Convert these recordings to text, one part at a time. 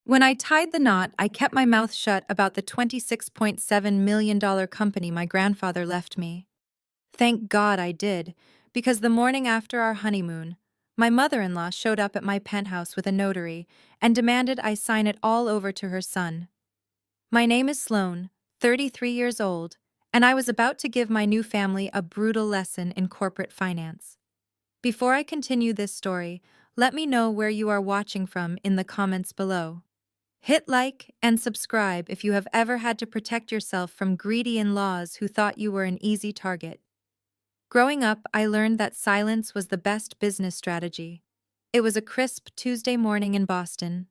When I tied the knot, I kept my mouth shut about the $26.7 million company my grandfather left me. Thank God I did, because the morning after our honeymoon, my mother-in-law showed up at my penthouse with a notary and demanded I sign it all over to her son. My name is Sloane, 33 years old, and I was about to give my new family a brutal lesson in corporate finance. Before I continue this story, let me know where you are watching from in the comments below. Hit like and subscribe if you have ever had to protect yourself from greedy in-laws who thought you were an easy target. Growing up, I learned that silence was the best business strategy. It was a crisp Tuesday morning in Boston,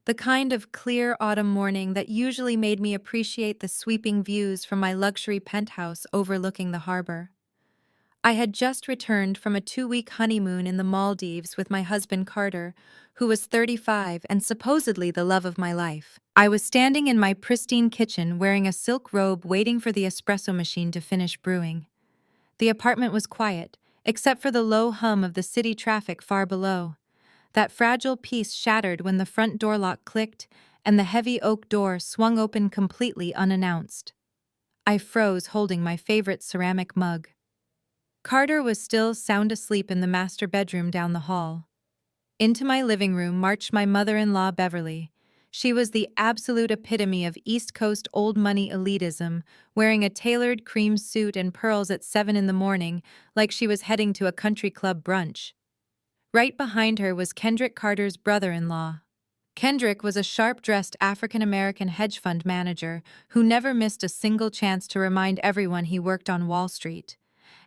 the kind of clear autumn morning that usually made me appreciate the sweeping views from my luxury penthouse overlooking the harbor. I had just returned from a 2-week honeymoon in the Maldives with my husband Carter, who was 35 and supposedly the love of my life. I was standing in my pristine kitchen wearing a silk robe waiting for the espresso machine to finish brewing. The apartment was quiet, except for the low hum of the city traffic far below. That fragile peace shattered when the front door lock clicked and the heavy oak door swung open completely unannounced. I froze holding my favorite ceramic mug. Carter was still sound asleep in the master bedroom down the hall. Into my living room marched my mother-in-law Beverly. She was the absolute epitome of East Coast old money elitism, wearing a tailored cream suit and pearls at 7 in the morning, like she was heading to a country club brunch. Right behind her was Kendrick Carter's brother-in-law. Kendrick was a sharp-dressed African-American hedge fund manager who never missed a single chance to remind everyone he worked on Wall Street.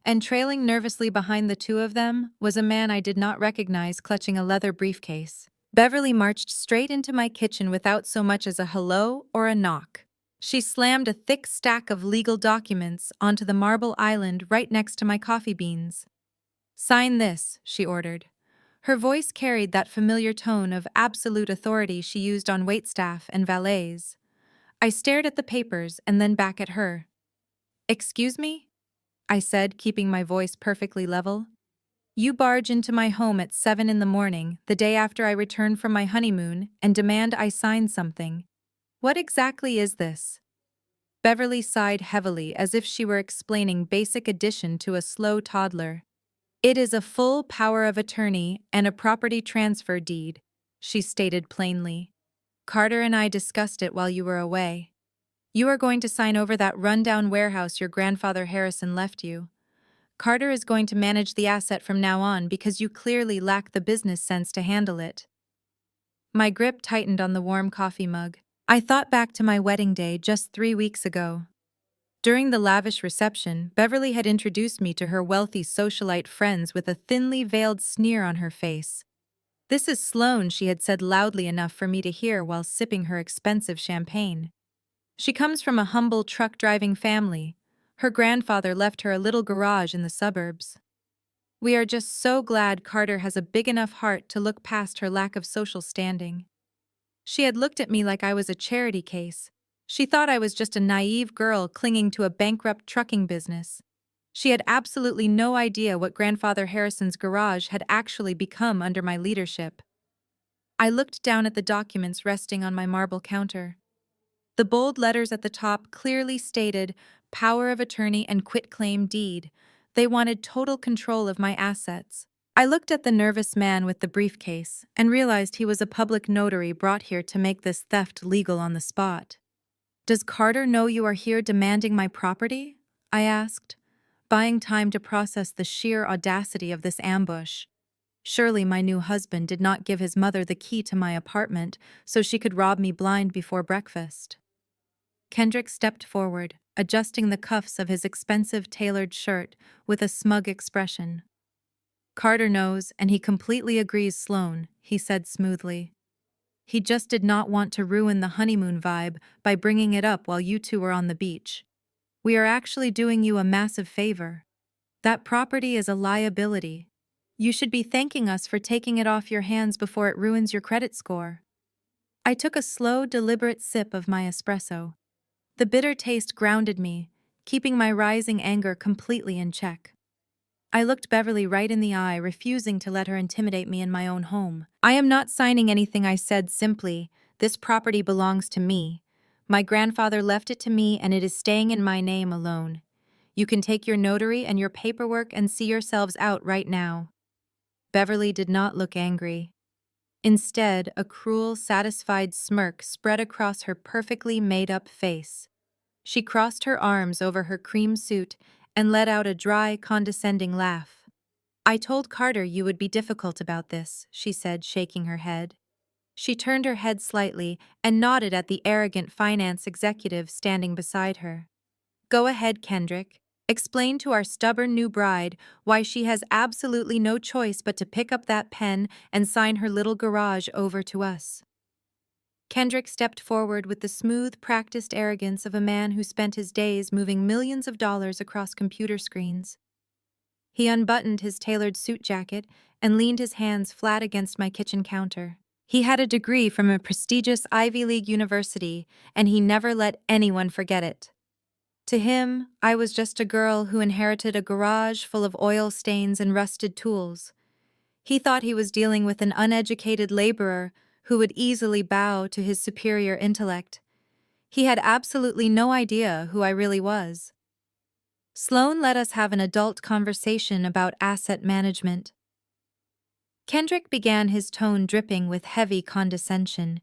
And trailing nervously behind the two of them was a man I did not recognize clutching a leather briefcase. Beverly marched straight into my kitchen without so much as a hello or a knock. She slammed a thick stack of legal documents onto the marble island right next to my coffee beans. "Sign this," she ordered. Her voice carried that familiar tone of absolute authority she used on waitstaff and valets. I stared at the papers and then back at her. "Excuse me?" I said, keeping my voice perfectly level. "You barge into my home at 7 in the morning, the day after I return from my honeymoon, and demand I sign something. What exactly is this?" Beverly sighed heavily as if she were explaining basic addition to a slow toddler. "It is a full power of attorney and a property transfer deed," she stated plainly. "Carter and I discussed it while you were away. You are going to sign over that rundown warehouse your grandfather Harrison left you. Carter is going to manage the asset from now on because you clearly lack the business sense to handle it." My grip tightened on the warm coffee mug. I thought back to my wedding day just 3 weeks ago. During the lavish reception, Beverly had introduced me to her wealthy socialite friends with a thinly veiled sneer on her face. "This is Sloane," she had said loudly enough for me to hear while sipping her expensive champagne. "She comes from a humble truck-driving family. Her grandfather left her a little garage in the suburbs. We are just so glad Carter has a big enough heart to look past her lack of social standing." She had looked at me like I was a charity case. She thought I was just a naive girl clinging to a bankrupt trucking business. She had absolutely no idea what Grandfather Harrison's garage had actually become under my leadership. I looked down at the documents resting on my marble counter. The bold letters at the top clearly stated power of attorney and quitclaim deed. They wanted total control of my assets. I looked at the nervous man with the briefcase and realized he was a public notary brought here to make this theft legal on the spot. "Does Carter know you are here demanding my property?" I asked, buying time to process the sheer audacity of this ambush. Surely my new husband did not give his mother the key to my apartment so she could rob me blind before breakfast. Kendrick stepped forward, adjusting the cuffs of his expensive tailored shirt with a smug expression. "Carter knows, and he completely agrees, Sloane," he said smoothly. "He just did not want to ruin the honeymoon vibe by bringing it up while you two were on the beach. We are actually doing you a massive favor. That property is a liability. You should be thanking us for taking it off your hands before it ruins your credit score." I took a slow, deliberate sip of my espresso. The bitter taste grounded me, keeping my rising anger completely in check. I looked Beverly right in the eye, refusing to let her intimidate me in my own home. "I am not signing anything," I said simply, This property belongs to me. My grandfather left it to me and it is staying in my name alone. You can take your notary and your paperwork and see yourselves out right now." Beverly did not look angry. Instead, a cruel, satisfied smirk spread across her perfectly made-up face. She crossed her arms over her cream suit and let out a dry, condescending laugh. "I told Carter you would be difficult about this," she said, shaking her head. She turned her head slightly and nodded at the arrogant finance executive standing beside her. "Go ahead, Kendrick. Explain to our stubborn new bride why she has absolutely no choice but to pick up that pen and sign her little garage over to us." Kendrick stepped forward with the smooth, practiced arrogance of a man who spent his days moving millions of dollars across computer screens. He unbuttoned his tailored suit jacket and leaned his hands flat against my kitchen counter. He had a degree from a prestigious Ivy League university, and he never let anyone forget it. To him, I was just a girl who inherited a garage full of oil stains and rusted tools. He thought he was dealing with an uneducated laborer who would easily bow to his superior intellect. He had absolutely no idea who I really was. Sloan let us have an adult conversation about asset management. Kendrick began, his tone dripping with heavy condescension.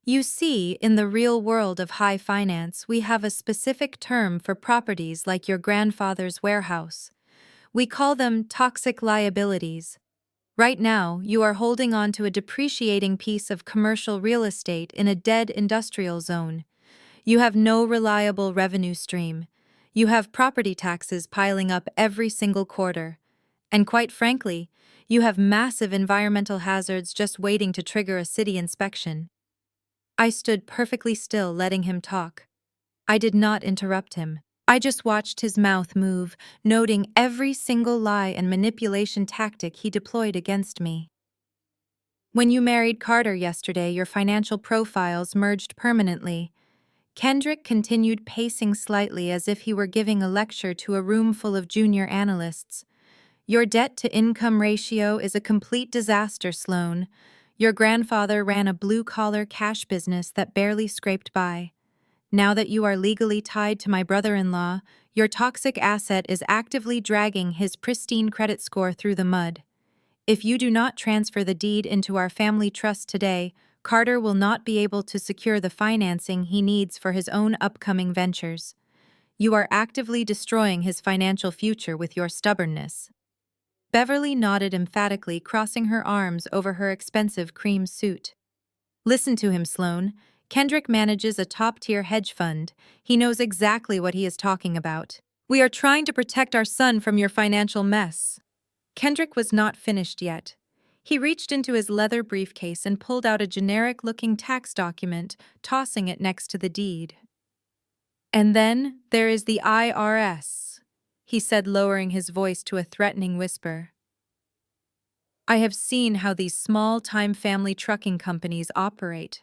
"You see, in the real world of high finance, we have a specific term for properties like your grandfather's warehouse. We call them toxic liabilities. Right now, you are holding on to a depreciating piece of commercial real estate in a dead industrial zone. You have no reliable revenue stream. You have property taxes piling up every single quarter. And quite frankly, you have massive environmental hazards just waiting to trigger a city inspection." I stood perfectly still, letting him talk. I did not interrupt him. I just watched his mouth move, noting every single lie and manipulation tactic he deployed against me. "When you married Carter yesterday, your financial profiles merged permanently." Kendrick continued, pacing slightly as if he were giving a lecture to a room full of junior analysts. "Your debt-to-income ratio is a complete disaster, Sloan. Your grandfather ran a blue-collar cash business that barely scraped by. Now that you are legally tied to my brother-in-law, your toxic asset is actively dragging his pristine credit score through the mud. If you do not transfer the deed into our family trust today, Carter will not be able to secure the financing he needs for his own upcoming ventures. You are actively destroying his financial future with your stubbornness." Beverly nodded emphatically, crossing her arms over her expensive cream suit. "Listen to him, Sloan. Kendrick manages a top-tier hedge fund. He knows exactly what he is talking about. We are trying to protect our son from your financial mess." Kendrick was not finished yet. He reached into his leather briefcase and pulled out a generic-looking tax document, tossing it next to the deed. "And then there is the IRS," he said, lowering his voice to a threatening whisper. "I have seen how these small-time family trucking companies operate.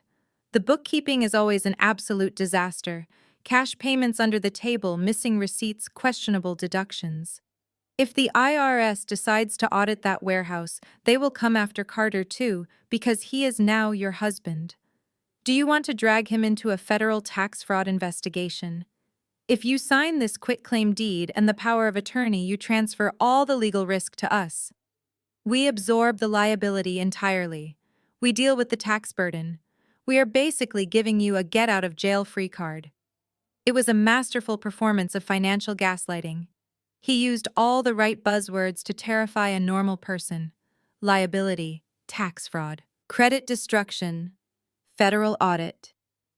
The bookkeeping is always an absolute disaster. Cash payments under the table, missing receipts, questionable deductions. If the IRS decides to audit that warehouse, they will come after Carter too, because he is now your husband. Do you want to drag him into a federal tax fraud investigation? If you sign this quitclaim deed and the power of attorney, you transfer all the legal risk to us. We absorb the liability entirely. We deal with the tax burden. We are basically giving you a get-out-of-jail-free card." It was a masterful performance of financial gaslighting. He used all the right buzzwords to terrify a normal person: liability, tax fraud, credit destruction, federal audit.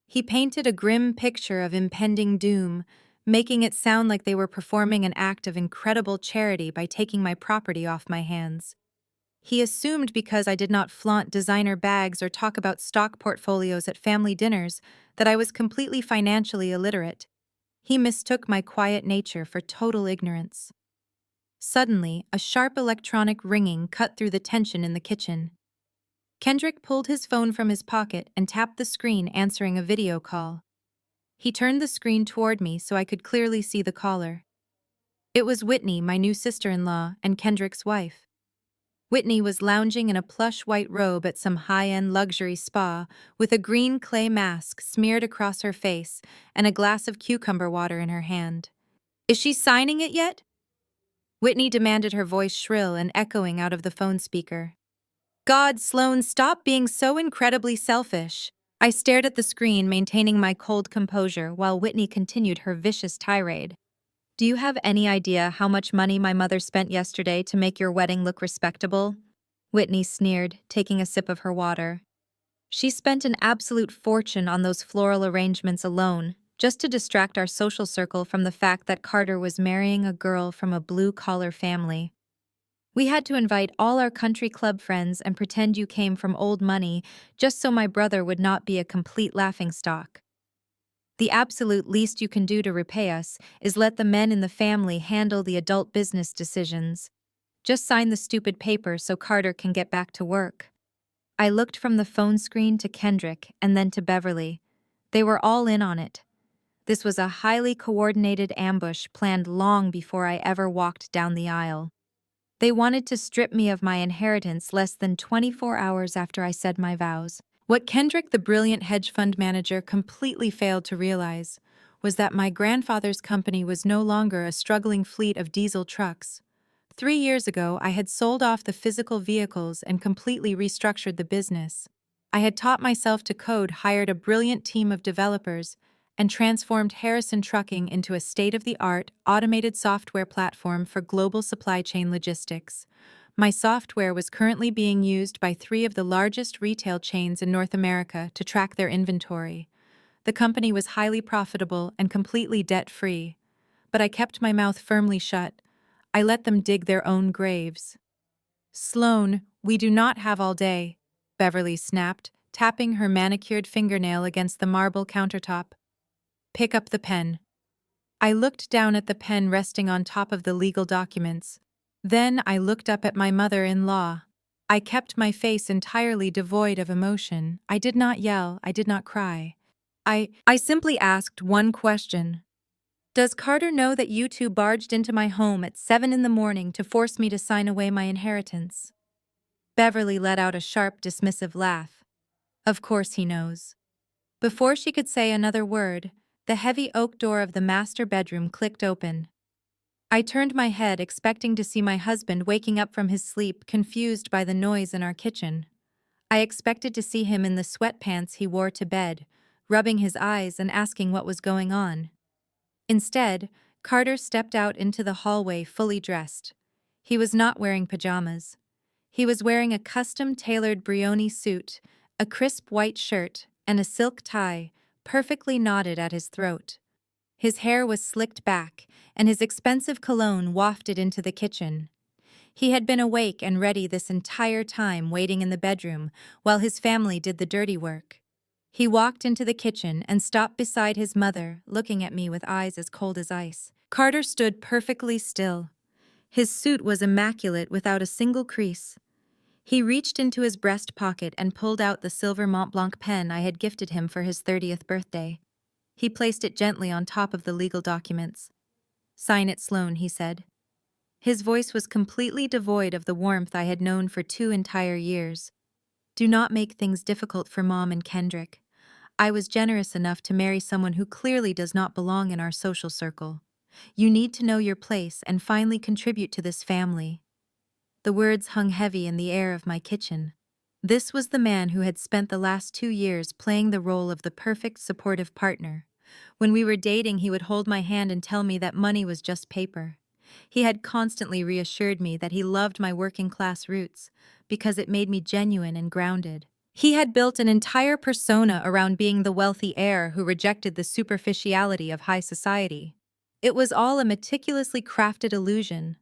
He painted a grim picture of impending doom, making it sound like they were performing an act of incredible charity by taking my property off my hands. He assumed because I did not flaunt designer bags or talk about stock portfolios at family dinners that I was completely financially illiterate. He mistook my quiet nature for total ignorance. Suddenly, a sharp electronic ringing cut through the tension in the kitchen. Kendrick pulled his phone from his pocket and tapped the screen, answering a video call. He turned the screen toward me so I could clearly see the caller. It was Whitney, my new sister-in-law, and Kendrick's wife. Whitney was lounging in a plush white robe at some high-end luxury spa, with a green clay mask smeared across her face and a glass of cucumber water in her hand. "Is she signing it yet?" Whitney demanded, her voice shrill and echoing out of the phone speaker. "God, Sloan, stop being so incredibly selfish." I stared at the screen, maintaining my cold composure while Whitney continued her vicious tirade. "Do you have any idea how much money my mother spent yesterday to make your wedding look respectable?" Whitney sneered, taking a sip of her water. "She spent an absolute fortune on those floral arrangements alone, just to distract our social circle from the fact that Carter was marrying a girl from a blue-collar family. We had to invite all our country club friends and pretend you came from old money just so my brother would not be a complete laughingstock. The absolute least you can do to repay us is let the men in the family handle the adult business decisions. Just sign the stupid paper so Carter can get back to work." I looked from the phone screen to Kendrick and then to Beverly. They were all in on it. This was a highly coordinated ambush planned long before I ever walked down the aisle. They wanted to strip me of my inheritance less than 24 hours after I said my vows. What Kendrick, the brilliant hedge fund manager, completely failed to realize was that my grandfather's company was no longer a struggling fleet of diesel trucks. 3 years ago, I had sold off the physical vehicles and completely restructured the business. I had taught myself to code, hired a brilliant team of developers, and transformed Harrison Trucking into a state-of-the-art, automated software platform for global supply chain logistics. My software was currently being used by 3 of the largest retail chains in North America to track their inventory. The company was highly profitable and completely debt-free. But I kept my mouth firmly shut. I let them dig their own graves. "Sloan, we do not have all day," Beverly snapped, tapping her manicured fingernail against the marble countertop. "Pick up the pen." I looked down at the pen resting on top of the legal documents. Then I looked up at my mother-in-law. I kept my face entirely devoid of emotion. I did not yell, I did not cry. I simply asked one question. "Does Carter know that you two barged into my home at 7 in the morning to force me to sign away my inheritance?" Beverly let out a sharp, dismissive laugh. "Of course he knows." Before she could say another word, the heavy oak door of the master bedroom clicked open. I turned my head, expecting to see my husband waking up from his sleep, confused by the noise in our kitchen. I expected to see him in the sweatpants he wore to bed, rubbing his eyes and asking what was going on. Instead, Carter stepped out into the hallway fully dressed. He was not wearing pajamas. He was wearing a custom-tailored Brioni suit, a crisp white shirt, and a silk tie, perfectly knotted at his throat. His hair was slicked back, and his expensive cologne wafted into the kitchen. He had been awake and ready this entire time, waiting in the bedroom, while his family did the dirty work. He walked into the kitchen and stopped beside his mother, looking at me with eyes as cold as ice. Carter stood perfectly still. His suit was immaculate, without a single crease. He reached into his breast pocket and pulled out the silver Montblanc pen I had gifted him for his 30th birthday. He placed it gently on top of the legal documents. "Sign it, Sloan," he said. His voice was completely devoid of the warmth I had known for 2 entire years. "Do not make things difficult for Mom and Kendrick. I was generous enough to marry someone who clearly does not belong in our social circle. You need to know your place and finally contribute to this family." The words hung heavy in the air of my kitchen. This was the man who had spent the last 2 years playing the role of the perfect supportive partner. When we were dating, he would hold my hand and tell me that money was just paper. He had constantly reassured me that he loved my working-class roots, because it made me genuine and grounded. He had built an entire persona around being the wealthy heir who rejected the superficiality of high society. It was all a meticulously crafted illusion.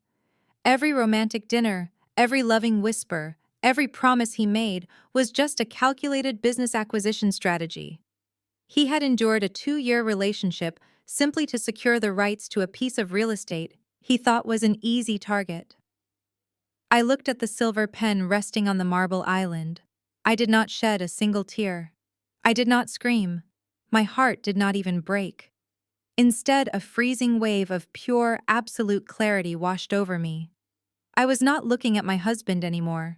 Every romantic dinner, every loving whisper, every promise he made was just a calculated business acquisition strategy. He had endured a 2-year relationship simply to secure the rights to a piece of real estate he thought was an easy target. I looked at the silver pen resting on the marble island. I did not shed a single tear. I did not scream. My heart did not even break. Instead, a freezing wave of pure, absolute clarity washed over me. I was not looking at my husband anymore.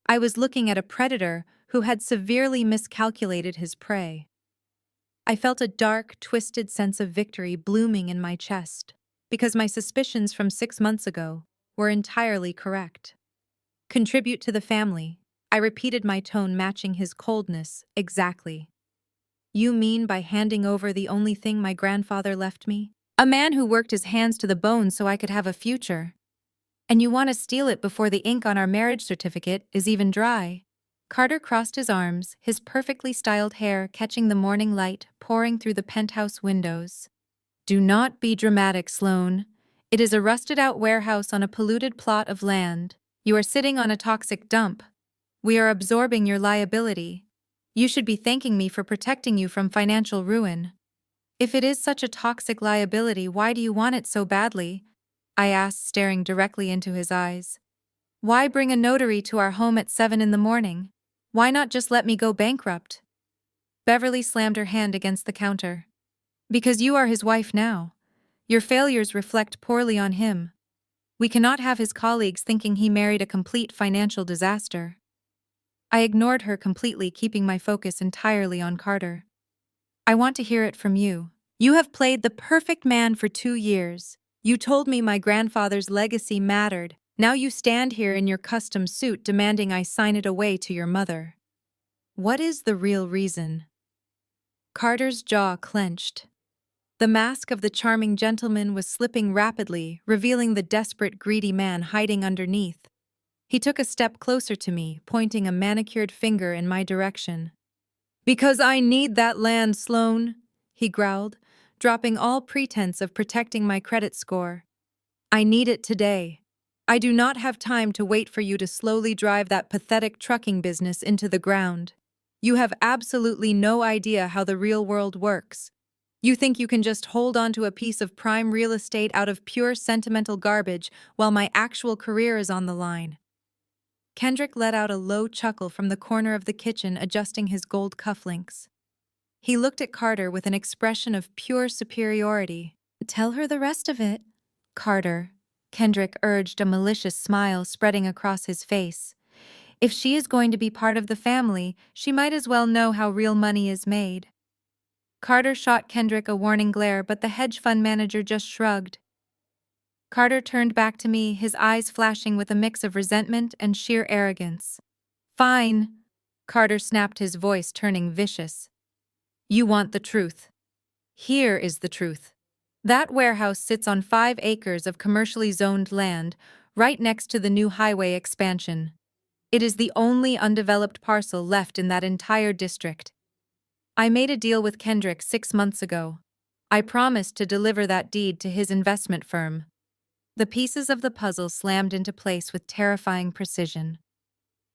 I was looking at a predator who had severely miscalculated his prey. I felt a dark, twisted sense of victory blooming in my chest, because my suspicions from 6 months ago were entirely correct. Contribute to the family. I repeated, my tone matching his coldness exactly. You mean by handing over the only thing my grandfather left me? A man who worked his hands to the bone so I could have a future. And you want to steal it before the ink on our marriage certificate is even dry. Carter crossed his arms, his perfectly styled hair catching the morning light pouring through the penthouse windows. Do not be dramatic, Sloane. It is a rusted-out warehouse on a polluted plot of land. You are sitting on a toxic dump. We are absorbing your liability. You should be thanking me for protecting you from financial ruin. If it is such a toxic liability, why do you want it so badly? I asked, staring directly into his eyes. Why bring a notary to our home at 7 in the morning? Why not just let me go bankrupt? Beverly slammed her hand against the counter. Because you are his wife now. Your failures reflect poorly on him. We cannot have his colleagues thinking he married a complete financial disaster. I ignored her completely, keeping my focus entirely on Carter. I want to hear it from you. You have played the perfect man for 2 years. You told me my grandfather's legacy mattered. Now you stand here in your custom suit demanding I sign it away to your mother. What is the real reason? Carter's jaw clenched. The mask of the charming gentleman was slipping rapidly, revealing the desperate, greedy man hiding underneath. He took a step closer to me, pointing a manicured finger in my direction. Because I need that land, Sloane, he growled, dropping all pretense of protecting my credit score. I need it today. I do not have time to wait for you to slowly drive that pathetic trucking business into the ground. You have absolutely no idea how the real world works. You think you can just hold on to a piece of prime real estate out of pure sentimental garbage while my actual career is on the line. Kendrick let out a low chuckle from the corner of the kitchen, adjusting his gold cufflinks. He looked at Carter with an expression of pure superiority. Tell her the rest of it, Carter. Kendrick urged, a malicious smile spreading across his face. If she is going to be part of the family, she might as well know how real money is made. Carter shot Kendrick a warning glare, but the hedge fund manager just shrugged. Carter turned back to me, his eyes flashing with a mix of resentment and sheer arrogance. Fine, Carter snapped, his voice turning vicious. You want the truth. Here is the truth. That warehouse sits on 5 acres of commercially zoned land, right next to the new highway expansion. It is the only undeveloped parcel left in that entire district. I made a deal with Kendrick 6 months ago. I promised to deliver that deed to his investment firm. The pieces of the puzzle slammed into place with terrifying precision.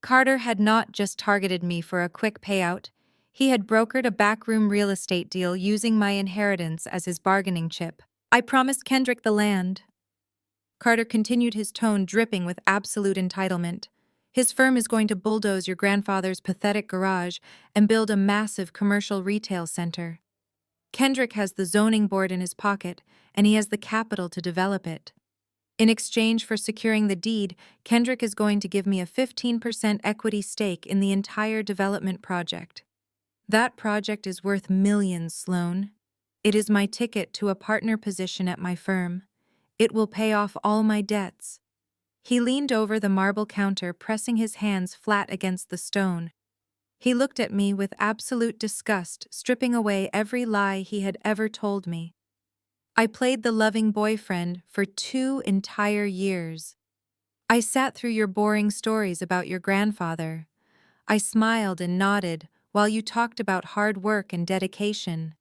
Carter had not just targeted me for a quick payout, he had brokered a backroom real estate deal using my inheritance as his bargaining chip. I promised Kendrick the land. Carter continued, his tone dripping with absolute entitlement. His firm is going to bulldoze your grandfather's pathetic garage and build a massive commercial retail center. Kendrick has the zoning board in his pocket, and he has the capital to develop it. In exchange for securing the deed, Kendrick is going to give me a 15% equity stake in the entire development project. That project is worth millions, Sloane. It is my ticket to a partner position at my firm. It will pay off all my debts. He leaned over the marble counter, pressing his hands flat against the stone. He looked at me with absolute disgust, stripping away every lie he had ever told me. I played the loving boyfriend for 2 entire years. I sat through your boring stories about your grandfather. I smiled and nodded while you talked about hard work and dedication.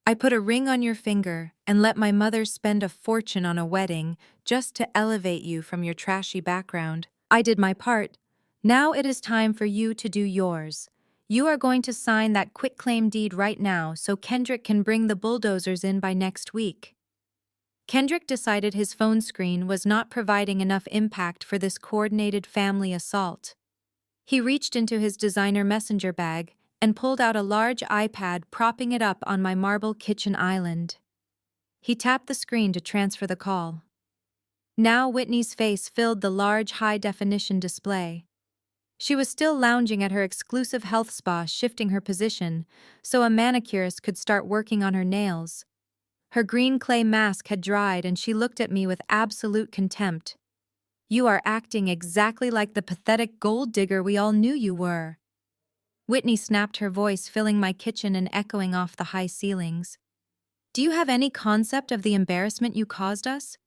I put a ring on your finger and let my mother spend a fortune on a wedding just to elevate you from your trashy background. I did my part. Now it is time for you to do yours. You are going to sign that quitclaim deed right now so Kendrick can bring the bulldozers in by next week. Kendrick decided his phone screen was not providing enough impact for this coordinated family assault. He reached into his designer messenger bag and pulled out a large iPad, propping it up on my marble kitchen island. He tapped the screen to transfer the call. Now Whitney's face filled the large high-definition display. She was still lounging at her exclusive health spa, shifting her position so a manicurist could start working on her nails. Her green clay mask had dried and she looked at me with absolute contempt. "You are acting exactly like the pathetic gold digger we all knew you were." Whitney snapped, her voice filling my kitchen and echoing off the high ceilings. "Do you have any concept of the embarrassment you caused us?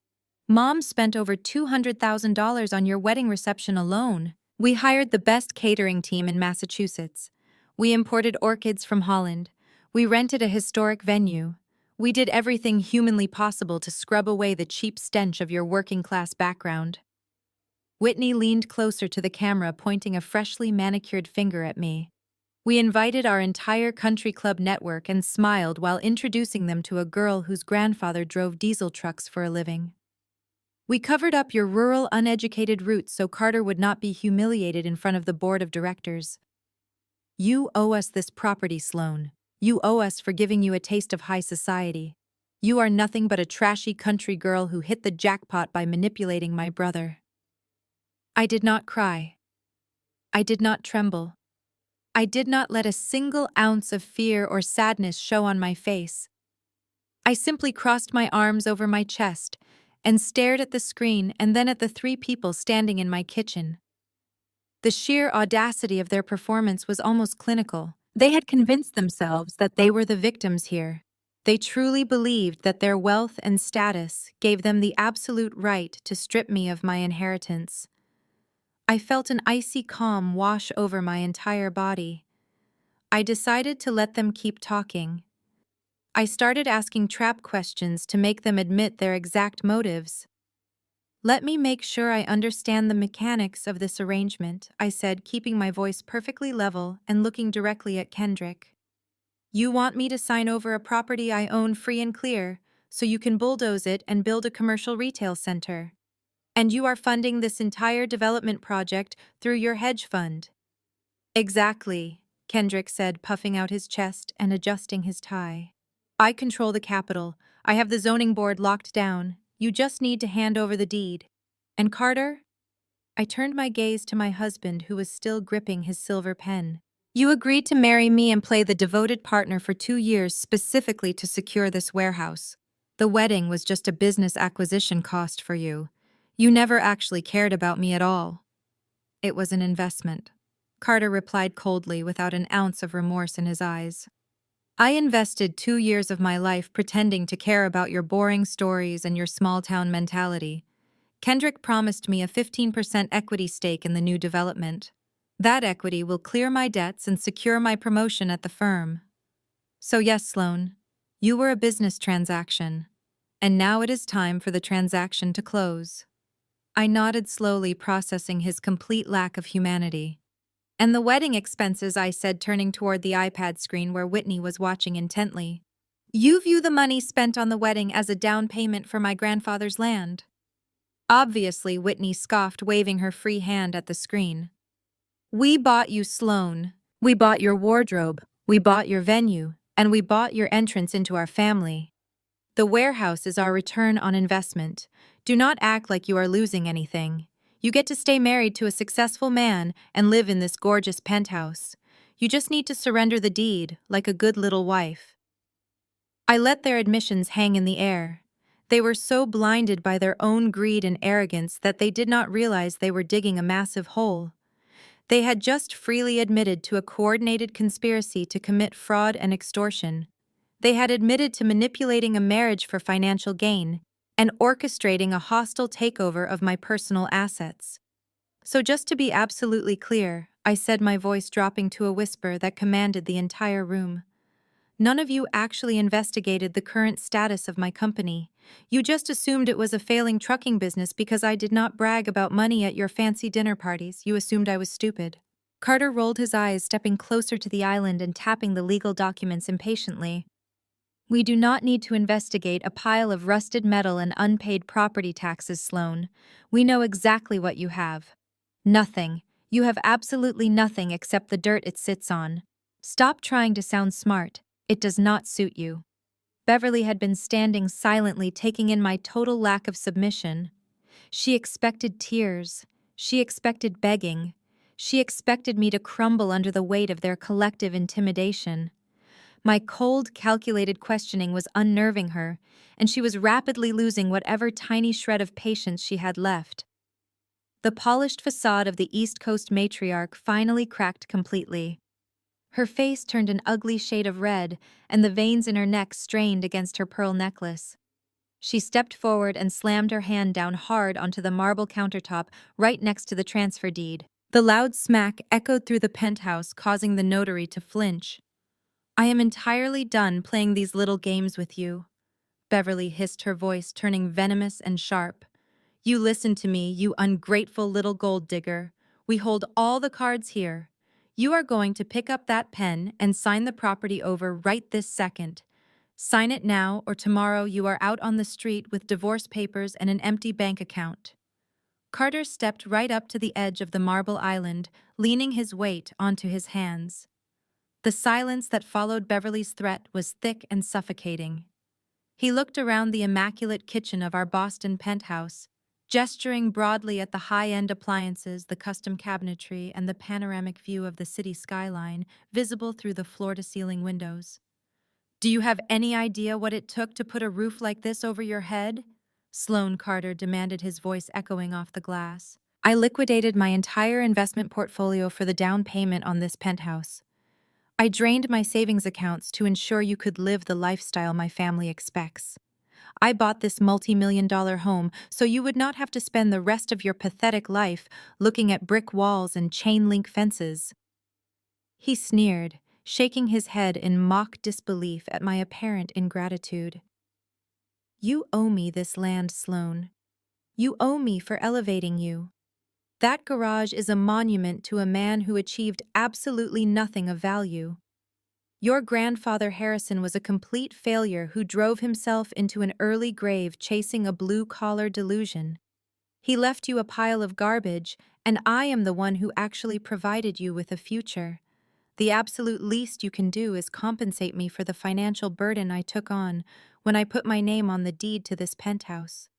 Mom spent over $200,000 on your wedding reception alone. We hired the best catering team in Massachusetts. We imported orchids from Holland. We rented a historic venue. We did everything humanly possible to scrub away the cheap stench of your working-class background." Whitney leaned closer to the camera, pointing a freshly manicured finger at me. "We invited our entire country club network and smiled while introducing them to a girl whose grandfather drove diesel trucks for a living. We covered up your rural, uneducated roots so Carter would not be humiliated in front of the board of directors. You owe us this property, Sloan. You owe us for giving you a taste of high society. You are nothing but a trashy country girl who hit the jackpot by manipulating my brother." I did not cry. I did not tremble. I did not let a single ounce of fear or sadness show on my face. I simply crossed my arms over my chest and stared at the screen and then at the three people standing in my kitchen. The sheer audacity of their performance was almost clinical. They had convinced themselves that they were the victims here. They truly believed that their wealth and status gave them the absolute right to strip me of my inheritance. I felt an icy calm wash over my entire body. I decided to let them keep talking. I started asking trap questions to make them admit their exact motives. "Let me make sure I understand the mechanics of this arrangement," I said, keeping my voice perfectly level and looking directly at Kendrick. "You want me to sign over a property I own free and clear, so you can bulldoze it and build a commercial retail center. And you are funding this entire development project through your hedge fund." "Exactly," Kendrick said, puffing out his chest and adjusting his tie. "I control the capital. I have the zoning board locked down. You just need to hand over the deed. And Carter?" I turned my gaze to my husband, who was still gripping his silver pen. "You agreed to marry me and play the devoted partner for 2 years specifically to secure this warehouse. The wedding was just a business acquisition cost for you. You never actually cared about me at all." "It was an investment," Carter replied coldly, without an ounce of remorse in his eyes. "I invested 2 years of my life pretending to care about your boring stories and your small-town mentality. Kendrick promised me a 15% equity stake in the new development. That equity will clear my debts and secure my promotion at the firm. So yes, Sloan, you were a business transaction. And now it is time for the transaction to close." I nodded slowly, processing his complete lack of humanity. "And the wedding expenses," I said, turning toward the iPad screen where Whitney was watching intently. "You view the money spent on the wedding as a down payment for my grandfather's land?" "Obviously," Whitney scoffed, waving her free hand at the screen. "We bought you, Sloan. We bought your wardrobe, we bought your venue, and we bought your entrance into our family. The warehouse is our return on investment. Do not act like you are losing anything. You get to stay married to a successful man and live in this gorgeous penthouse. You just need to surrender the deed, like a good little wife." I let their admissions hang in the air. They were so blinded by their own greed and arrogance that they did not realize they were digging a massive hole. They had just freely admitted to a coordinated conspiracy to commit fraud and extortion. They had admitted to manipulating a marriage for financial gain and orchestrating a hostile takeover of my personal assets. "So just to be absolutely clear," I said, my voice dropping to a whisper that commanded the entire room, "none of you actually investigated the current status of my company. You just assumed it was a failing trucking business because I did not brag about money at your fancy dinner parties. You assumed I was stupid." Carter rolled his eyes, stepping closer to the island and tapping the legal documents impatiently. "We do not need to investigate a pile of rusted metal and unpaid property taxes, Sloan. We know exactly what you have. Nothing. You have absolutely nothing except the dirt it sits on. Stop trying to sound smart. It does not suit you." Beverly had been standing silently, taking in my total lack of submission. She expected tears. She expected begging. She expected me to crumble under the weight of their collective intimidation. My cold, calculated questioning was unnerving her, and she was rapidly losing whatever tiny shred of patience she had left. The polished facade of the East Coast matriarch finally cracked completely. Her face turned an ugly shade of red, and the veins in her neck strained against her pearl necklace. She stepped forward and slammed her hand down hard onto the marble countertop right next to the transfer deed. The loud smack echoed through the penthouse, causing the notary to flinch. "I am entirely done playing these little games with you," Beverly hissed, her voice turning venomous and sharp. "You listen to me, you ungrateful little gold digger. We hold all the cards here. You are going to pick up that pen and sign the property over right this second. Sign it now, or tomorrow you are out on the street with divorce papers and an empty bank account." Carter stepped right up to the edge of the marble island, leaning his weight onto his hands. The silence that followed Beverly's threat was thick and suffocating. He looked around the immaculate kitchen of our Boston penthouse, gesturing broadly at the high-end appliances, the custom cabinetry, and the panoramic view of the city skyline visible through the floor-to-ceiling windows. "Do you have any idea what it took to put a roof like this over your head?" Sloane Carter demanded, his voice echoing off the glass. "I liquidated my entire investment portfolio for the down payment on this penthouse. I drained my savings accounts to ensure you could live the lifestyle my family expects. I bought this multi-million-dollar home so you would not have to spend the rest of your pathetic life looking at brick walls and chain-link fences." He sneered, shaking his head in mock disbelief at my apparent ingratitude. "You owe me this land, Sloane. You owe me for elevating you. That garage is a monument to a man who achieved absolutely nothing of value. Your grandfather Harrison was a complete failure who drove himself into an early grave chasing a blue-collar delusion. He left you a pile of garbage, and I am the one who actually provided you with a future. The absolute least you can do is compensate me for the financial burden I took on when I put my name on the deed to this penthouse."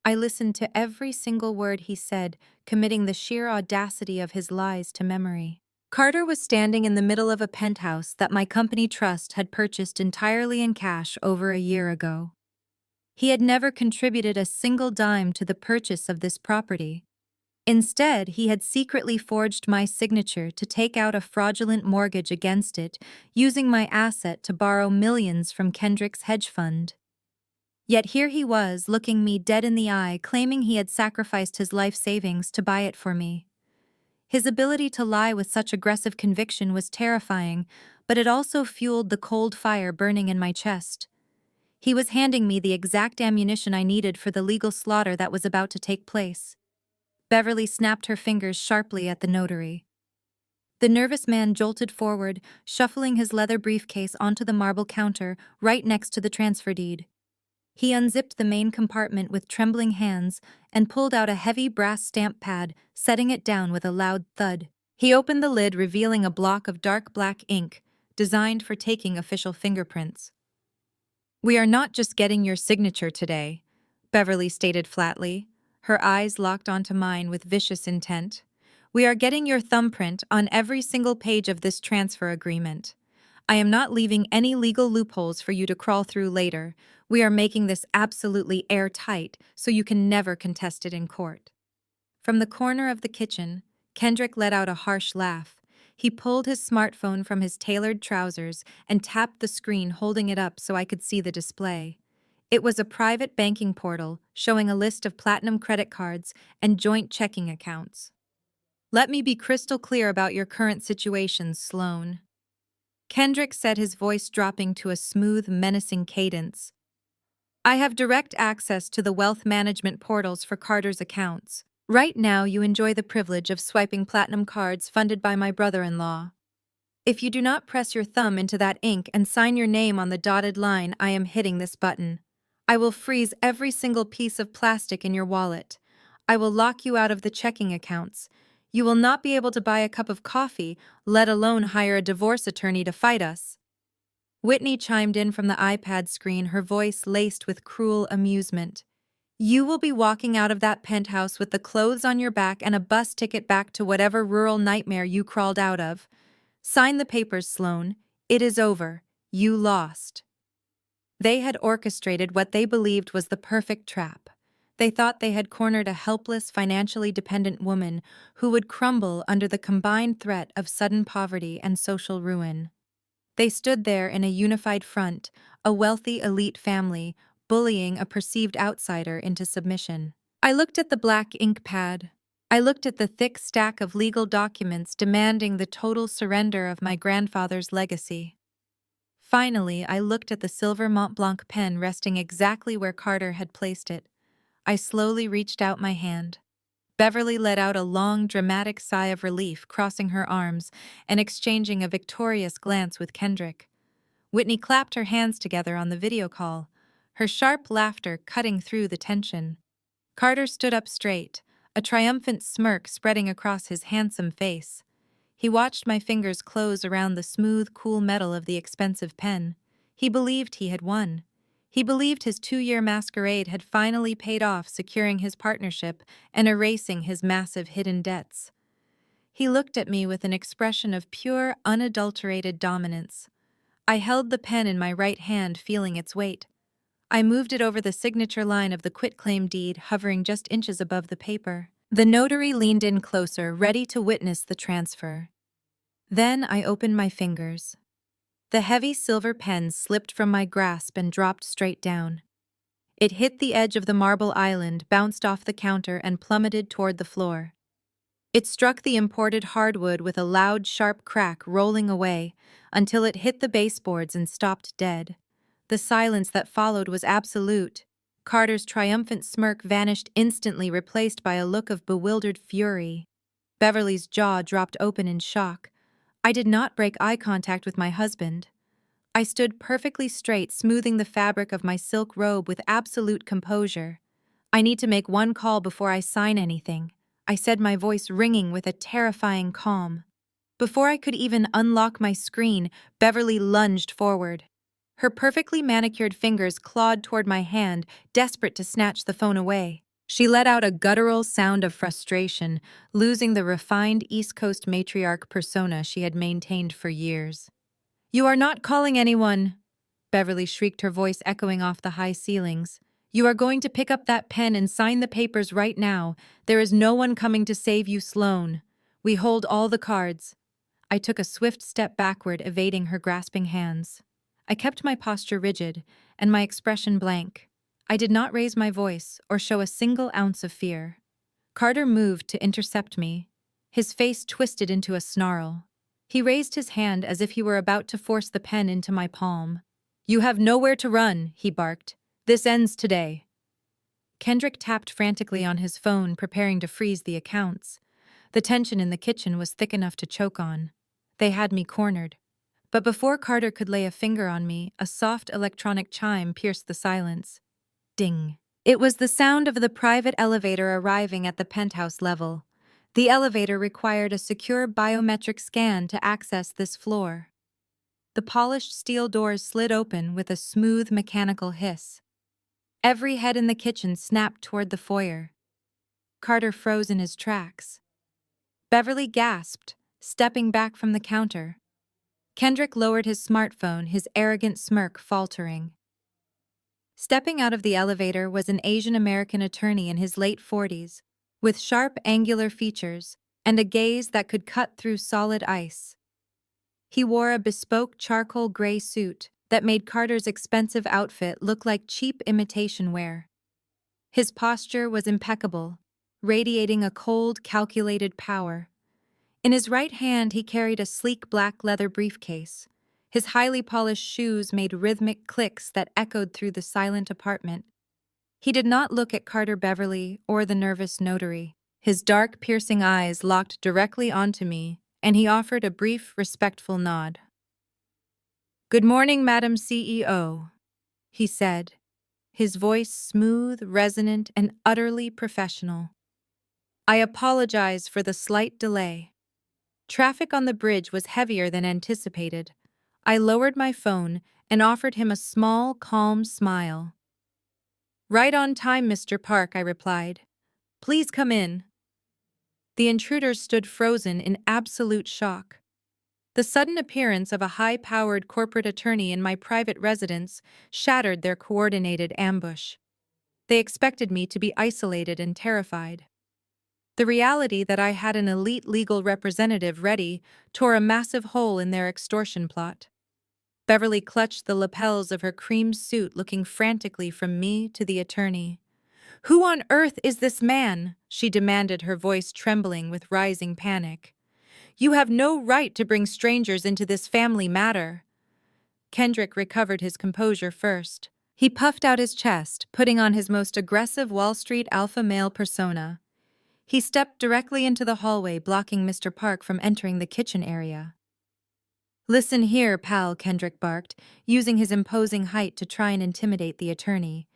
I listened to every single word he said, committing the sheer audacity of his lies to memory. Carter was standing in the middle of a penthouse that my company trust had purchased entirely in cash over a year ago. He had never contributed a single dime to the purchase of this property. Instead, he had secretly forged my signature to take out a fraudulent mortgage against it, using my asset to borrow millions from Kendrick's hedge fund. Yet here he was, looking me dead in the eye, claiming he had sacrificed his life savings to buy it for me. His ability to lie with such aggressive conviction was terrifying, but it also fueled the cold fire burning in my chest. He was handing me the exact ammunition I needed for the legal slaughter that was about to take place. Beverly snapped her fingers sharply at the notary. The nervous man jolted forward, shuffling his leather briefcase onto the marble counter right next to the transfer deed. He unzipped the main compartment with trembling hands and pulled out a heavy brass stamp pad, setting it down with a loud thud. He opened the lid, revealing a block of dark black ink, designed for taking official fingerprints. "We are not just getting your signature today," Beverly stated flatly, her eyes locked onto mine with vicious intent. "We are getting your thumbprint on every single page of this transfer agreement. I am not leaving any legal loopholes for you to crawl through later. We are making this absolutely airtight so you can never contest it in court." From the corner of the kitchen, Kendrick let out a harsh laugh. He pulled his smartphone from his tailored trousers and tapped the screen, holding it up so I could see the display. It was a private banking portal showing a list of platinum credit cards and joint checking accounts. "Let me be crystal clear about your current situation, Sloane," Kendrick said, his voice dropping to a smooth, menacing cadence. "I have direct access to the wealth management portals for Carter's accounts. Right now, you enjoy the privilege of swiping platinum cards funded by my brother-in-law. If you do not press your thumb into that ink and sign your name on the dotted line I am hitting this button, I will freeze every single piece of plastic in your wallet. I will lock you out of the checking accounts. You will not be able to buy a cup of coffee, let alone hire a divorce attorney to fight us." Whitney chimed in from the iPad screen, her voice laced with cruel amusement. You will be walking out of that penthouse with the clothes on your back and a bus ticket back to whatever rural nightmare you crawled out of. Sign the papers, Sloane. It is over. You lost. They had orchestrated what they believed was the perfect trap. They thought they had cornered a helpless, financially dependent woman who would crumble under the combined threat of sudden poverty and social ruin. They stood there in a unified front, a wealthy elite family, bullying a perceived outsider into submission. I looked at the black ink pad. I looked at the thick stack of legal documents demanding the total surrender of my grandfather's legacy. Finally, I looked at the silver Mont Blanc pen resting exactly where Carter had placed it. I slowly reached out my hand. Beverly let out a long, dramatic sigh of relief, crossing her arms and exchanging a victorious glance with Kendrick. Whitney clapped her hands together on the video call, her sharp laughter cutting through the tension. Carter stood up straight, a triumphant smirk spreading across his handsome face. He watched my fingers close around the smooth, cool metal of the expensive pen. He believed he had won. He believed his 2-year masquerade had finally paid off, securing his partnership and erasing his massive hidden debts. He looked at me with an expression of pure, unadulterated dominance. I held the pen in my right hand, feeling its weight. I moved it over the signature line of the quitclaim deed, hovering just inches above the paper. The notary leaned in closer, ready to witness the transfer. Then I opened my fingers. The heavy silver pen slipped from my grasp and dropped straight down. It hit the edge of the marble island, bounced off the counter, and plummeted toward the floor. It struck the imported hardwood with a loud, sharp crack, rolling away, until it hit the baseboards and stopped dead. The silence that followed was absolute. Carter's triumphant smirk vanished instantly, replaced by a look of bewildered fury. Beverly's jaw dropped open in shock. I did not break eye contact with my husband. I stood perfectly straight, smoothing the fabric of my silk robe with absolute composure. I need to make one call before I sign anything, I said, my voice ringing with a terrifying calm. Before I could even unlock my screen, Beverly lunged forward. Her perfectly manicured fingers clawed toward my hand, desperate to snatch the phone away. She let out a guttural sound of frustration, losing the refined East Coast matriarch persona she had maintained for years. "You are not calling anyone," Beverly shrieked, her voice echoing off the high ceilings. "You are going to pick up that pen and sign the papers right now. There is no one coming to save you, Sloane. We hold all the cards." I took a swift step backward, evading her grasping hands. I kept my posture rigid and my expression blank. I did not raise my voice or show a single ounce of fear. Carter moved to intercept me. His face twisted into a snarl. He raised his hand as if he were about to force the pen into my palm. "You have nowhere to run," he barked. "This ends today." Kendrick tapped frantically on his phone, preparing to freeze the accounts. The tension in the kitchen was thick enough to choke on. They had me cornered. But before Carter could lay a finger on me, a soft electronic chime pierced the silence. Ding. It was the sound of the private elevator arriving at the penthouse level. The elevator required a secure biometric scan to access this floor. The polished steel doors slid open with a smooth mechanical hiss. Every head in the kitchen snapped toward the foyer. Carter froze in his tracks. Beverly gasped, stepping back from the counter. Kendrick lowered his smartphone, his arrogant smirk faltering. Stepping out of the elevator was an Asian American attorney in his late 40s, with sharp, angular features and a gaze that could cut through solid ice. He wore a bespoke charcoal gray suit that made Carter's expensive outfit look like cheap imitation wear. His posture was impeccable, radiating a cold, calculated power. In his right hand, he carried a sleek black leather briefcase. His highly polished shoes made rhythmic clicks that echoed through the silent apartment. He did not look at Carter Beverly or the nervous notary. His dark, piercing eyes locked directly onto me, and he offered a brief, respectful nod. "Good morning, Madam CEO," he said, his voice smooth, resonant, and utterly professional. "I apologize for the slight delay. Traffic on the bridge was heavier than anticipated." I lowered my phone and offered him a small, calm smile. Right on time, Mr. Park, I replied. Please come in. The intruder stood frozen in absolute shock. The sudden appearance of a high-powered corporate attorney in my private residence shattered their coordinated ambush. They expected me to be isolated and terrified. The reality that I had an elite legal representative ready tore a massive hole in their extortion plot. Beverly clutched the lapels of her cream suit, looking frantically from me to the attorney. "Who on earth is this man?" she demanded, her voice trembling with rising panic. "You have no right to bring strangers into this family matter." Kendrick recovered his composure first. He puffed out his chest, putting on his most aggressive Wall Street alpha male persona. He stepped directly into the hallway, blocking Mr. Park from entering the kitchen area. "Listen here, pal," Kendrick barked, using his imposing height to try and intimidate the attorney.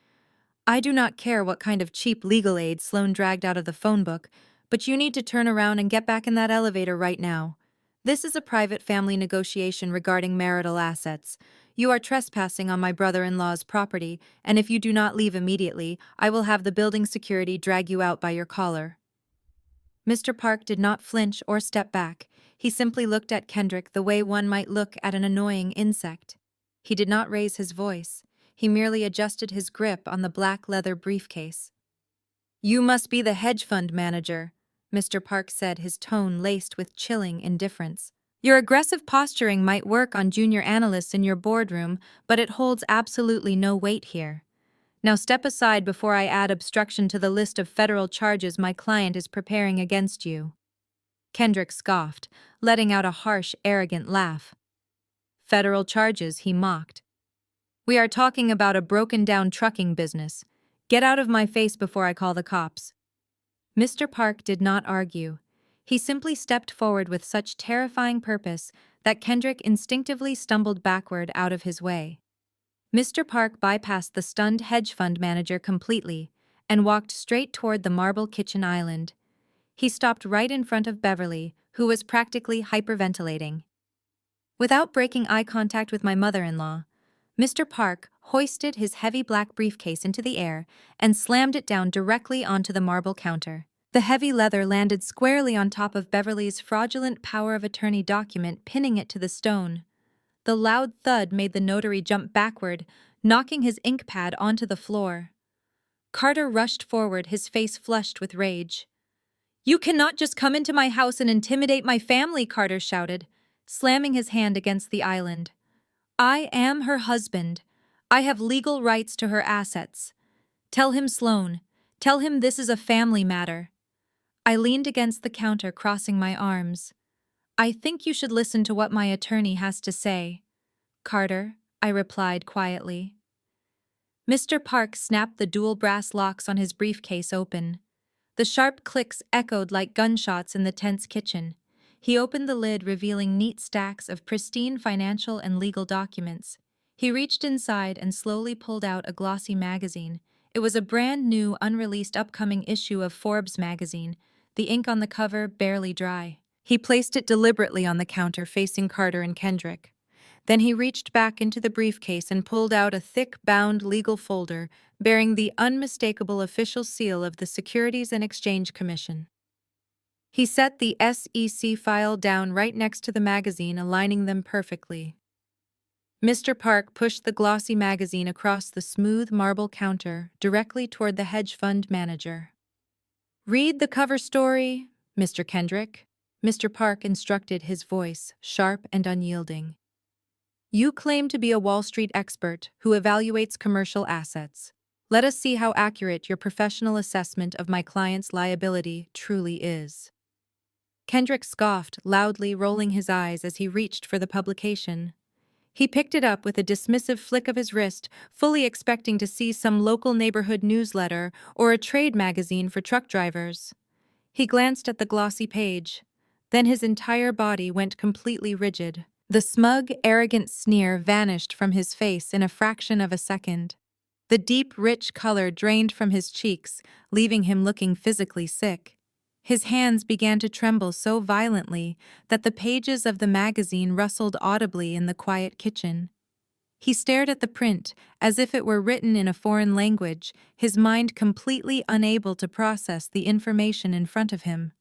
"I do not care what kind of cheap legal aid Sloan dragged out of the phone book, but you need to turn around and get back in that elevator right now. This is a private family negotiation regarding marital assets. You are trespassing on my brother-in-law's property, and if you do not leave immediately, I will have the building security drag you out by your collar." Mr. Park did not flinch or step back. He simply looked at Kendrick the way one might look at an annoying insect. He did not raise his voice. He merely adjusted his grip on the black leather briefcase. "You must be the hedge fund manager," Mr. Park said, his tone laced with chilling indifference. "Your aggressive posturing might work on junior analysts in your boardroom, but it holds absolutely no weight here. Now step aside before I add obstruction to the list of federal charges my client is preparing against you." Kendrick scoffed, letting out a harsh, arrogant laugh. "Federal charges," he mocked. "We are talking about a broken-down trucking business. Get out of my face before I call the cops." Mr. Park did not argue. He simply stepped forward with such terrifying purpose that Kendrick instinctively stumbled backward out of his way. Mr. Park bypassed the stunned hedge fund manager completely and walked straight toward the marble kitchen island. He stopped right in front of Beverly, who was practically hyperventilating. Without breaking eye contact with my mother-in-law, Mr. Park hoisted his heavy black briefcase into the air and slammed it down directly onto the marble counter. The heavy leather landed squarely on top of Beverly's fraudulent power of attorney document, pinning it to the stone. The loud thud made the notary jump backward, knocking his ink pad onto the floor. Carter rushed forward, his face flushed with rage. "You cannot just come into my house and intimidate my family," Carter shouted, slamming his hand against the island. "I am her husband. I have legal rights to her assets. Tell him, Sloan. Tell him this is a family matter." I leaned against the counter, crossing my arms. "I think you should listen to what my attorney has to say." "Carter," I replied quietly. Mr. Park snapped the dual brass locks on his briefcase open. The sharp clicks echoed like gunshots in the tense kitchen. He opened the lid, revealing neat stacks of pristine financial and legal documents. He reached inside and slowly pulled out a glossy magazine. It was a brand new, unreleased upcoming issue of Forbes magazine, the ink on the cover barely dry. He placed it deliberately on the counter, facing Carter and Kendrick. Then he reached back into the briefcase and pulled out a thick, bound legal folder bearing the unmistakable official seal of the Securities and Exchange Commission. He set the SEC file down right next to the magazine, aligning them perfectly. Mr. Park pushed the glossy magazine across the smooth marble counter directly toward the hedge fund manager. "Read the cover story, Mr. Kendrick," Mr. Park instructed, his voice sharp and unyielding. "You claim to be a Wall Street expert who evaluates commercial assets. Let us see how accurate your professional assessment of my client's liability truly is." Kendrick scoffed, loudly rolling his eyes as he reached for the publication. He picked it up with a dismissive flick of his wrist, fully expecting to see some local neighborhood newsletter or a trade magazine for truck drivers. He glanced at the glossy page. Then his entire body went completely rigid. The smug, arrogant sneer vanished from his face in a fraction of a second. The deep, rich color drained from his cheeks, leaving him looking physically sick. His hands began to tremble so violently that the pages of the magazine rustled audibly in the quiet kitchen. He stared at the print, as if it were written in a foreign language, his mind completely unable to process the information in front of him.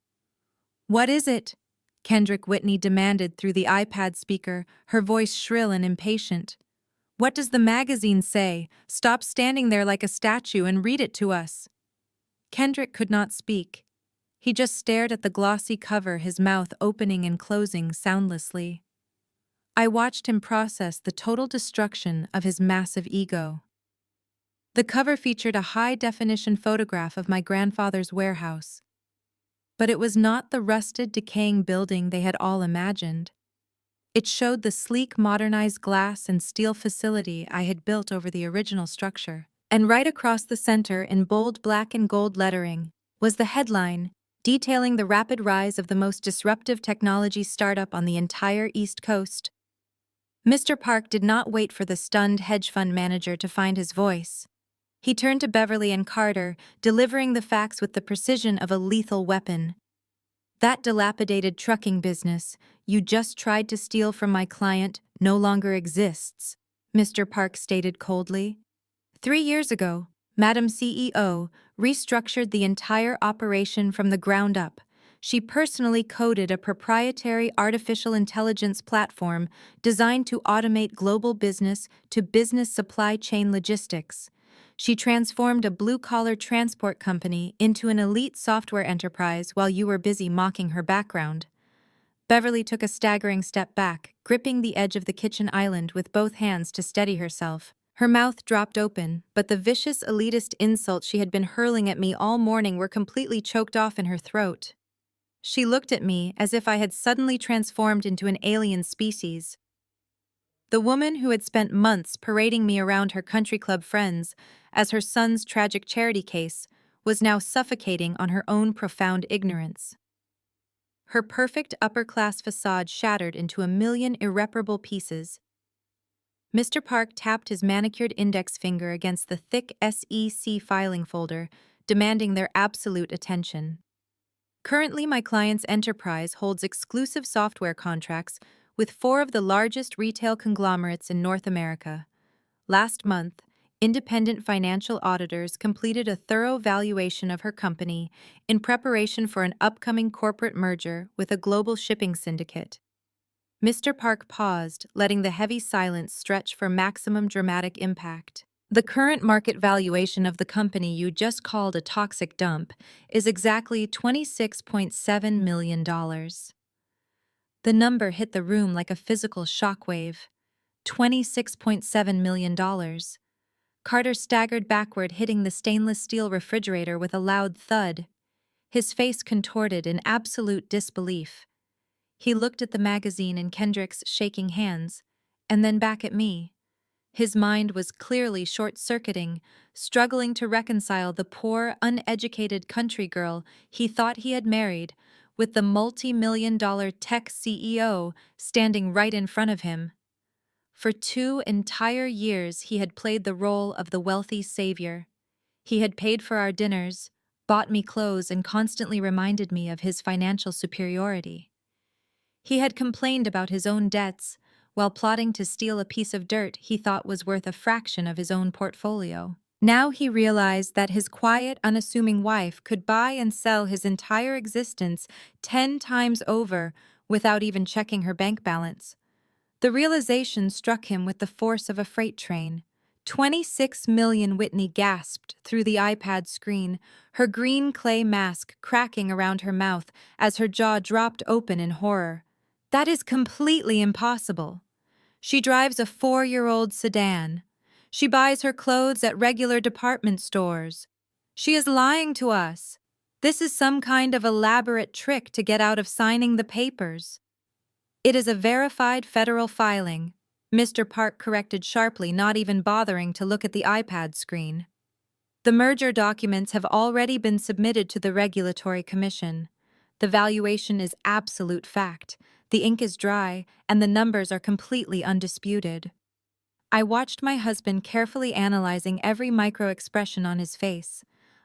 "What is it?" Kendrick Whitney demanded through the iPad speaker, her voice shrill and impatient. "What does the magazine say? Stop standing there like a statue and read it to us." Kendrick could not speak. He just stared at the glossy cover, his mouth opening and closing soundlessly. I watched him process the total destruction of his massive ego. The cover featured a high-definition photograph of my grandfather's warehouse. But it was not the rusted, decaying building they had all imagined. It showed the sleek, modernized glass and steel facility I had built over the original structure. And right across the center, in bold black and gold lettering, was the headline, detailing the rapid rise of the most disruptive technology startup on the entire East Coast. Mr. Park did not wait for the stunned hedge fund manager to find his voice. He turned to Beverly and Carter, delivering the facts with the precision of a lethal weapon. "That dilapidated trucking business you just tried to steal from my client no longer exists," Mr. Park stated coldly. 3 years ago, Madam CEO restructured the entire operation from the ground up. She personally coded a proprietary artificial intelligence platform designed to automate global business-to-business supply chain logistics. She transformed a blue-collar transport company into an elite software enterprise while you were busy mocking her background. Beverly took a staggering step back, gripping the edge of the kitchen island with both hands to steady herself. Her mouth dropped open, but the vicious elitist insults she had been hurling at me all morning were completely choked off in her throat. She looked at me as if I had suddenly transformed into an alien species. The woman who had spent months parading me around her country club friends as her son's tragic charity case was now suffocating on her own profound ignorance. Her perfect upper-class facade shattered into a million irreparable pieces. Mr. Park tapped his manicured index finger against the thick SEC filing folder, demanding their absolute attention. "Currently, my client's enterprise holds exclusive software contracts with 4 of the largest retail conglomerates in North America. Last month, independent financial auditors completed a thorough valuation of her company in preparation for an upcoming corporate merger with a global shipping syndicate." Mr. Park paused, letting the heavy silence stretch for maximum dramatic impact. "The current market valuation of the company you just called a toxic dump is exactly $26.7 million. The number hit the room like a physical shockwave. $26.7 million. Carter staggered backward, hitting the stainless steel refrigerator with a loud thud. His face contorted in absolute disbelief. He looked at the magazine in Kendrick's shaking hands, and then back at me. His mind was clearly short-circuiting, struggling to reconcile the poor, uneducated country girl he thought he had married with the multi-million-dollar tech CEO standing right in front of him. For 2 entire years he had played the role of the wealthy savior. He had paid for our dinners, bought me clothes, and constantly reminded me of his financial superiority. He had complained about his own debts while plotting to steal a piece of dirt he thought was worth a fraction of his own portfolio. Now he realized that his quiet, unassuming wife could buy and sell his entire existence 10 times over without even checking her bank balance. The realization struck him with the force of a freight train. 26 million, Whitney gasped through the iPad screen, her green clay mask cracking around her mouth as her jaw dropped open in horror. That is completely impossible. She drives a 4-year-old sedan. She buys her clothes at regular department stores. She is lying to us. This is some kind of elaborate trick to get out of signing the papers. It is a verified federal filing, Mr. Park corrected sharply, not even bothering to look at the iPad screen. The merger documents have already been submitted to the Regulatory Commission. The valuation is absolute fact. The ink is dry, and the numbers are completely undisputed. I watched my husband carefully analyzing every micro-expression on his face.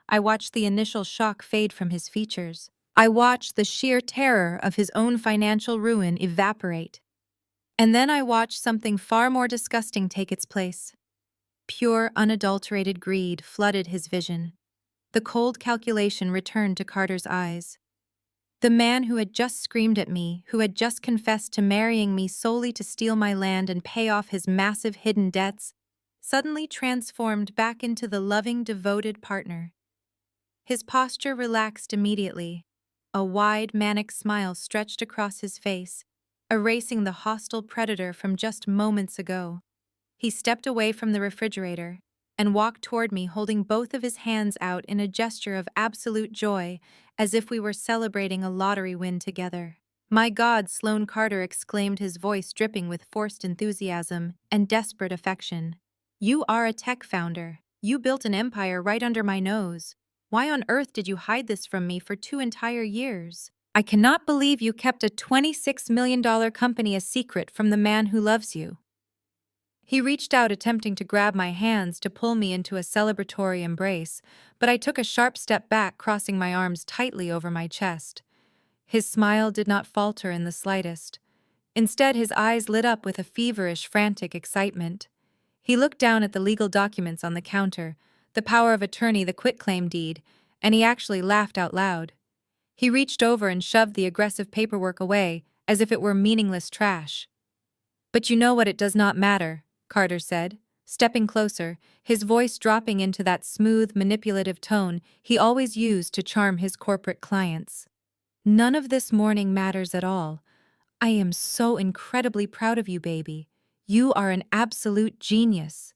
I watched the initial shock fade from his features. I watched the sheer terror of his own financial ruin evaporate. And then I watched something far more disgusting take its place. Pure, unadulterated greed flooded his vision. The cold calculation returned to Carter's eyes. The man who had just screamed at me, who had just confessed to marrying me solely to steal my land and pay off his massive hidden debts, suddenly transformed back into the loving, devoted partner. His posture relaxed immediately. A wide, manic smile stretched across his face, erasing the hostile predator from just moments ago. He stepped away from the refrigerator and walked toward me, holding both of his hands out in a gesture of absolute joy, as if we were celebrating a lottery win together. "My God," Sloane Carter exclaimed, his voice dripping with forced enthusiasm and desperate affection. "You are a tech founder. You built an empire right under my nose. Why on earth did you hide this from me for 2 entire years? I cannot believe you kept a $26 million company a secret from the man who loves you." He reached out, attempting to grab my hands to pull me into a celebratory embrace, but I took a sharp step back, crossing my arms tightly over my chest. His smile did not falter in the slightest. Instead, his eyes lit up with a feverish, frantic excitement. He looked down at the legal documents on the counter, the power of attorney, the quitclaim deed, and he actually laughed out loud. He reached over and shoved the aggressive paperwork away, as if it were meaningless trash. "But you know what? It does not matter," Carter said, stepping closer, his voice dropping into that smooth, manipulative tone he always used to charm his corporate clients. "None of this mourning matters at all. I am so incredibly proud of you, baby. You are an absolute genius.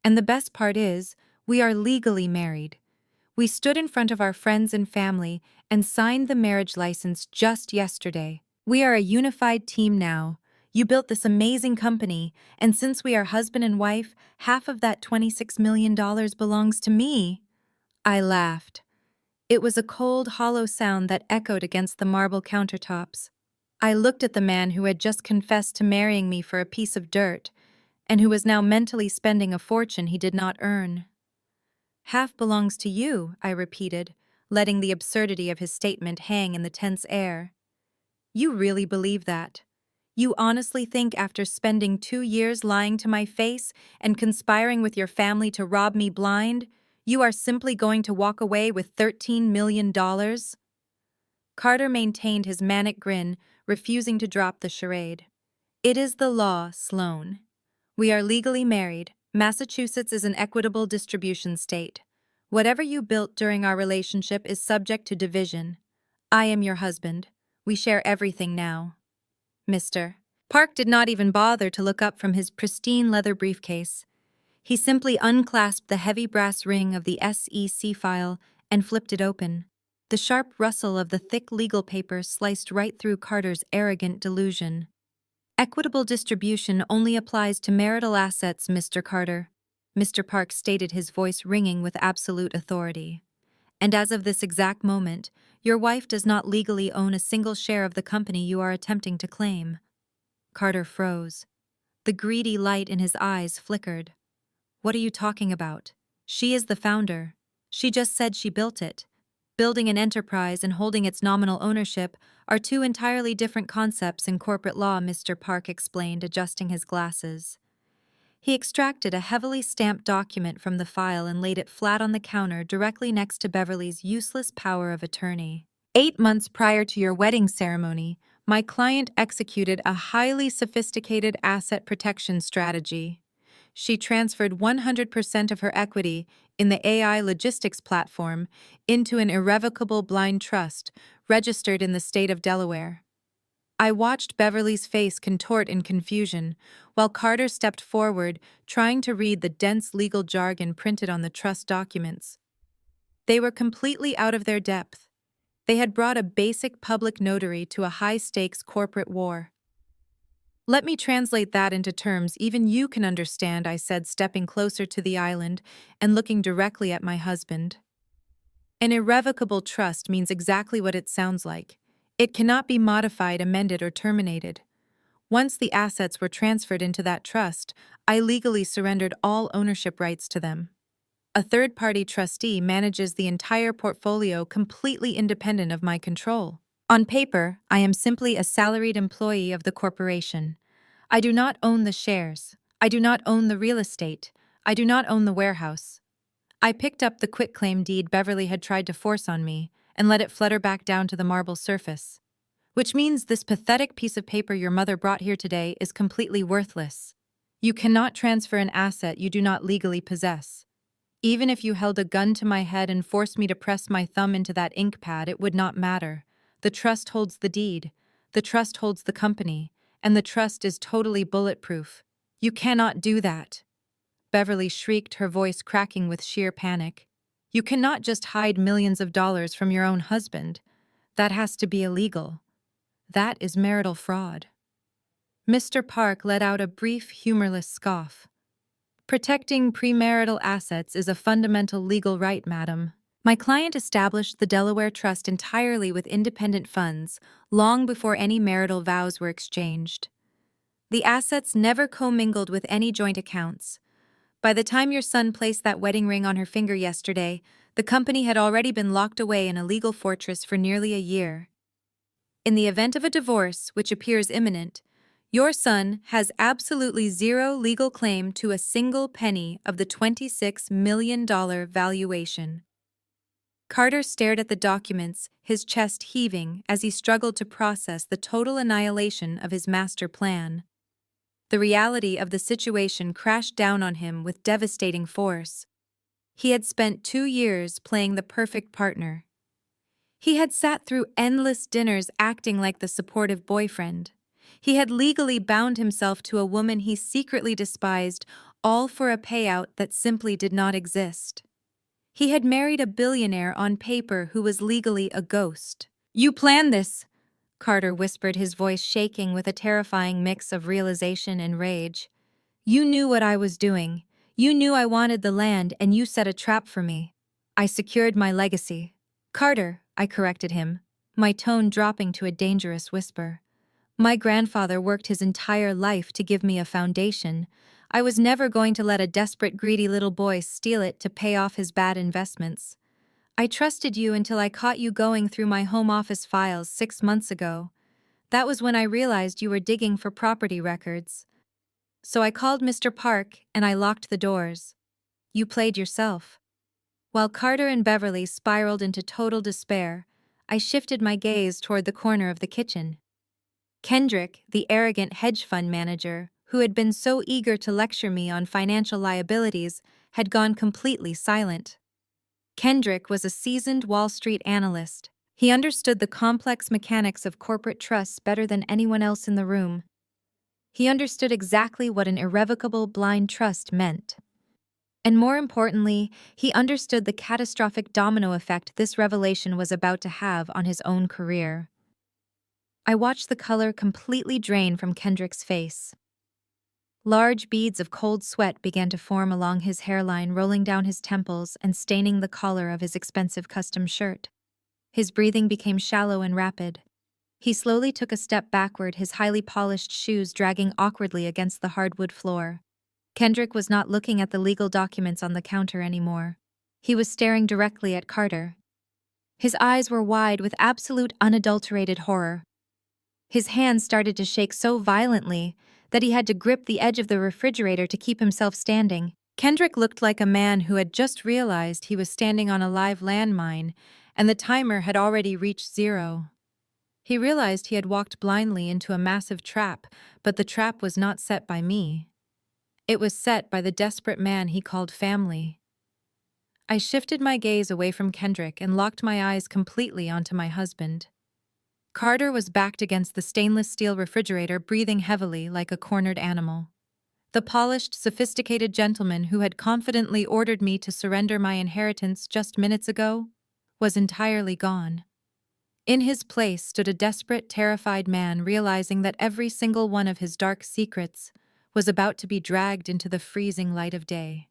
And the best part is, we are legally married. We stood in front of our friends and family and signed the marriage license just yesterday. We are a unified team now. You built this amazing company, and since we are husband and wife, half of that $26 million belongs to me." I laughed. It was a cold, hollow sound that echoed against the marble countertops. I looked at the man who had just confessed to marrying me for a piece of dirt, and who was now mentally spending a fortune he did not earn. "Half belongs to you," I repeated, letting the absurdity of his statement hang in the tense air. "You really believe that? You honestly think after spending 2 years lying to my face and conspiring with your family to rob me blind, you are simply going to walk away with $13 million? Carter maintained his manic grin, refusing to drop the charade. "It is the law, Sloane. We are legally married. Massachusetts is an equitable distribution state. Whatever you built during our relationship is subject to division. I am your husband. We share everything now. Mr. Park did not even bother to look up from his pristine leather briefcase. He simply unclasped the heavy brass ring of the SEC file and flipped it open. The sharp rustle of the thick legal paper sliced right through Carter's arrogant delusion. "Equitable distribution only applies to marital assets, Mr. Carter," Mr. Park stated, his voice ringing with absolute authority. "And as of this exact moment, your wife does not legally own a single share of the company you are attempting to claim." Carter froze. The greedy light in his eyes flickered. "What are you talking about? She is the founder. She just said she built it. Building an enterprise and holding its nominal ownership are two entirely different concepts in corporate law," Mr. Park explained, adjusting his glasses. He extracted a heavily stamped document from the file and laid it flat on the counter directly next to Beverly's useless power of attorney. "8 months prior to your wedding ceremony, my client executed a highly sophisticated asset protection strategy. She transferred 100% of her equity in the AI logistics platform into an irrevocable blind trust registered in the state of Delaware." I watched Beverly's face contort in confusion, while Carter stepped forward, trying to read the dense legal jargon printed on the trust documents. They were completely out of their depth. They had brought a basic public notary to a high-stakes corporate war. "Let me translate that into terms even you can understand," I said, stepping closer to the island and looking directly at my husband. "An irrevocable trust means exactly what it sounds like. It cannot be modified, amended, or terminated. Once the assets were transferred into that trust, I legally surrendered all ownership rights to them. A third-party trustee manages the entire portfolio completely independent of my control. On paper, I am simply a salaried employee of the corporation. I do not own the shares. I do not own the real estate. I do not own the warehouse. I picked up the quitclaim deed Beverly had tried to force on me and let it flutter back down to the marble surface. Which means this pathetic piece of paper your mother brought here today is completely worthless. You cannot transfer an asset you do not legally possess. Even if you held a gun to my head and forced me to press my thumb into that ink pad, it would not matter. The trust holds the deed. The trust holds the company. And the trust is totally bulletproof. You cannot do that. Beverly shrieked, her voice cracking with sheer panic. You cannot just hide millions of dollars from your own husband. That has to be illegal. That is marital fraud. Mr. Park let out a brief, humorless scoff. Protecting premarital assets is a fundamental legal right, madam. My client established the Delaware Trust entirely with independent funds, long before any marital vows were exchanged. The assets never commingled with any joint accounts. By the time your son placed that wedding ring on her finger yesterday, the company had already been locked away in a legal fortress for nearly a year. In the event of a divorce, which appears imminent, your son has absolutely zero legal claim to a single penny of the $26 million valuation. Carter stared at the documents, his chest heaving as he struggled to process the total annihilation of his master plan. The reality of the situation crashed down on him with devastating force. He had spent 2 years playing the perfect partner. He had sat through endless dinners acting like the supportive boyfriend. He had legally bound himself to a woman he secretly despised, all for a payout that simply did not exist. He had married a billionaire on paper who was legally a ghost. You planned this, Carter whispered, his voice shaking with a terrifying mix of realization and rage. You knew what I was doing. You knew I wanted the land, and you set a trap for me. I secured my legacy. Carter, I corrected him, my tone dropping to a dangerous whisper. My grandfather worked his entire life to give me a foundation. I was never going to let a desperate, greedy little boy steal it to pay off his bad investments. I trusted you until I caught you going through my home office files 6 months ago. That was when I realized you were digging for property records. So I called Mr. Park and I locked the doors. You played yourself. While Carter and Beverly spiraled into total despair, I shifted my gaze toward the corner of the kitchen. Kendrick, the arrogant hedge fund manager, who had been so eager to lecture me on financial liabilities, had gone completely silent. Kendrick was a seasoned Wall Street analyst. He understood the complex mechanics of corporate trusts better than anyone else in the room. He understood exactly what an irrevocable blind trust meant. And more importantly, he understood the catastrophic domino effect this revelation was about to have on his own career. I watched the color completely drain from Kendrick's face. Large beads of cold sweat began to form along his hairline, rolling down his temples and staining the collar of his expensive custom shirt. His breathing became shallow and rapid. He slowly took a step backward, his highly polished shoes dragging awkwardly against the hardwood floor. Kendrick was not looking at the legal documents on the counter anymore. He was staring directly at Carter. His eyes were wide with absolute unadulterated horror. His hands started to shake so violently that he had to grip the edge of the refrigerator to keep himself standing. Kendrick looked like a man who had just realized he was standing on a live landmine, and the timer had already reached 0. He realized he had walked blindly into a massive trap, but the trap was not set by me. It was set by the desperate man he called family. I shifted my gaze away from Kendrick and locked my eyes completely onto my husband. Carter was backed against the stainless steel refrigerator, breathing heavily like a cornered animal. The polished, sophisticated gentleman who had confidently ordered me to surrender my inheritance just minutes ago was entirely gone. In his place stood a desperate, terrified man realizing that every single one of his dark secrets was about to be dragged into the freezing light of day.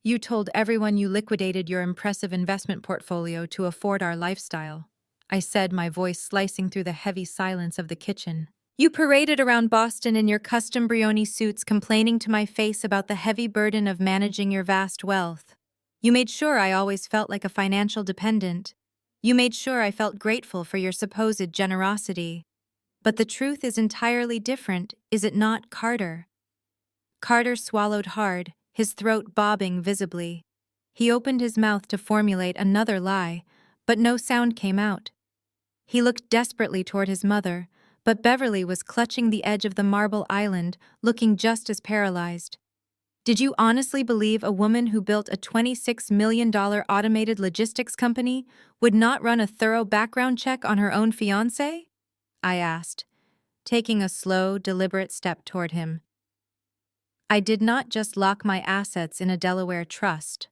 You told everyone you liquidated your impressive investment portfolio to afford our lifestyle, I said, my voice slicing through the heavy silence of the kitchen. You paraded around Boston in your custom Brioni suits, complaining to my face about the heavy burden of managing your vast wealth. You made sure I always felt like a financial dependent. You made sure I felt grateful for your supposed generosity. But the truth is entirely different, is it not, Carter? Carter swallowed hard, his throat bobbing visibly. He opened his mouth to formulate another lie, but no sound came out. He looked desperately toward his mother, but Beverly was clutching the edge of the marble island, looking just as paralyzed. Did you honestly believe a woman who built a $26 million automated logistics company would not run a thorough background check on her own fiancé? I asked, taking a slow, deliberate step toward him. I did not just lock my assets in a Delaware trust.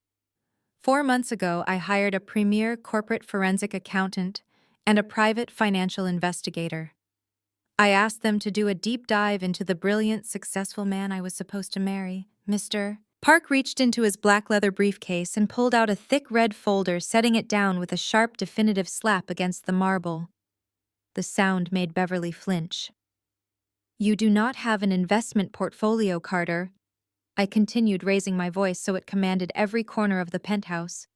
4 months ago, I hired a premier corporate forensic accountant and a private financial investigator. I asked them to do a deep dive into the brilliant, successful man I was supposed to marry, Mr. Park reached into his black leather briefcase and pulled out a thick red folder, setting it down with a sharp, definitive slap against the marble. The sound made Beverly flinch. You do not have an investment portfolio, Carter. I continued, raising my voice so it commanded every corner of the penthouse.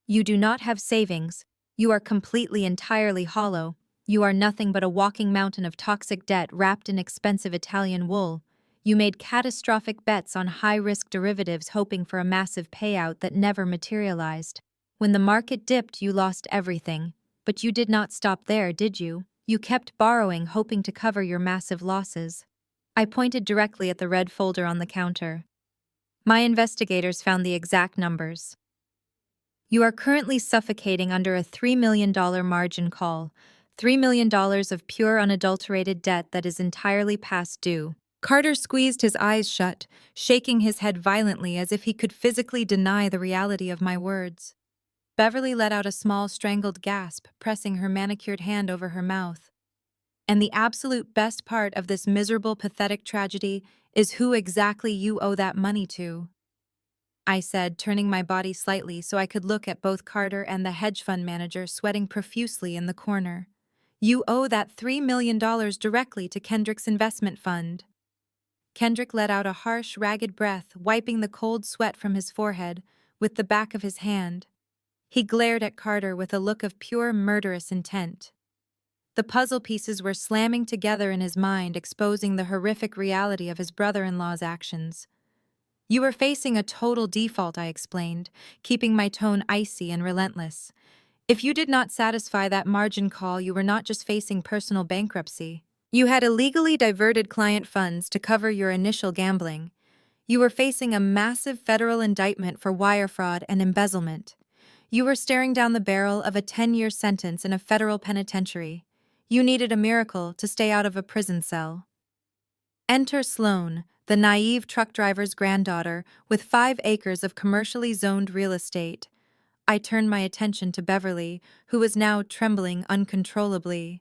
You do not have savings. You are completely, entirely hollow. You are nothing but a walking mountain of toxic debt wrapped in expensive Italian wool. You made catastrophic bets on high-risk derivatives hoping for a massive payout that never materialized. When the market dipped, you lost everything. But you did not stop there, did you? You kept borrowing, hoping to cover your massive losses. I pointed directly at the red folder on the counter. My investigators found the exact numbers. You are currently suffocating under a $3 million margin call, $3 million of pure unadulterated debt that is entirely past due. Carter squeezed his eyes shut, shaking his head violently as if he could physically deny the reality of my words. Beverly let out a small, strangled gasp, pressing her manicured hand over her mouth. And the absolute best part of this miserable, pathetic tragedy is who exactly you owe that money to. I said, turning my body slightly so I could look at both Carter and the hedge fund manager sweating profusely in the corner. You owe that $3 million directly to Kendrick's investment fund. Kendrick let out a harsh, ragged breath, wiping the cold sweat from his forehead with the back of his hand. He glared at Carter with a look of pure, murderous intent. The puzzle pieces were slamming together in his mind, exposing the horrific reality of his brother-in-law's actions. You were facing a total default, I explained, keeping my tone icy and relentless. If you did not satisfy that margin call, you were not just facing personal bankruptcy. You had illegally diverted client funds to cover your initial gambling. You were facing a massive federal indictment for wire fraud and embezzlement. You were staring down the barrel of a 10-year sentence in a federal penitentiary. You needed a miracle to stay out of a prison cell. Enter Sloan, the naive truck driver's granddaughter with 5 acres of commercially zoned real estate. I turned my attention to Beverly, who was now trembling uncontrollably.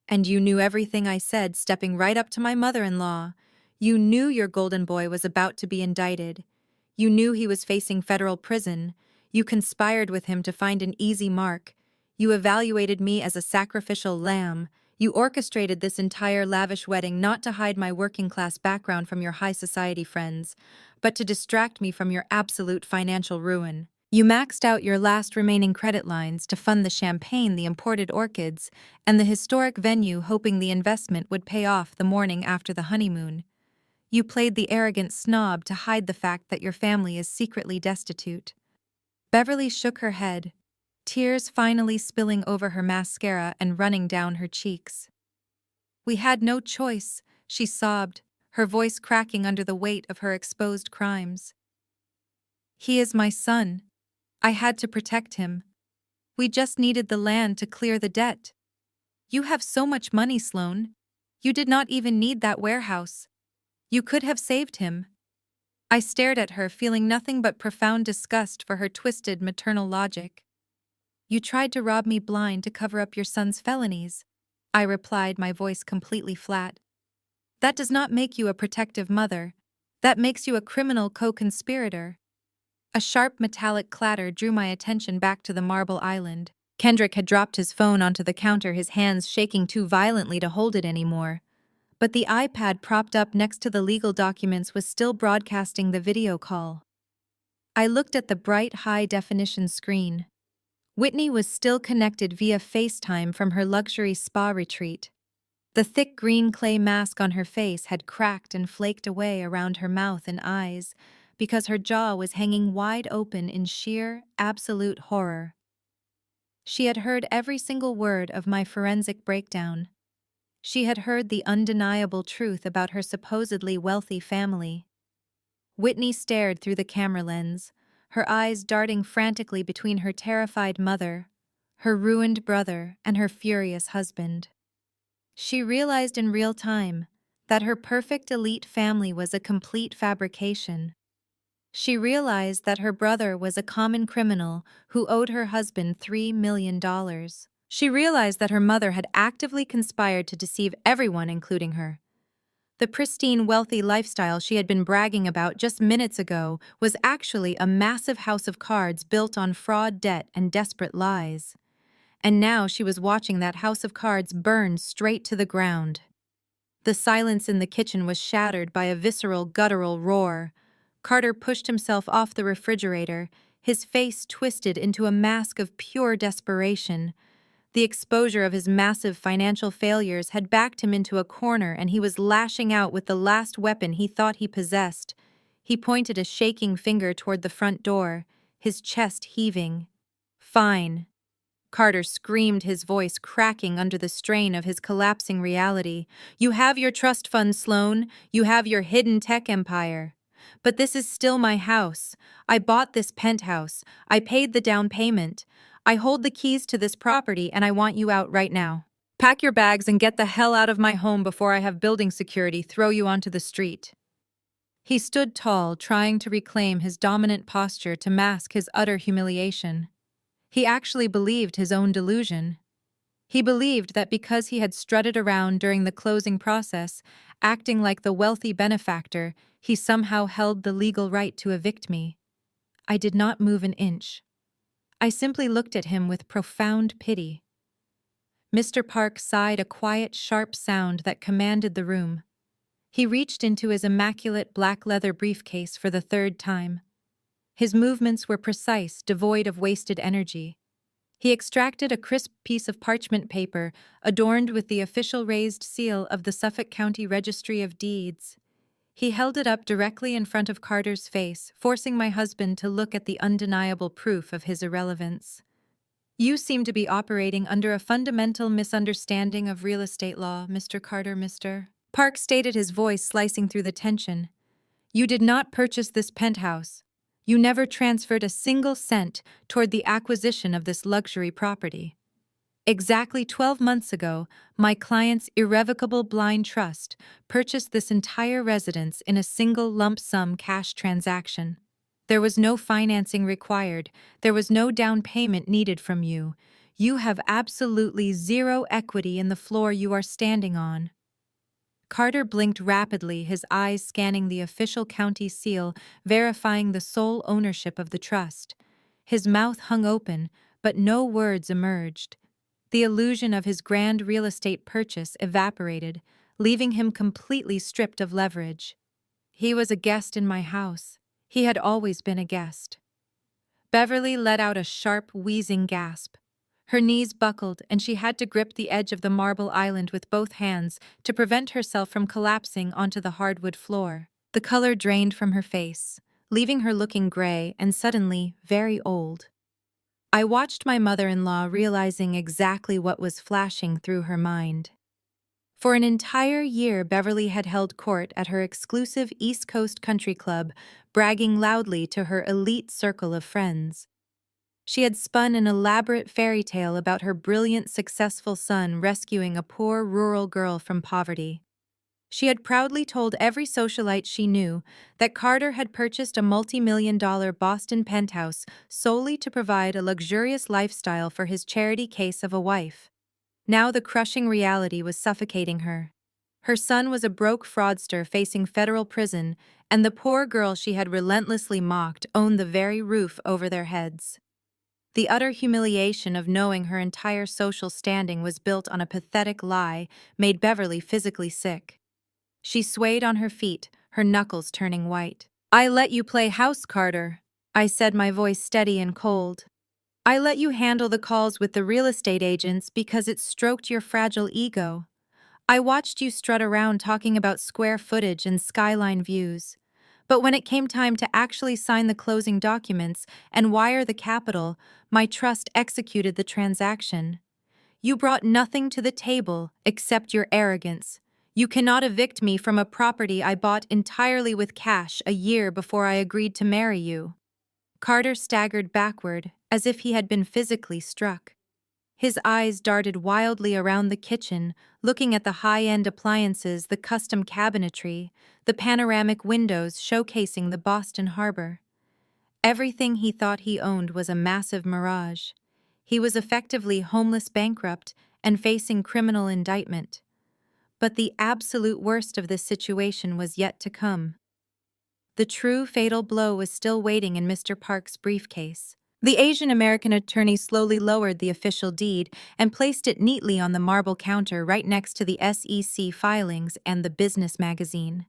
And you knew everything I said, stepping right up to my mother-in-law. You knew your golden boy was about to be indicted. You knew he was facing federal prison. You conspired with him to find an easy mark. You evaluated me as a sacrificial lamb. You orchestrated this entire lavish wedding not to hide my working-class background from your high society friends, but to distract me from your absolute financial ruin. You maxed out your last remaining credit lines to fund the champagne, the imported orchids, and the historic venue, hoping the investment would pay off the morning after the honeymoon. You played the arrogant snob to hide the fact that your family is secretly destitute. Beverly shook her head, tears finally spilling over her mascara and running down her cheeks. We had no choice, she sobbed, her voice cracking under the weight of her exposed crimes. He is my son. I had to protect him. We just needed the land to clear the debt. You have so much money, Sloan. You did not even need that warehouse. You could have saved him. I stared at her, feeling nothing but profound disgust for her twisted maternal logic. You tried to rob me blind to cover up your son's felonies, I replied, my voice completely flat. That does not make you a protective mother. That makes you a criminal co-conspirator. A sharp metallic clatter drew my attention back to the marble island. Kendrick had dropped his phone onto the counter, his hands shaking too violently to hold it anymore. But the iPad propped up next to the legal documents was still broadcasting the video call. I looked at the bright, high-definition screen. Whitney was still connected via FaceTime from her luxury spa retreat. The thick green clay mask on her face had cracked and flaked away around her mouth and eyes because her jaw was hanging wide open in sheer, absolute horror. She had heard every single word of my forensic breakdown. She had heard the undeniable truth about her supposedly wealthy family. Whitney stared through the camera lens, her eyes darting frantically between her terrified mother, her ruined brother, and her furious husband. She realized in real time that her perfect elite family was a complete fabrication. She realized that her brother was a common criminal who owed her husband $3 million. She realized that her mother had actively conspired to deceive everyone, including her. The pristine, wealthy lifestyle she had been bragging about just minutes ago was actually a massive house of cards built on fraud, debt, and desperate lies. And now she was watching that house of cards burn straight to the ground. The silence in the kitchen was shattered by a visceral, guttural roar. Carter pushed himself off the refrigerator, his face twisted into a mask of pure desperation. The exposure of his massive financial failures had backed him into a corner, and he was lashing out with the last weapon he thought he possessed. He pointed a shaking finger toward the front door, his chest heaving. "Fine." Carter screamed, his voice cracking under the strain of his collapsing reality. "You have your trust fund, Sloan. You have your hidden tech empire. But this is still my house. I bought this penthouse. I paid the down payment. I hold the keys to this property, and I want you out right now. Pack your bags and get the hell out of my home before I have building security throw you onto the street." He stood tall, trying to reclaim his dominant posture to mask his utter humiliation. He actually believed his own delusion. He believed that because he had strutted around during the closing process, acting like the wealthy benefactor, he somehow held the legal right to evict me. I did not move an inch. I simply looked at him with profound pity. Mr. Park sighed a quiet, sharp sound that commanded the room. He reached into his immaculate black leather briefcase for the third time. His movements were precise, devoid of wasted energy. He extracted a crisp piece of parchment paper adorned with the official raised seal of the Suffolk County Registry of Deeds. He held it up directly in front of Carter's face, forcing my husband to look at the undeniable proof of his irrelevance. "You seem to be operating under a fundamental misunderstanding of real estate law, Mr. Carter, Mr. Park stated, his voice slicing through the tension. "You did not purchase this penthouse. You never transferred a single cent toward the acquisition of this luxury property. Exactly 12 months ago, my client's irrevocable blind trust purchased this entire residence in a single lump sum cash transaction. There was no financing required. There was no down payment needed from you. You have absolutely zero equity in the floor you are standing on." Carter blinked rapidly, his eyes scanning the official county seal, verifying the sole ownership of the trust. His mouth hung open, but no words emerged. The illusion of his grand real estate purchase evaporated, leaving him completely stripped of leverage. He was a guest in my house. He had always been a guest. Beverly let out a sharp, wheezing gasp. Her knees buckled, and she had to grip the edge of the marble island with both hands to prevent herself from collapsing onto the hardwood floor. The color drained from her face, leaving her looking gray and suddenly very old. I watched my mother-in-law, realizing exactly what was flashing through her mind. For an entire year, Beverly had held court at her exclusive East Coast country club, bragging loudly to her elite circle of friends. She had spun an elaborate fairy tale about her brilliant, successful son rescuing a poor rural girl from poverty. She had proudly told every socialite she knew that Carter had purchased a multi-million-dollar Boston penthouse solely to provide a luxurious lifestyle for his charity case of a wife. Now the crushing reality was suffocating her. Her son was a broke fraudster facing federal prison, and the poor girl she had relentlessly mocked owned the very roof over their heads. The utter humiliation of knowing her entire social standing was built on a pathetic lie made Beverly physically sick. She swayed on her feet, her knuckles turning white. "I let you play house, Carter," I said, my voice steady and cold. "I let you handle the calls with the real estate agents because it stroked your fragile ego. I watched you strut around talking about square footage and skyline views. But when it came time to actually sign the closing documents and wire the capital, my trust executed the transaction. You brought nothing to the table except your arrogance. You cannot evict me from a property I bought entirely with cash a year before I agreed to marry you. Carter staggered backward, as if he had been physically struck. His eyes darted wildly around the kitchen, looking at the high-end appliances, the custom cabinetry, the panoramic windows showcasing the Boston harbor. Everything he thought he owned was a massive mirage. He was effectively homeless bankrupt and facing criminal indictment. But the absolute worst of this situation was yet to come. The true fatal blow was still waiting in Mr. Park's briefcase. The Asian American attorney slowly lowered the official deed and placed it neatly on the marble counter right next to the SEC filings and the business magazine.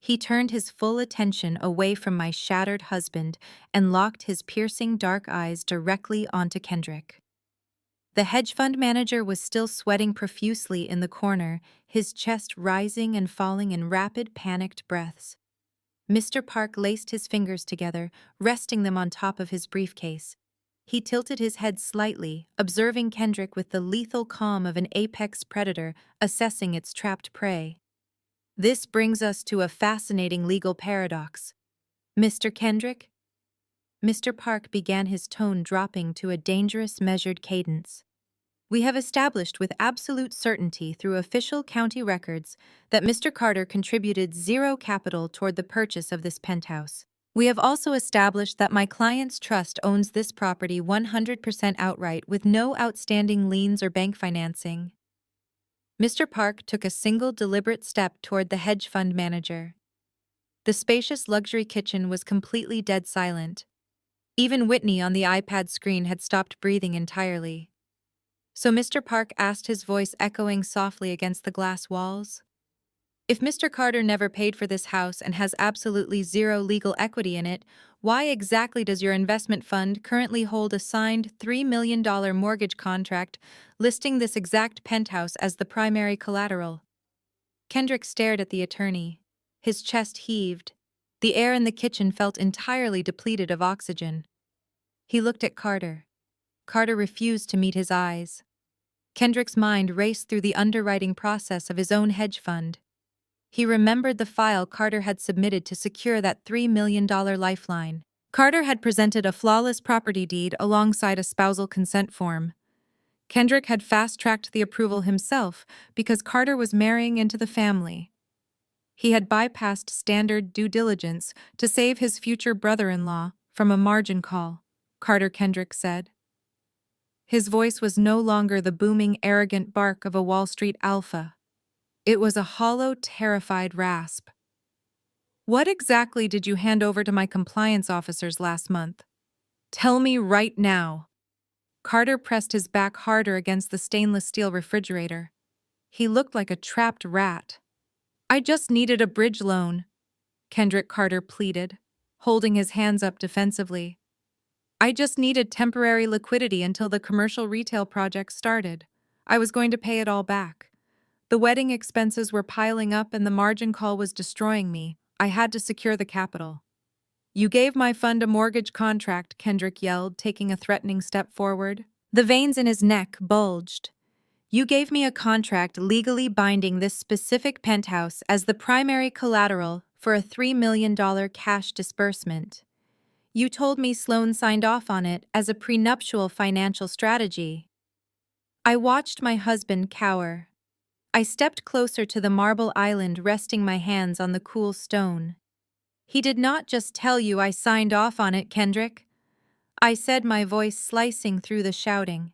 He turned his full attention away from my shattered husband and locked his piercing dark eyes directly onto Kendrick. The hedge fund manager was still sweating profusely in the corner, his chest rising and falling in rapid, panicked breaths. Mr. Park laced his fingers together, resting them on top of his briefcase. He tilted his head slightly, observing Kendrick with the lethal calm of an apex predator assessing its trapped prey. This brings us to a fascinating legal paradox. Mr. Kendrick? Mr. Park began, his tone dropping to a dangerous, measured cadence. We have established with absolute certainty through official county records that Mr. Carter contributed zero capital toward the purchase of this penthouse. We have also established that my client's trust owns this property 100% outright with no outstanding liens or bank financing. Mr. Park took a single deliberate step toward the hedge fund manager. The spacious luxury kitchen was completely dead silent. Even Whitney on the iPad screen had stopped breathing entirely. So Mr. Park asked, his voice echoing softly against the glass walls. If Mr. Carter never paid for this house and has absolutely zero legal equity in it, why exactly does your investment fund currently hold a signed $3 million mortgage contract listing this exact penthouse as the primary collateral? Kendrick stared at the attorney. His chest heaved. The air in the kitchen felt entirely depleted of oxygen. He looked at Carter. Carter refused to meet his eyes. Kendrick's mind raced through the underwriting process of his own hedge fund. He remembered the file Carter had submitted to secure that $3 million lifeline. Carter had presented a flawless property deed alongside a spousal consent form. Kendrick had fast-tracked the approval himself because Carter was marrying into the family. He had bypassed standard due diligence to save his future brother-in-law from a margin call, Carter Kendrick said. His voice was no longer the booming, arrogant bark of a Wall Street alpha. It was a hollow, terrified rasp. What exactly did you hand over to my compliance officers last month? Tell me right now. Carter pressed his back harder against the stainless steel refrigerator. He looked like a trapped rat. I just needed a bridge loan, Kendrick Carter pleaded, holding his hands up defensively. I just needed temporary liquidity until the commercial retail project started. I was going to pay it all back. The wedding expenses were piling up and the margin call was destroying me. I had to secure the capital. You gave my fund a mortgage contract, Kendrick yelled, taking a threatening step forward. The veins in his neck bulged. You gave me a contract legally binding this specific penthouse as the primary collateral for a $3 million cash disbursement. You told me Sloan signed off on it as a prenuptial financial strategy. I watched my husband cower. I stepped closer to the marble island, resting my hands on the cool stone. He did not just tell you I signed off on it, Kendrick. I said, my voice slicing through the shouting.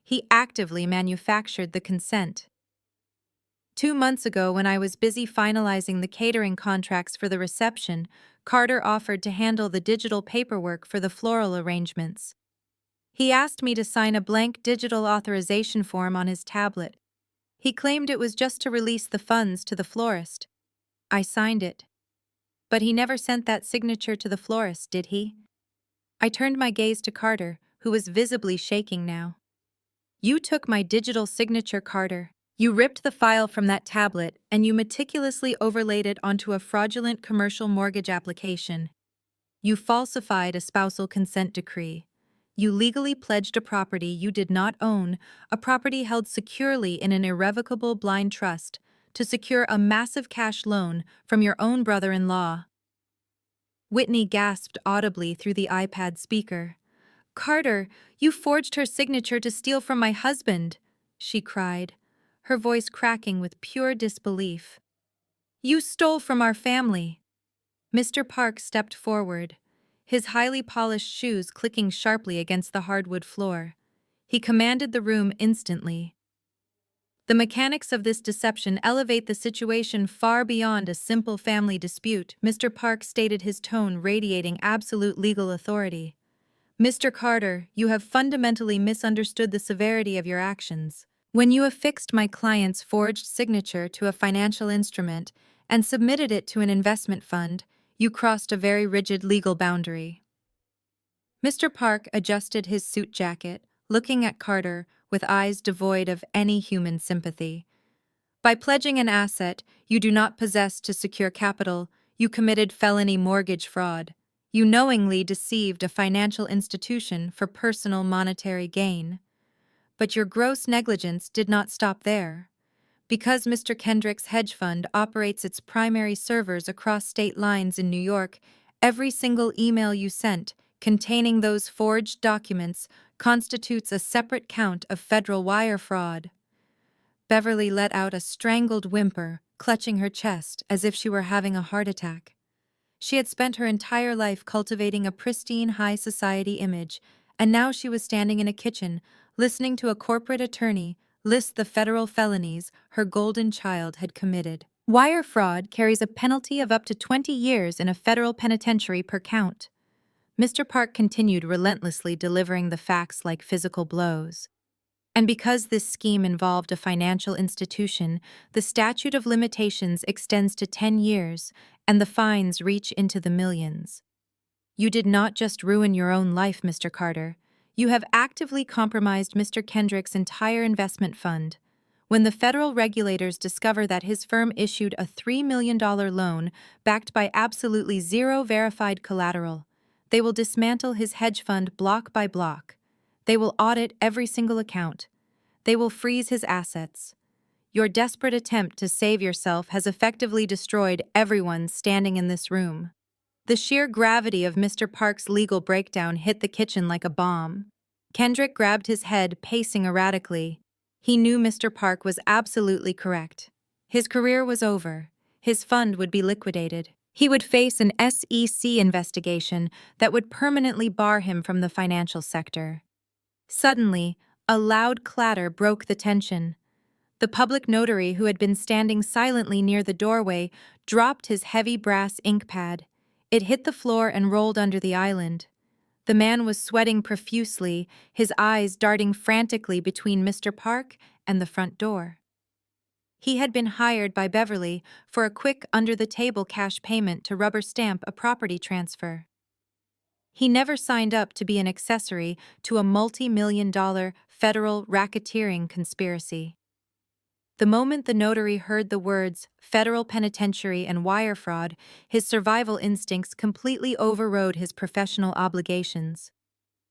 He actively manufactured the consent. 2 months ago, when I was busy finalizing the catering contracts for the reception, Carter offered to handle the digital paperwork for the floral arrangements. He asked me to sign a blank digital authorization form on his tablet. He claimed it was just to release the funds to the florist. I signed it. But he never sent that signature to the florist, did he? I turned my gaze to Carter, who was visibly shaking now. You took my digital signature, Carter. You ripped the file from that tablet and you meticulously overlaid it onto a fraudulent commercial mortgage application. You falsified a spousal consent decree. You legally pledged a property you did not own, a property held securely in an irrevocable blind trust, to secure a massive cash loan from your own brother-in-law. Whitney gasped audibly through the iPad speaker. "Carter, you forged her signature to steal from my husband," she cried, her voice cracking with pure disbelief. "You stole from our family." Mr. Park stepped forward, his highly polished shoes clicking sharply against the hardwood floor. He commanded the room instantly. The mechanics of this deception elevate the situation far beyond a simple family dispute. Mr. Park stated, his tone radiating absolute legal authority. "Mr. Carter, you have fundamentally misunderstood the severity of your actions. When you affixed my client's forged signature to a financial instrument and submitted it to an investment fund, you crossed a very rigid legal boundary." Mr. Park adjusted his suit jacket, looking at Carter with eyes devoid of any human sympathy. "By pledging an asset you do not possess to secure capital, you committed felony mortgage fraud. You knowingly deceived a financial institution for personal monetary gain. But your gross negligence did not stop there. Because Mr. Kendrick's hedge fund operates its primary servers across state lines in New York, every single email you sent containing those forged documents constitutes a separate count of federal wire fraud." Beverly let out a strangled whimper, clutching her chest as if she were having a heart attack. She had spent her entire life cultivating a pristine high society image, and now she was standing in a kitchen, listening to a corporate attorney list the federal felonies her golden child had committed. Wire fraud carries a penalty of up to 20 years in a federal penitentiary per count. Mr. Park continued relentlessly delivering the facts like physical blows. And because this scheme involved a financial institution, the statute of limitations extends to 10 years, and the fines reach into the millions. You did not just ruin your own life, Mr. Carter. You have actively compromised Mr. Kendrick's entire investment fund. When the federal regulators discover that his firm issued a $3 million loan backed by absolutely zero verified collateral, they will dismantle his hedge fund block by block. They will audit every single account. They will freeze his assets. Your desperate attempt to save yourself has effectively destroyed everyone standing in this room. The sheer gravity of Mr. Park's legal breakdown hit the kitchen like a bomb. Kendrick grabbed his head, pacing erratically. He knew Mr. Park was absolutely correct. His career was over. His fund would be liquidated. He would face an SEC investigation that would permanently bar him from the financial sector. Suddenly, a loud clatter broke the tension. The public notary, who had been standing silently near the doorway, dropped his heavy brass ink pad. It hit the floor and rolled under the island. The man was sweating profusely, his eyes darting frantically between Mr. Park and the front door. He had been hired by Beverly for a quick under-the-table cash payment to rubber stamp a property transfer. He never signed up to be an accessory to a multi-million-dollar federal racketeering conspiracy. The moment the notary heard the words federal penitentiary and wire fraud, his survival instincts completely overrode his professional obligations.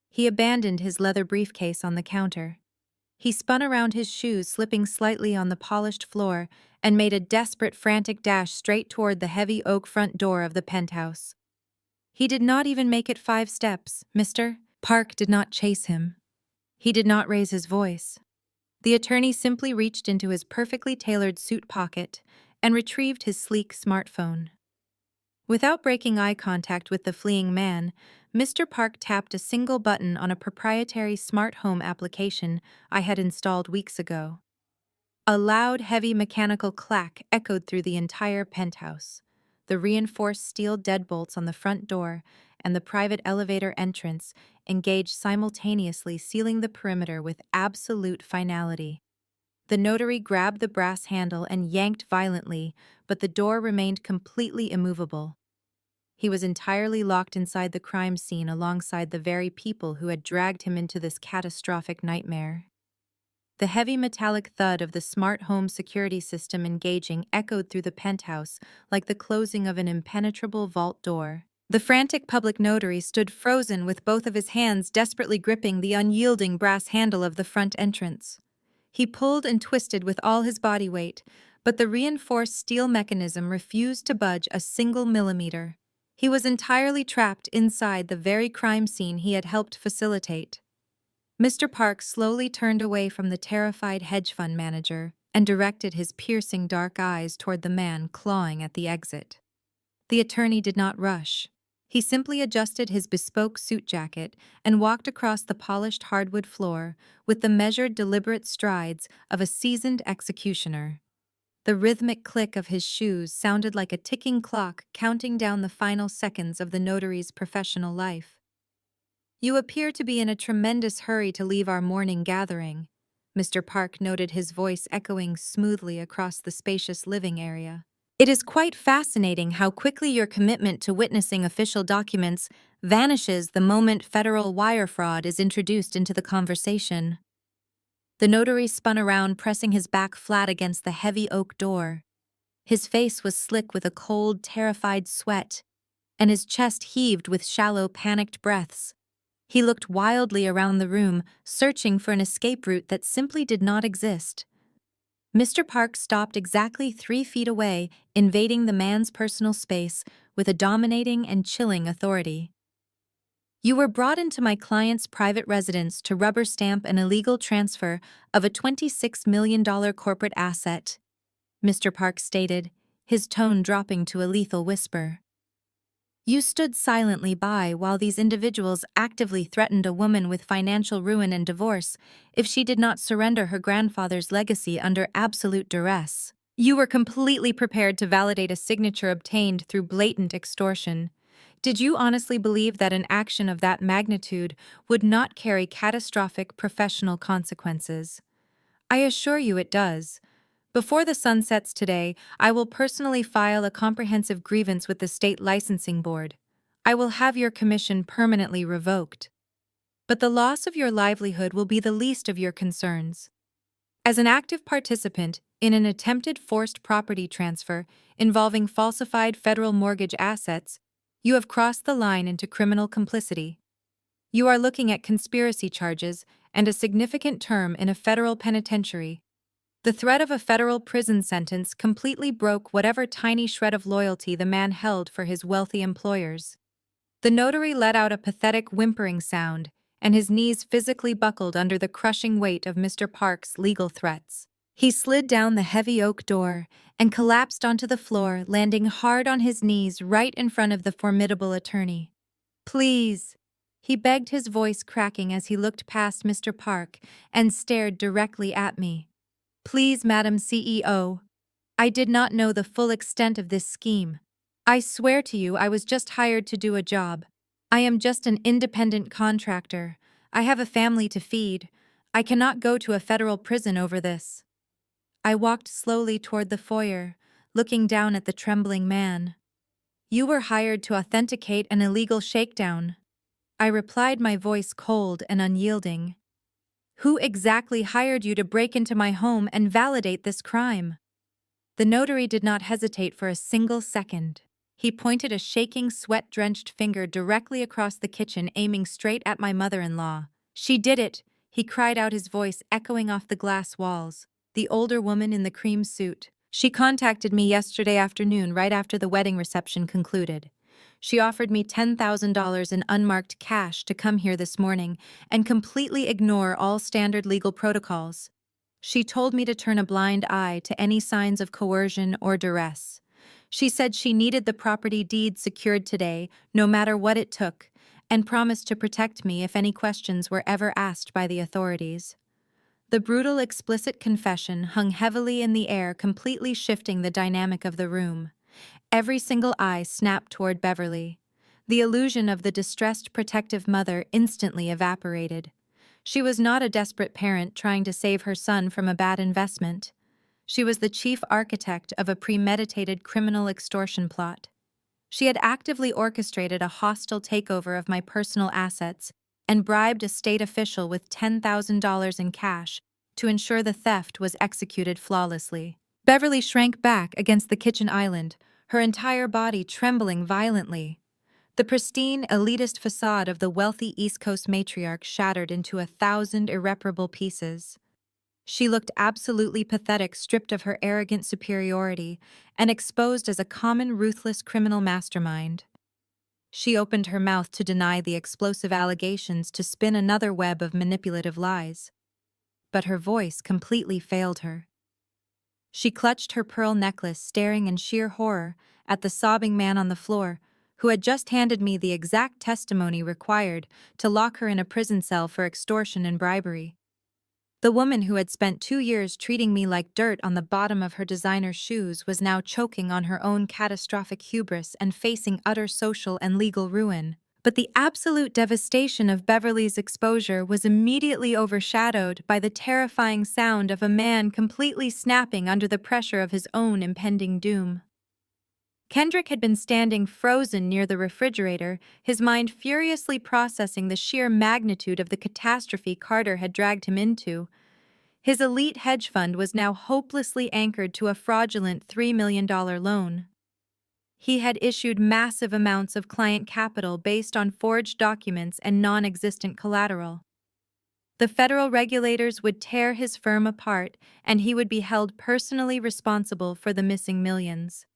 He abandoned his leather briefcase on the counter. He spun around his shoes, slipping slightly on the polished floor, and made a desperate, frantic dash straight toward the heavy oak front door of the penthouse. He did not even make it 5 steps, Mr. Park did not chase him. He did not raise his voice. The attorney simply reached into his perfectly tailored suit pocket and retrieved his sleek smartphone. Without breaking eye contact with the fleeing man, Mr. Park tapped a single button on a proprietary smart home application I had installed weeks ago. A loud, heavy mechanical clack echoed through the entire penthouse. The reinforced steel deadbolts on the front door and the private elevator entrance engaged simultaneously, sealing the perimeter with absolute finality. The notary grabbed the brass handle and yanked violently, but the door remained completely immovable. He was entirely locked inside the crime scene alongside the very people who had dragged him into this catastrophic nightmare. The heavy metallic thud of the smart home security system engaging echoed through the penthouse like the closing of an impenetrable vault door. The frantic public notary stood frozen with both of his hands desperately gripping the unyielding brass handle of the front entrance. He pulled and twisted with all his body weight, but the reinforced steel mechanism refused to budge a single millimeter. He was entirely trapped inside the very crime scene he had helped facilitate. Mr. Park slowly turned away from the terrified hedge fund manager and directed his piercing dark eyes toward the man clawing at the exit. The attorney did not rush. He simply adjusted his bespoke suit jacket and walked across the polished hardwood floor with the measured, deliberate strides of a seasoned executioner. The rhythmic click of his shoes sounded like a ticking clock counting down the final seconds of the notary's professional life. "You appear to be in a tremendous hurry to leave our morning gathering," Mr. Park noted, his voice echoing smoothly across the spacious living area. "It is quite fascinating how quickly your commitment to witnessing official documents vanishes the moment federal wire fraud is introduced into the conversation." The notary spun around, pressing his back flat against the heavy oak door. His face was slick with a cold, terrified sweat, and his chest heaved with shallow, panicked breaths. He looked wildly around the room, searching for an escape route that simply did not exist. Mr. Park stopped exactly 3 feet away, invading the man's personal space with a dominating and chilling authority. "You were brought into my client's private residence to rubber stamp an illegal transfer of a $26 million corporate asset," Mr. Park stated, his tone dropping to a lethal whisper. "You stood silently by while these individuals actively threatened a woman with financial ruin and divorce if she did not surrender her grandfather's legacy under absolute duress. You were completely prepared to validate a signature obtained through blatant extortion. Did you honestly believe that an action of that magnitude would not carry catastrophic professional consequences? I assure you it does. Before the sun sets today, I will personally file a comprehensive grievance with the state licensing board. I will have your commission permanently revoked. But the loss of your livelihood will be the least of your concerns. As an active participant in an attempted forced property transfer involving falsified federal mortgage assets, you have crossed the line into criminal complicity. You are looking at conspiracy charges and a significant term in a federal penitentiary. The threat of a federal prison sentence completely broke whatever tiny shred of loyalty the man held for his wealthy employers. The notary let out a pathetic whimpering sound, and his knees physically buckled under the crushing weight of Mr. Park's legal threats. He slid down the heavy oak door and collapsed onto the floor, landing hard on his knees right in front of the formidable attorney. "Please," he begged, his voice cracking as he looked past Mr. Park and stared directly at me. "Please, Madam CEO. I did not know the full extent of this scheme. I swear to you I was just hired to do a job. I am just an independent contractor. I have a family to feed. I cannot go to a federal prison over this." I walked slowly toward the foyer, looking down at the trembling man. "You were hired to authenticate an illegal shakedown," I replied, my voice cold and unyielding. "Who exactly hired you to break into my home and validate this crime?" The notary did not hesitate for a single second. He pointed a shaking, sweat-drenched finger directly across the kitchen, aiming straight at my mother-in-law. "She did it," he cried out, his voice echoing off the glass walls. "The older woman in the cream suit. She contacted me yesterday afternoon right after the wedding reception concluded. She offered me $10,000 in unmarked cash to come here this morning and completely ignore all standard legal protocols. She told me to turn a blind eye to any signs of coercion or duress. She said she needed the property deed secured today, no matter what it took, and promised to protect me if any questions were ever asked by the authorities." The brutal, explicit confession hung heavily in the air, completely shifting the dynamic of the room. Every single eye snapped toward Beverly. The illusion of the distressed protective mother instantly evaporated. She was not a desperate parent trying to save her son from a bad investment. She was the chief architect of a premeditated criminal extortion plot. She had actively orchestrated a hostile takeover of my personal assets and bribed a state official with $10,000 in cash to ensure the theft was executed flawlessly. Beverly shrank back against the kitchen island, her entire body trembling violently. The pristine, elitist facade of the wealthy East Coast matriarch shattered into 1,000 irreparable pieces. She looked absolutely pathetic, stripped of her arrogant superiority and exposed as a common, ruthless criminal mastermind. She opened her mouth to deny the explosive allegations, to spin another web of manipulative lies. But her voice completely failed her. She clutched her pearl necklace, staring in sheer horror at the sobbing man on the floor, who had just handed me the exact testimony required to lock her in a prison cell for extortion and bribery. The woman who had spent 2 years treating me like dirt on the bottom of her designer shoes was now choking on her own catastrophic hubris and facing utter social and legal ruin. But the absolute devastation of Beverly's exposure was immediately overshadowed by the terrifying sound of a man completely snapping under the pressure of his own impending doom. Kendrick had been standing frozen near the refrigerator, his mind furiously processing the sheer magnitude of the catastrophe Carter had dragged him into. His elite hedge fund was now hopelessly anchored to a fraudulent $3 million loan. He had issued massive amounts of client capital based on forged documents and non-existent collateral. The federal regulators would tear his firm apart, and he would be held personally responsible for the missing millions.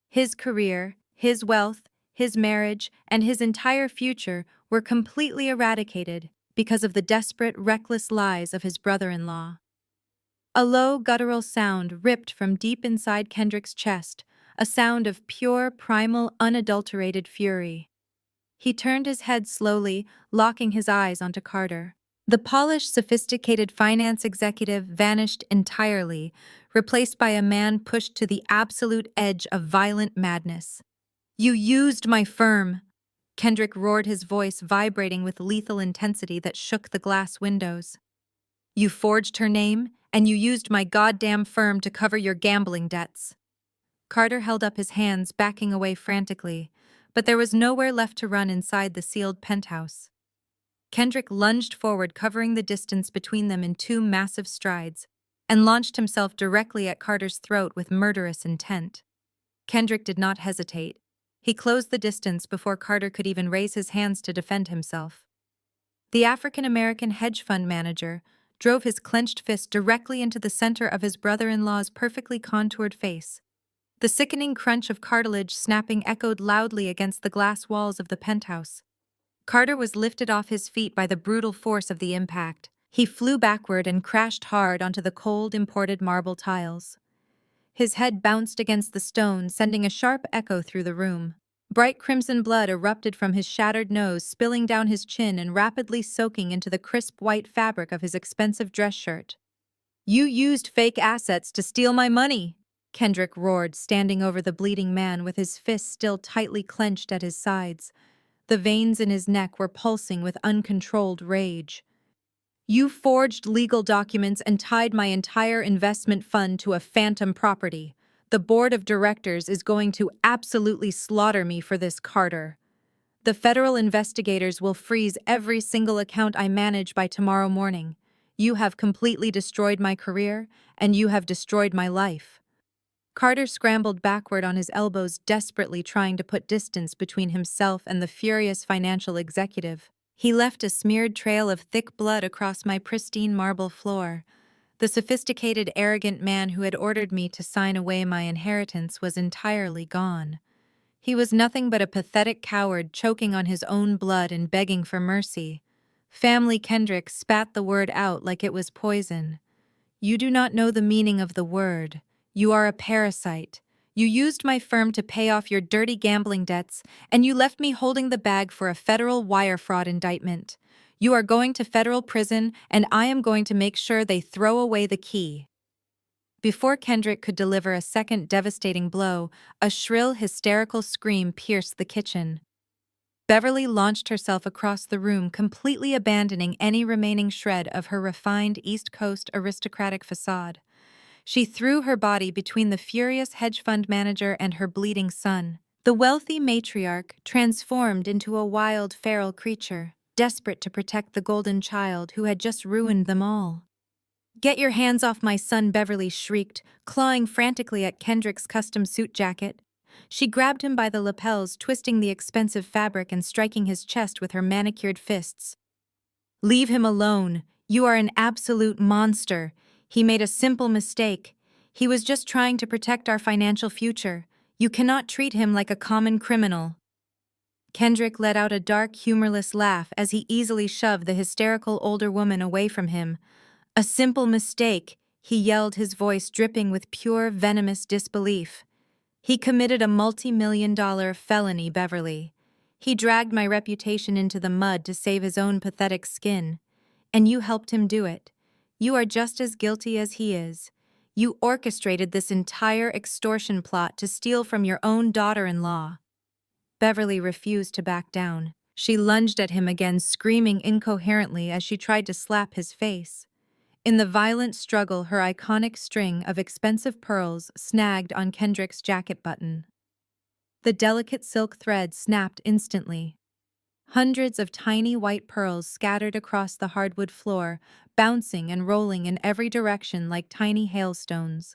His career, his wealth, his marriage, and his entire future were completely eradicated because of the desperate, reckless lies of his brother-in-law. A low, guttural sound ripped from deep inside Kendrick's chest, a sound of pure, primal, unadulterated fury. He turned his head slowly, locking his eyes onto Carter. The polished, sophisticated finance executive vanished entirely, replaced by a man pushed to the absolute edge of violent madness. "You used my firm!" Kendrick roared, his voice vibrating with lethal intensity that shook the glass windows. "You forged her name, and you used my goddamn firm to cover your gambling debts." Carter held up his hands, backing away frantically, but there was nowhere left to run inside the sealed penthouse. Kendrick lunged forward, covering the distance between them in 2 massive strides, and launched himself directly at Carter's throat with murderous intent. Kendrick did not hesitate. He closed the distance before Carter could even raise his hands to defend himself. The African-American hedge fund manager drove his clenched fist directly into the center of his brother-in-law's perfectly contoured face. The sickening crunch of cartilage snapping echoed loudly against the glass walls of the penthouse. Carter was lifted off his feet by the brutal force of the impact. He flew backward and crashed hard onto the cold, imported marble tiles. His head bounced against the stone, sending a sharp echo through the room. Bright crimson blood erupted from his shattered nose, spilling down his chin and rapidly soaking into the crisp white fabric of his expensive dress shirt. "You used fake assets to steal my money!" Kendrick roared, standing over the bleeding man with his fists still tightly clenched at his sides. The veins in his neck were pulsing with uncontrolled rage. "You forged legal documents and tied my entire investment fund to a phantom property. The board of directors is going to absolutely slaughter me for this, Carter. The federal investigators will freeze every single account I manage by tomorrow morning. You have completely destroyed my career, and you have destroyed my life." Carter scrambled backward on his elbows, desperately trying to put distance between himself and the furious financial executive. "He left a smeared trail of thick blood across my pristine marble floor. The sophisticated, arrogant man who had ordered me to sign away my inheritance was entirely gone. He was nothing but a pathetic coward choking on his own blood and begging for mercy." Family Kendrick spat the word out like it was poison. "You do not know the meaning of the word. You are a parasite. You used my firm to pay off your dirty gambling debts, and you left me holding the bag for a federal wire fraud indictment. You are going to federal prison, and I am going to make sure they throw away the key." Before Kendrick could deliver a second devastating blow, a shrill, hysterical scream pierced the kitchen. Beverly launched herself across the room, completely abandoning any remaining shred of her refined East Coast aristocratic facade. She threw her body between the furious hedge fund manager and her bleeding son. The wealthy matriarch transformed into a wild, feral creature, desperate to protect the golden child who had just ruined them all. Get your hands off my son, Beverly shrieked, clawing frantically at Kendrick's custom suit jacket. She grabbed him by the lapels, twisting the expensive fabric and striking his chest with her manicured fists. Leave him alone. You are an absolute monster. He made a simple mistake. He was just trying to protect our financial future. You cannot treat him like a common criminal. Kendrick let out a dark, humorless laugh as he easily shoved the hysterical older woman away from him. A simple mistake, he yelled, his voice dripping with pure, venomous disbelief. He committed a multi-million-dollar felony, Beverly. He dragged my reputation into the mud to save his own pathetic skin. And you helped him do it. You are just as guilty as he is. You orchestrated this entire extortion plot to steal from your own daughter-in-law. Beverly refused to back down. She lunged at him again, screaming incoherently as she tried to slap his face. In the violent struggle, her iconic string of expensive pearls snagged on Kendrick's jacket button. The delicate silk thread snapped instantly. Hundreds of tiny white pearls scattered across the hardwood floor, bouncing and rolling in every direction like tiny hailstones.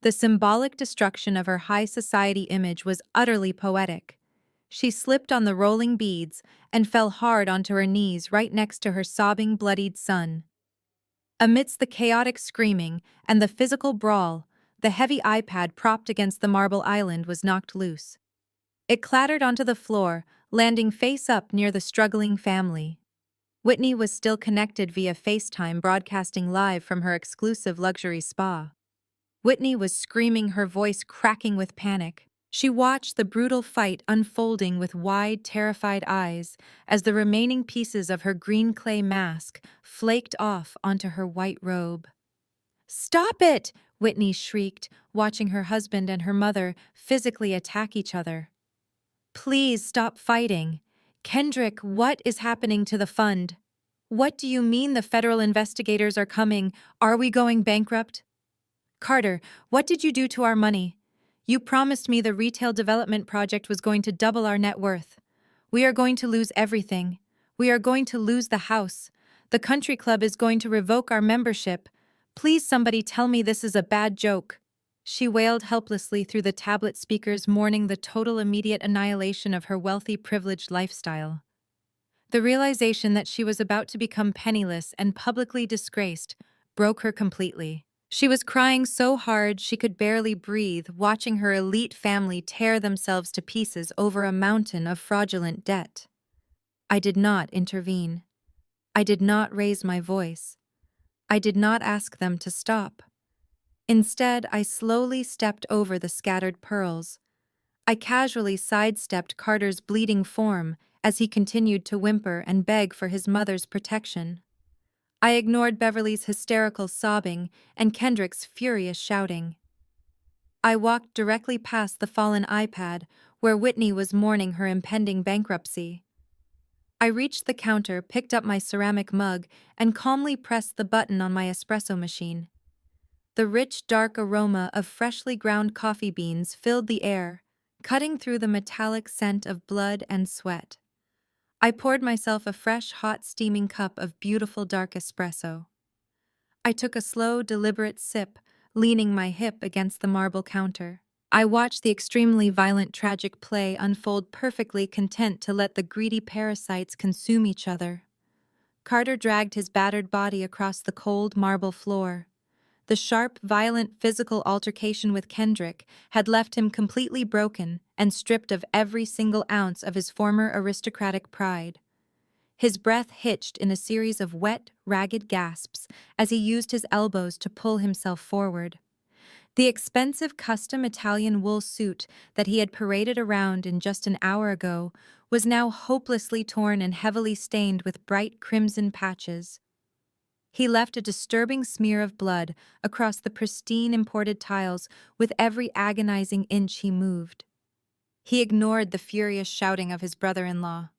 The symbolic destruction of her high society image was utterly poetic. She slipped on the rolling beads and fell hard onto her knees right next to her sobbing, bloodied son. Amidst the chaotic screaming and the physical brawl, the heavy iPad propped against the marble island was knocked loose. It clattered onto the floor, landing face up near the struggling family. Whitney was still connected via FaceTime, broadcasting live from her exclusive luxury spa. Whitney was screaming, her voice cracking with panic. She watched the brutal fight unfolding with wide, terrified eyes as the remaining pieces of her green clay mask flaked off onto her white robe. "Stop it!" Whitney shrieked, watching her husband and her mother physically attack each other. "Please stop fighting. Kendrick, what is happening to the fund? What do you mean the federal investigators are coming? Are we going bankrupt? Carter, what did you do to our money? You promised me the retail development project was going to double our net worth. We are going to lose everything. We are going to lose the house. The country club is going to revoke our membership. Please somebody tell me this is a bad joke." She wailed helplessly through the tablet speakers, mourning the total immediate annihilation of her wealthy, privileged lifestyle. The realization that she was about to become penniless and publicly disgraced broke her completely. She was crying so hard she could barely breathe, watching her elite family tear themselves to pieces over a mountain of fraudulent debt. I did not intervene. I did not raise my voice. I did not ask them to stop. Instead, I slowly stepped over the scattered pearls. I casually sidestepped Carter's bleeding form as he continued to whimper and beg for his mother's protection. I ignored Beverly's hysterical sobbing and Kendrick's furious shouting. I walked directly past the fallen iPad, where Whitney was mourning her impending bankruptcy. I reached the counter, picked up my ceramic mug, and calmly pressed the button on my espresso machine. The rich, dark aroma of freshly ground coffee beans filled the air, cutting through the metallic scent of blood and sweat. I poured myself a fresh, hot, steaming cup of beautiful dark espresso. I took a slow, deliberate sip, leaning my hip against the marble counter. I watched the extremely violent, tragic play unfold, perfectly content to let the greedy parasites consume each other. Carter dragged his battered body across the cold marble floor. The sharp, violent physical altercation with Kendrick had left him completely broken and stripped of every single ounce of his former aristocratic pride. His breath hitched in a series of wet, ragged gasps as he used his elbows to pull himself forward. The expensive custom Italian wool suit that he had paraded around in just an hour ago was now hopelessly torn and heavily stained with bright crimson patches. He left a disturbing smear of blood across the pristine imported tiles with every agonizing inch he moved. He ignored the furious shouting of his brother-in-law.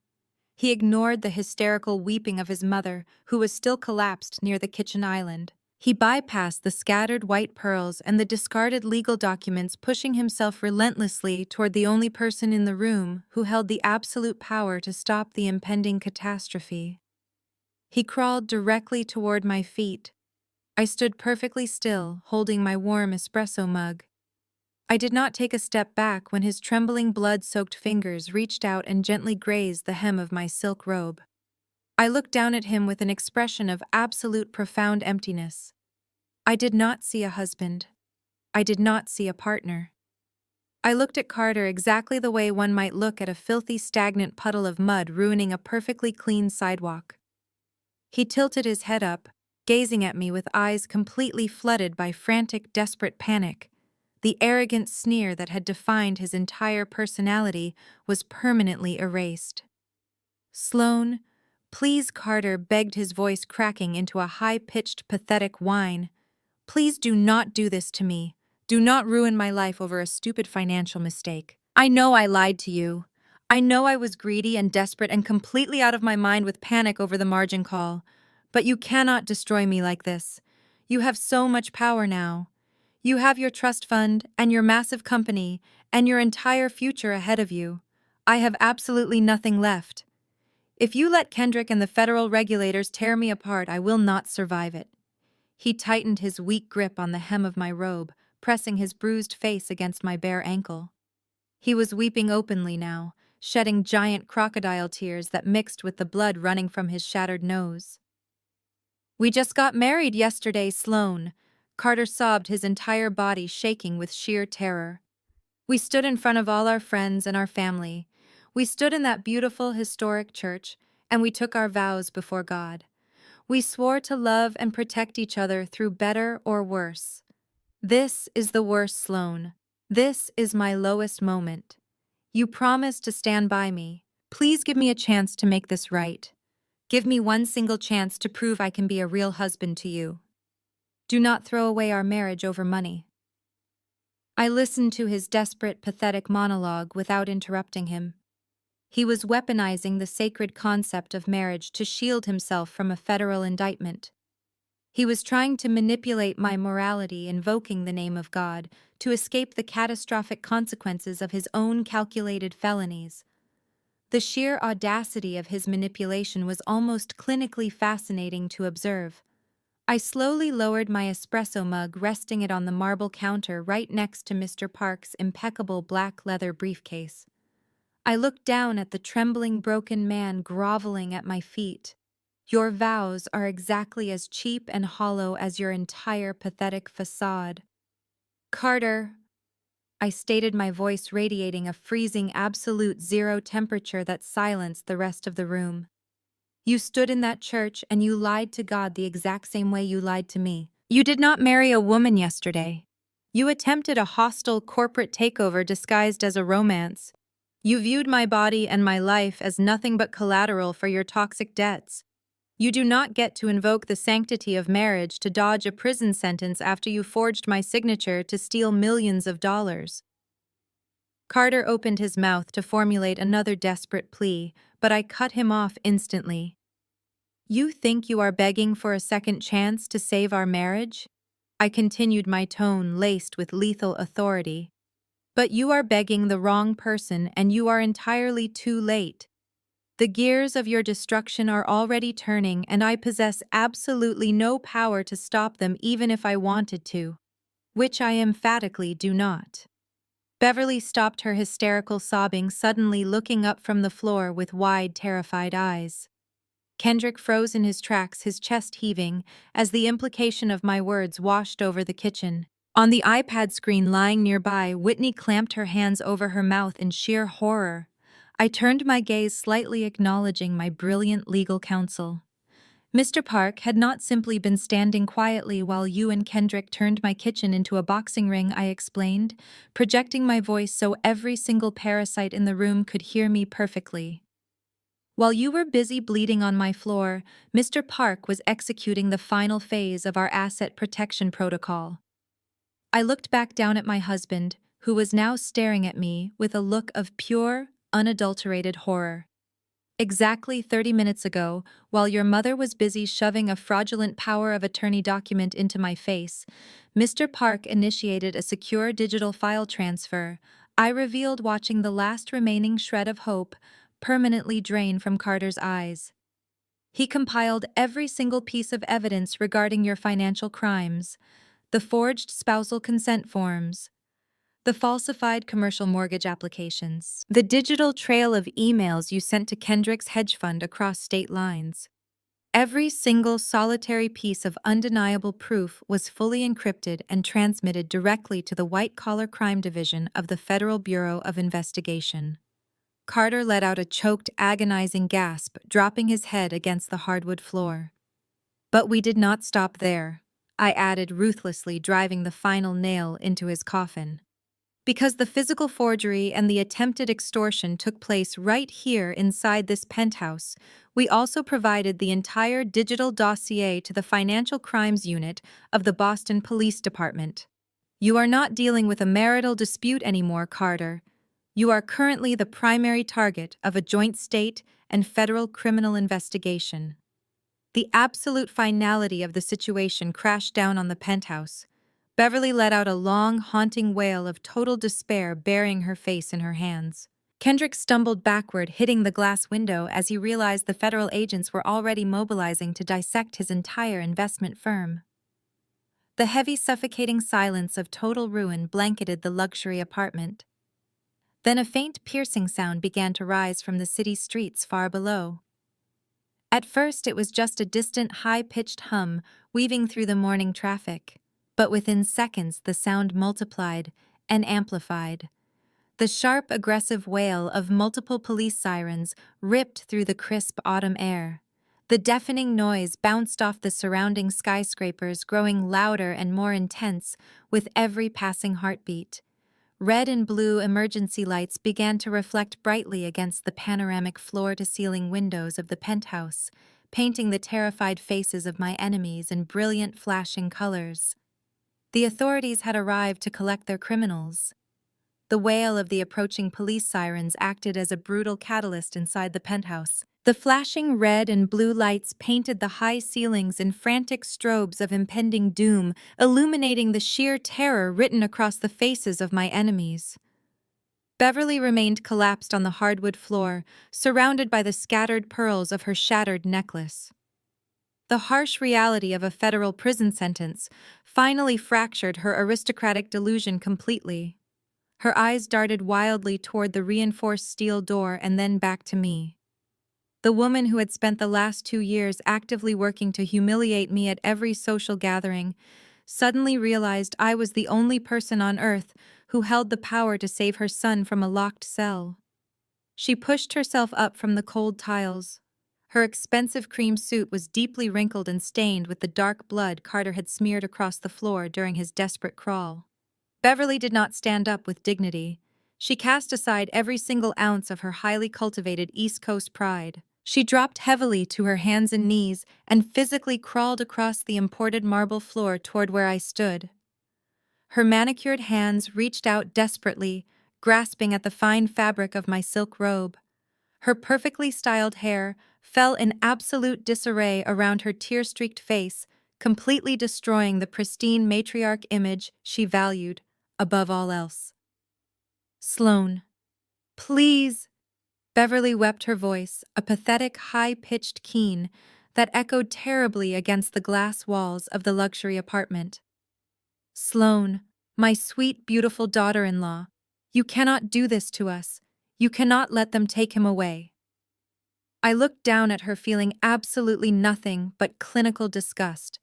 He ignored the hysterical weeping of his mother, who was still collapsed near the kitchen island. He bypassed the scattered white pearls and the discarded legal documents, pushing himself relentlessly toward the only person in the room who held the absolute power to stop the impending catastrophe. He crawled directly toward my feet. I stood perfectly still, holding my warm espresso mug. I did not take a step back when his trembling blood-soaked fingers reached out and gently grazed the hem of my silk robe. I looked down at him with an expression of absolute profound emptiness. I did not see a husband. I did not see a partner. I looked at Carter exactly the way one might look at a filthy, stagnant puddle of mud ruining a perfectly clean sidewalk. He tilted his head up, gazing at me with eyes completely flooded by frantic, desperate panic. The arrogant sneer that had defined his entire personality was permanently erased. "Sloane, please," Carter begged, his voice cracking into a high-pitched, pathetic whine. "Please do not do this to me. Do not ruin my life over a stupid financial mistake. I know I lied to you. I know I was greedy and desperate and completely out of my mind with panic over the margin call. But you cannot destroy me like this. You have so much power now. You have your trust fund and your massive company and your entire future ahead of you. I have absolutely nothing left. If you let Kendrick and the federal regulators tear me apart, I will not survive it." He tightened his weak grip on the hem of my robe, pressing his bruised face against my bare ankle. He was weeping openly now, shedding giant crocodile tears that mixed with the blood running from his shattered nose. "We just got married yesterday, Sloane." Carter sobbed, his entire body shaking with sheer terror. "We stood in front of all our friends and our family. We stood in that beautiful, historic church, and we took our vows before God. We swore to love and protect each other through better or worse. This is the worst, Sloane. This is my lowest moment. You promised to stand by me. Please give me a chance to make this right. Give me one single chance to prove I can be a real husband to you. Do not throw away our marriage over money." I listened to his desperate, pathetic monologue without interrupting him. He was weaponizing the sacred concept of marriage to shield himself from a federal indictment. He was trying to manipulate my morality, invoking the name of God, to escape the catastrophic consequences of his own calculated felonies. The sheer audacity of his manipulation was almost clinically fascinating to observe. I slowly lowered my espresso mug, resting it on the marble counter right next to Mr. Park's impeccable black leather briefcase. I looked down at the trembling, broken man groveling at my feet. "Your vows are exactly as cheap and hollow as your entire pathetic facade." "Carter," I stated, my voice radiating a freezing absolute zero temperature that silenced the rest of the room. "You stood in that church and you lied to God the exact same way you lied to me. You did not marry a woman yesterday. You attempted a hostile corporate takeover disguised as a romance. You viewed my body and my life as nothing but collateral for your toxic debts. You do not get to invoke the sanctity of marriage to dodge a prison sentence after you forged my signature to steal millions of dollars." Carter opened his mouth to formulate another desperate plea, but I cut him off instantly. "You think you are begging for a second chance to save our marriage?" I continued, my tone laced with lethal authority. "But you are begging the wrong person, and you are entirely too late. The gears of your destruction are already turning, and I possess absolutely no power to stop them even if I wanted to. Which I emphatically do not." Beverly stopped her hysterical sobbing, suddenly looking up from the floor with wide, terrified eyes. Kendrick froze in his tracks, his chest heaving, as the implication of my words washed over the kitchen. On the iPad screen lying nearby, Whitney clamped her hands over her mouth in sheer horror. I turned my gaze slightly, acknowledging my brilliant legal counsel. "Mr. Park had not simply been standing quietly while you and Kendrick turned my kitchen into a boxing ring," I explained, projecting my voice so every single parasite in the room could hear me perfectly. "While you were busy bleeding on my floor, Mr. Park was executing the final phase of our asset protection protocol." I looked back down at my husband, who was now staring at me with a look of pure, unadulterated horror. "Exactly 30 minutes ago, while your mother was busy shoving a fraudulent power of attorney document into my face, Mr. Park initiated a secure digital file transfer," I revealed, watching the last remaining shred of hope permanently drain from Carter's eyes. He compiled every single piece of evidence regarding your financial crimes: the forged spousal consent forms, the falsified commercial mortgage applications, the digital trail of emails you sent to Kendrick's hedge fund across state lines. Every single solitary piece of undeniable proof was fully encrypted and transmitted directly to the white-collar crime division of the Federal Bureau of Investigation. Carter let out a choked, agonizing gasp, dropping his head against the hardwood floor. But we did not stop there, I added ruthlessly, driving the final nail into his coffin. Because the physical forgery and the attempted extortion took place right here inside this penthouse, we also provided the entire digital dossier to the Financial Crimes Unit of the Boston Police Department. You are not dealing with a marital dispute anymore, Carter. You are currently the primary target of a joint state and federal criminal investigation. The absolute finality of the situation crashed down on the penthouse. Beverly let out a long, haunting wail of total despair, burying her face in her hands. Kendrick stumbled backward, hitting the glass window as he realized the federal agents were already mobilizing to dissect his entire investment firm. The heavy, suffocating silence of total ruin blanketed the luxury apartment. Then a faint, piercing sound began to rise from the city streets far below. At first, it was just a distant, high-pitched hum weaving through the morning traffic. But within seconds, the sound multiplied and amplified. The sharp, aggressive wail of multiple police sirens ripped through the crisp autumn air. The deafening noise bounced off the surrounding skyscrapers, growing louder and more intense with every passing heartbeat. Red and blue emergency lights began to reflect brightly against the panoramic floor-to-ceiling windows of the penthouse, painting the terrified faces of my enemies in brilliant, flashing colors. The authorities had arrived to collect their criminals. The wail of the approaching police sirens acted as a brutal catalyst inside the penthouse. The flashing red and blue lights painted the high ceilings in frantic strobes of impending doom, illuminating the sheer terror written across the faces of my enemies. Beverly remained collapsed on the hardwood floor, surrounded by the scattered pearls of her shattered necklace. The harsh reality of a federal prison sentence finally fractured her aristocratic delusion completely. Her eyes darted wildly toward the reinforced steel door and then back to me. The woman who had spent the last 2 years actively working to humiliate me at every social gathering suddenly realized I was the only person on earth who held the power to save her son from a locked cell. She pushed herself up from the cold tiles. Her expensive cream suit was deeply wrinkled and stained with the dark blood Carter had smeared across the floor during his desperate crawl. Beverly did not stand up with dignity. She cast aside every single ounce of her highly cultivated East Coast pride. She dropped heavily to her hands and knees and physically crawled across the imported marble floor toward where I stood. Her manicured hands reached out desperately, grasping at the fine fabric of my silk robe. Her perfectly styled hair fell in absolute disarray around her tear-streaked face, completely destroying the pristine matriarch image she valued above all else. "Sloane, please!" Beverly wept, her voice, a pathetic, high-pitched keen that echoed terribly against the glass walls of the luxury apartment. "Sloane, my sweet, beautiful daughter-in-law, you cannot do this to us. You cannot let them take him away." I looked down at her, feeling absolutely nothing but clinical disgust.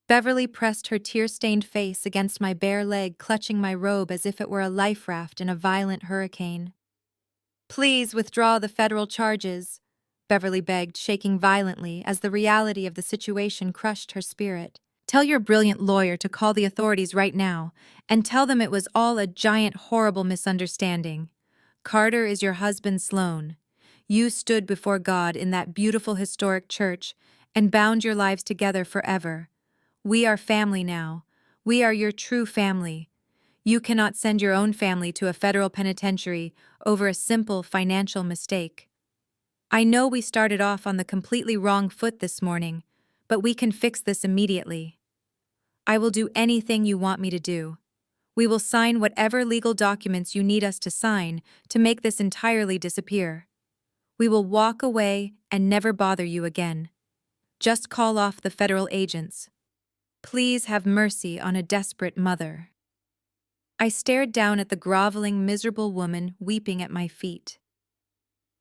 Beverly pressed her tear-stained face against my bare leg, clutching my robe as if it were a life raft in a violent hurricane. "Please withdraw the federal charges," Beverly begged, shaking violently as the reality of the situation crushed her spirit. "Tell your brilliant lawyer to call the authorities right now, and tell them it was all a giant, horrible misunderstanding. Carter is your husband, Sloane. You stood before God in that beautiful historic church and bound your lives together forever. We are family now. We are your true family. You cannot send your own family to a federal penitentiary over a simple financial mistake. I know we started off on the completely wrong foot this morning, but we can fix this immediately. I will do anything you want me to do. We will sign whatever legal documents you need us to sign to make this entirely disappear. We will walk away and never bother you again. Just call off the federal agents. Please have mercy on a desperate mother." I stared down at the groveling, miserable woman weeping at my feet.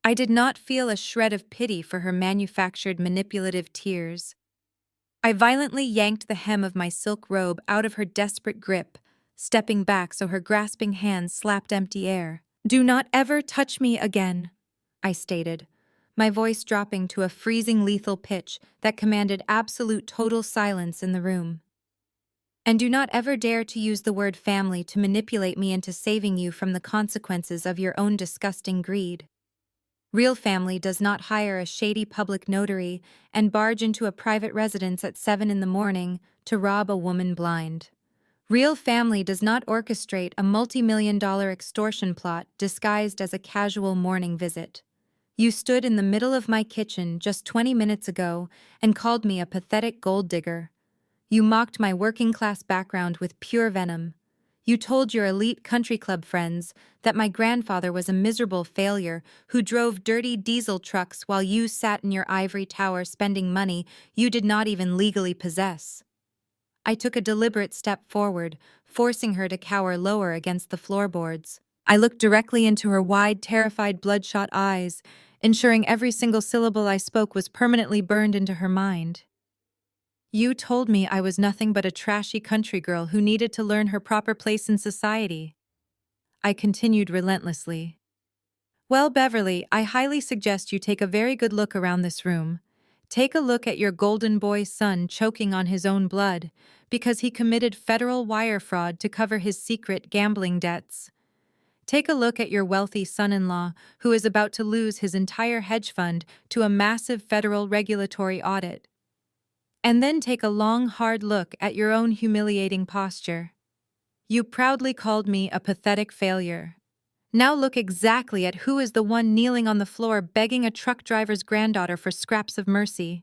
I did not feel a shred of pity for her manufactured manipulative tears. I violently yanked the hem of my silk robe out of her desperate grip, stepping back so her grasping hands slapped empty air. "Do not ever touch me again," I stated, my voice dropping to a freezing lethal pitch that commanded absolute total silence in the room. "And do not ever dare to use the word family to manipulate me into saving you from the consequences of your own disgusting greed. Real family does not hire a shady public notary and barge into a private residence at 7 in the morning to rob a woman blind. Real family does not orchestrate a multi-million-dollar extortion plot disguised as a casual morning visit. You stood in the middle of my kitchen just 20 minutes ago and called me a pathetic gold digger. You mocked my working-class background with pure venom. You told your elite country club friends that my grandfather was a miserable failure who drove dirty diesel trucks while you sat in your ivory tower spending money you did not even legally possess." I took a deliberate step forward, forcing her to cower lower against the floorboards. I looked directly into her wide, terrified, bloodshot eyes, ensuring every single syllable I spoke was permanently burned into her mind. "You told me I was nothing but a trashy country girl who needed to learn her proper place in society." I continued relentlessly. "Well, Beverly, I highly suggest you take a very good look around this room. Take a look at your golden boy son choking on his own blood because he committed federal wire fraud to cover his secret gambling debts. Take a look at your wealthy son-in-law who is about to lose his entire hedge fund to a massive federal regulatory audit. And then take a long, hard look at your own humiliating posture. You proudly called me a pathetic failure. Now look exactly at who is the one kneeling on the floor begging a truck driver's granddaughter for scraps of mercy.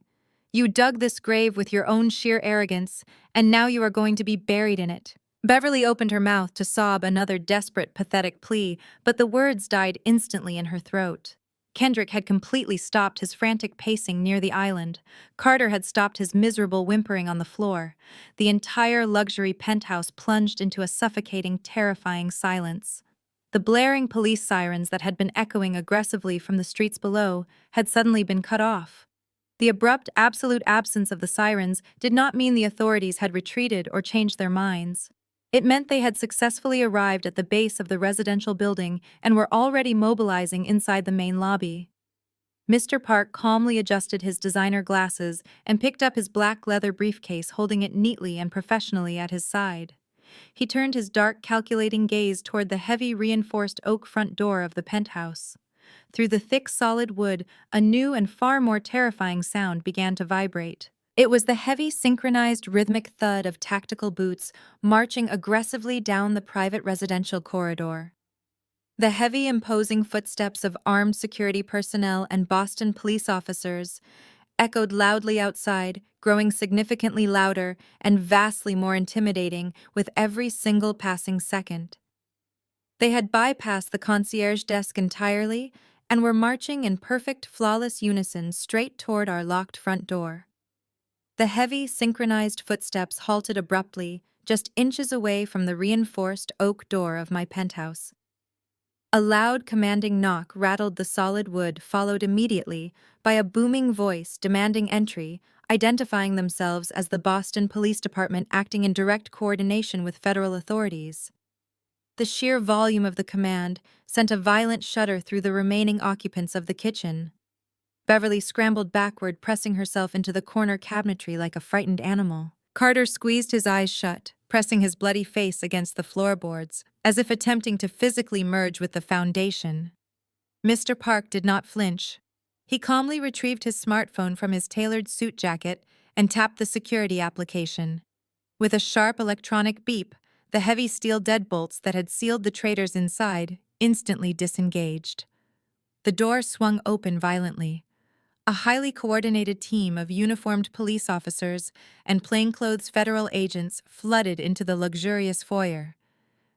You dug this grave with your own sheer arrogance, and now you are going to be buried in it." Beverly opened her mouth to sob another desperate, pathetic plea, but the words died instantly in her throat. Kendrick had completely stopped his frantic pacing near the island. Carter had stopped his miserable whimpering on the floor. The entire luxury penthouse plunged into a suffocating, terrifying silence. The blaring police sirens that had been echoing aggressively from the streets below had suddenly been cut off. The abrupt, absolute absence of the sirens did not mean the authorities had retreated or changed their minds. It meant they had successfully arrived at the base of the residential building and were already mobilizing inside the main lobby. Mr. Park calmly adjusted his designer glasses and picked up his black leather briefcase, holding it neatly and professionally at his side. He turned his dark, calculating gaze toward the heavy, reinforced oak front door of the penthouse. Through the thick, solid wood, a new and far more terrifying sound began to vibrate. It was the heavy, synchronized, rhythmic thud of tactical boots marching aggressively down the private residential corridor. The heavy, imposing footsteps of armed security personnel and Boston police officers echoed loudly outside, growing significantly louder and vastly more intimidating with every single passing second. They had bypassed the concierge desk entirely and were marching in perfect, flawless unison straight toward our locked front door. The heavy, synchronized footsteps halted abruptly, just inches away from the reinforced oak door of my penthouse. A loud, commanding knock rattled the solid wood, followed immediately by a booming voice demanding entry, identifying themselves as the Boston Police Department acting in direct coordination with federal authorities. The sheer volume of the command sent a violent shudder through the remaining occupants of the kitchen. Beverly scrambled backward, pressing herself into the corner cabinetry like a frightened animal. Carter squeezed his eyes shut, pressing his bloody face against the floorboards, as if attempting to physically merge with the foundation. Mr. Park did not flinch. He calmly retrieved his smartphone from his tailored suit jacket and tapped the security application. With a sharp electronic beep, the heavy steel deadbolts that had sealed the traitors inside instantly disengaged. The door swung open violently. A highly coordinated team of uniformed police officers and plainclothes federal agents flooded into the luxurious foyer.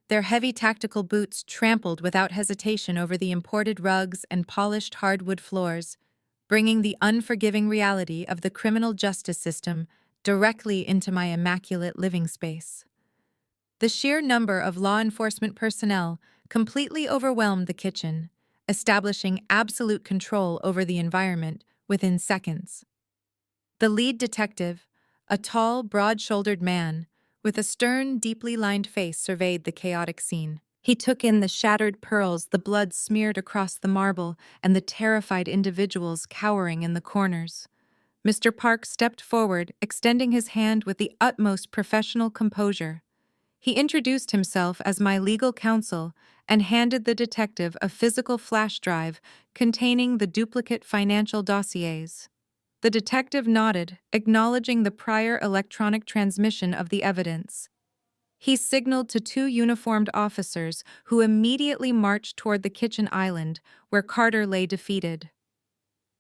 Their heavy tactical boots trampled without hesitation over the imported rugs and polished hardwood floors, bringing the unforgiving reality of the criminal justice system directly into my immaculate living space. The sheer number of law enforcement personnel completely overwhelmed the kitchen, establishing absolute control over the environment within seconds. The lead detective, a tall, broad-shouldered man, with a stern, deeply lined face, surveyed the chaotic scene. He took in the shattered pearls, the blood smeared across the marble, and the terrified individuals cowering in the corners. Mr. Park stepped forward, extending his hand with the utmost professional composure. He introduced himself as my legal counsel and handed the detective a physical flash drive containing the duplicate financial dossiers. The detective nodded, acknowledging the prior electronic transmission of the evidence. He signaled to two uniformed officers who immediately marched toward the kitchen island where Carter lay defeated.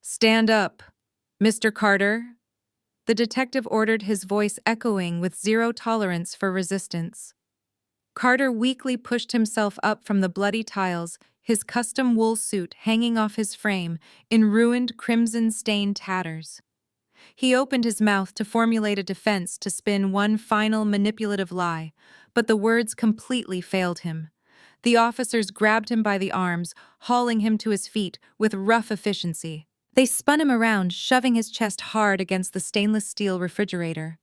"Stand up, Mr. Carter," the detective ordered, his voice echoing with zero tolerance for resistance. Carter weakly pushed himself up from the bloody tiles, his custom wool suit hanging off his frame in ruined crimson-stained tatters. He opened his mouth to formulate a defense, to spin one final manipulative lie, but the words completely failed him. The officers grabbed him by the arms, hauling him to his feet with rough efficiency. They spun him around, shoving his chest hard against the stainless steel refrigerator.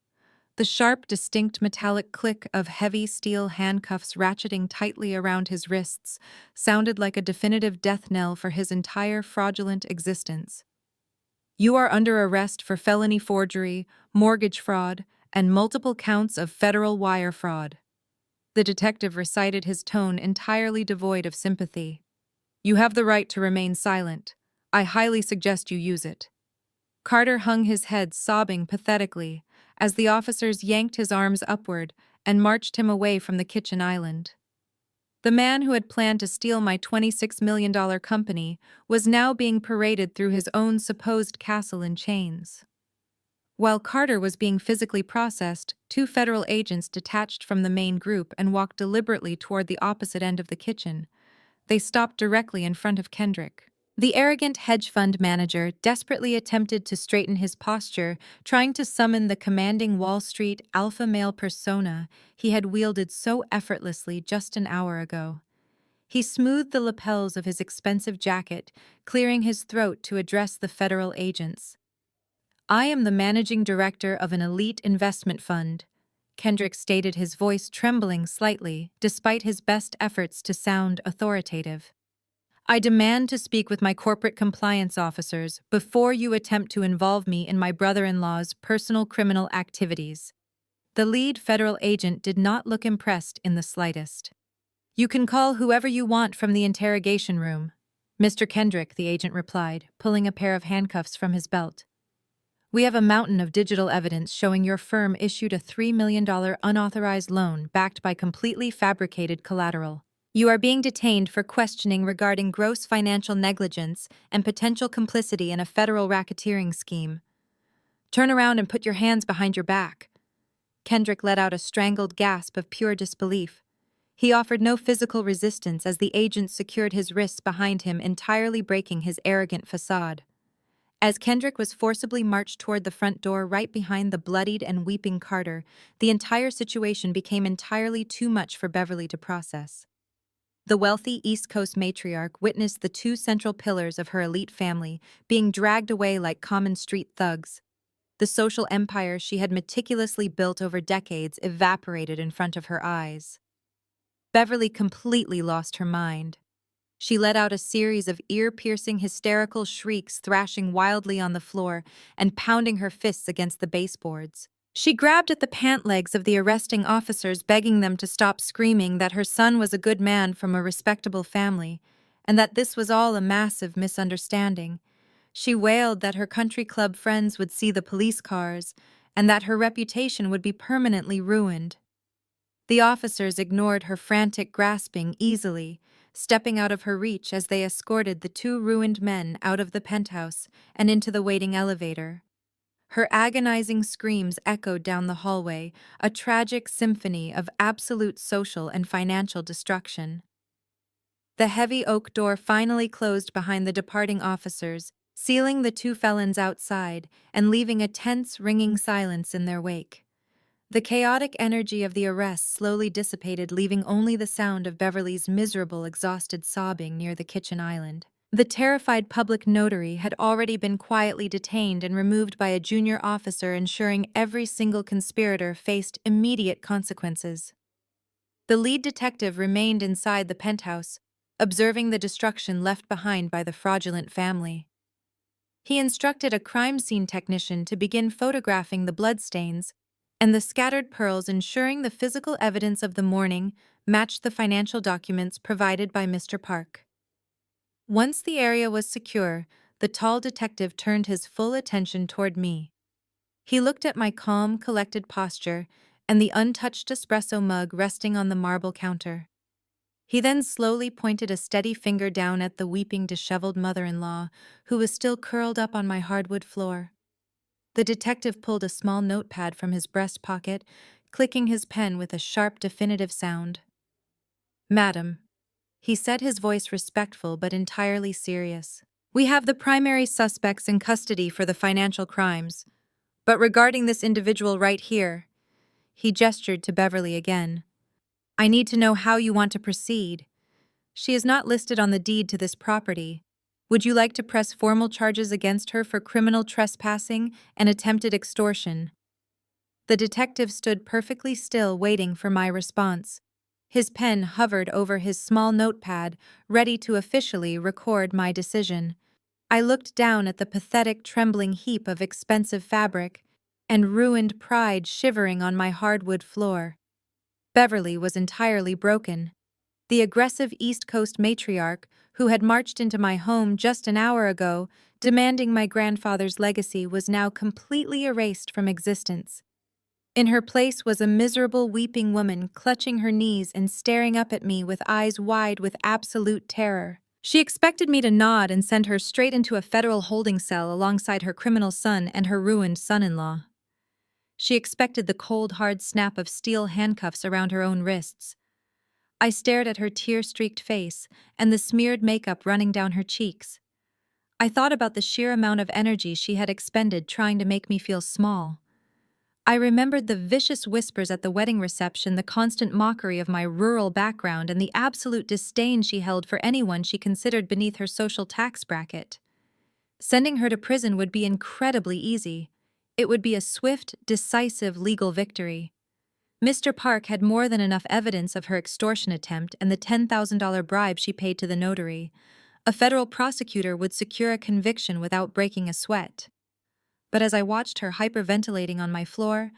The sharp, distinct metallic click of heavy steel handcuffs ratcheting tightly around his wrists sounded like a definitive death knell for his entire fraudulent existence. "You are under arrest for felony forgery, mortgage fraud, and multiple counts of federal wire fraud." The detective recited, his tone entirely devoid of sympathy. "You have the right to remain silent. I highly suggest you use it." Carter hung his head, sobbing pathetically, as the officers yanked his arms upward and marched him away from the kitchen island. The man who had planned to steal my $26 million company was now being paraded through his own supposed castle in chains. While Carter was being physically processed, two federal agents detached from the main group and walked deliberately toward the opposite end of the kitchen. They stopped directly in front of Kendrick. The arrogant hedge fund manager desperately attempted to straighten his posture, trying to summon the commanding Wall Street alpha male persona he had wielded so effortlessly just an hour ago. He smoothed the lapels of his expensive jacket, clearing his throat to address the federal agents. "I am the managing director of an elite investment fund," Kendrick stated, his voice trembling slightly despite his best efforts to sound authoritative. "I demand to speak with my corporate compliance officers before you attempt to involve me in my brother-in-law's personal criminal activities." The lead federal agent did not look impressed in the slightest. "You can call whoever you want from the interrogation room," Mr. Kendrick, the agent replied, pulling a pair of handcuffs from his belt. "We have a mountain of digital evidence showing your firm issued a $3 million unauthorized loan backed by completely fabricated collateral. You are being detained for questioning regarding gross financial negligence and potential complicity in a federal racketeering scheme. Turn around and put your hands behind your back." Kendrick let out a strangled gasp of pure disbelief. He offered no physical resistance as the agent secured his wrists behind him, entirely breaking his arrogant facade. As Kendrick was forcibly marched toward the front door right behind the bloodied and weeping Carter, the entire situation became entirely too much for Beverly to process. The wealthy East Coast matriarch witnessed the two central pillars of her elite family being dragged away like common street thugs. The social empire she had meticulously built over decades evaporated in front of her eyes. Beverly completely lost her mind. She let out a series of ear-piercing hysterical shrieks, thrashing wildly on the floor and pounding her fists against the baseboards. She grabbed at the pant legs of the arresting officers, begging them to stop screaming that her son was a good man from a respectable family, and that this was all a massive misunderstanding. She wailed that her country club friends would see the police cars, and that her reputation would be permanently ruined. The officers ignored her frantic grasping easily, stepping out of her reach as they escorted the two ruined men out of the penthouse and into the waiting elevator. Her agonizing screams echoed down the hallway, a tragic symphony of absolute social and financial destruction. The heavy oak door finally closed behind the departing officers, sealing the two felons outside and leaving a tense, ringing silence in their wake. The chaotic energy of the arrest slowly dissipated, leaving only the sound of Beverly's miserable, exhausted sobbing near the kitchen island. The terrified public notary had already been quietly detained and removed by a junior officer, ensuring every single conspirator faced immediate consequences. The lead detective remained inside the penthouse, observing the destruction left behind by the fraudulent family. He instructed a crime scene technician to begin photographing the bloodstains and the scattered pearls, ensuring the physical evidence of the morning matched the financial documents provided by Mr. Park. Once the area was secure, the tall detective turned his full attention toward me. He looked at my calm, collected posture and the untouched espresso mug resting on the marble counter. He then slowly pointed a steady finger down at the weeping, disheveled mother-in-law, who was still curled up on my hardwood floor. The detective pulled a small notepad from his breast pocket, clicking his pen with a sharp, definitive sound. "Madam," he said, his voice respectful but entirely serious, "we have the primary suspects in custody for the financial crimes. But regarding this individual right here," he gestured to Beverly again, "I need to know how you want to proceed. She is not listed on the deed to this property. Would you like to press formal charges against her for criminal trespassing and attempted extortion?" The detective stood perfectly still, waiting for my response. His pen hovered over his small notepad, ready to officially record my decision. I looked down at the pathetic, trembling heap of expensive fabric and ruined pride shivering on my hardwood floor. Beverly was entirely broken. The aggressive East Coast matriarch, who had marched into my home just an hour ago, demanding my grandfather's legacy, was now completely erased from existence. In her place was a miserable, weeping woman clutching her knees and staring up at me with eyes wide with absolute terror. She expected me to nod and send her straight into a federal holding cell alongside her criminal son and her ruined son-in-law. She expected the cold, hard snap of steel handcuffs around her own wrists. I stared at her tear-streaked face and the smeared makeup running down her cheeks. I thought about the sheer amount of energy she had expended trying to make me feel small. I remembered the vicious whispers at the wedding reception, the constant mockery of my rural background, and the absolute disdain she held for anyone she considered beneath her social tax bracket. Sending her to prison would be incredibly easy. It would be a swift, decisive legal victory. Mr. Park had more than enough evidence of her extortion attempt and the $10,000 bribe she paid to the notary. A federal prosecutor would secure a conviction without breaking a sweat. But as I watched her hyperventilating on my floor,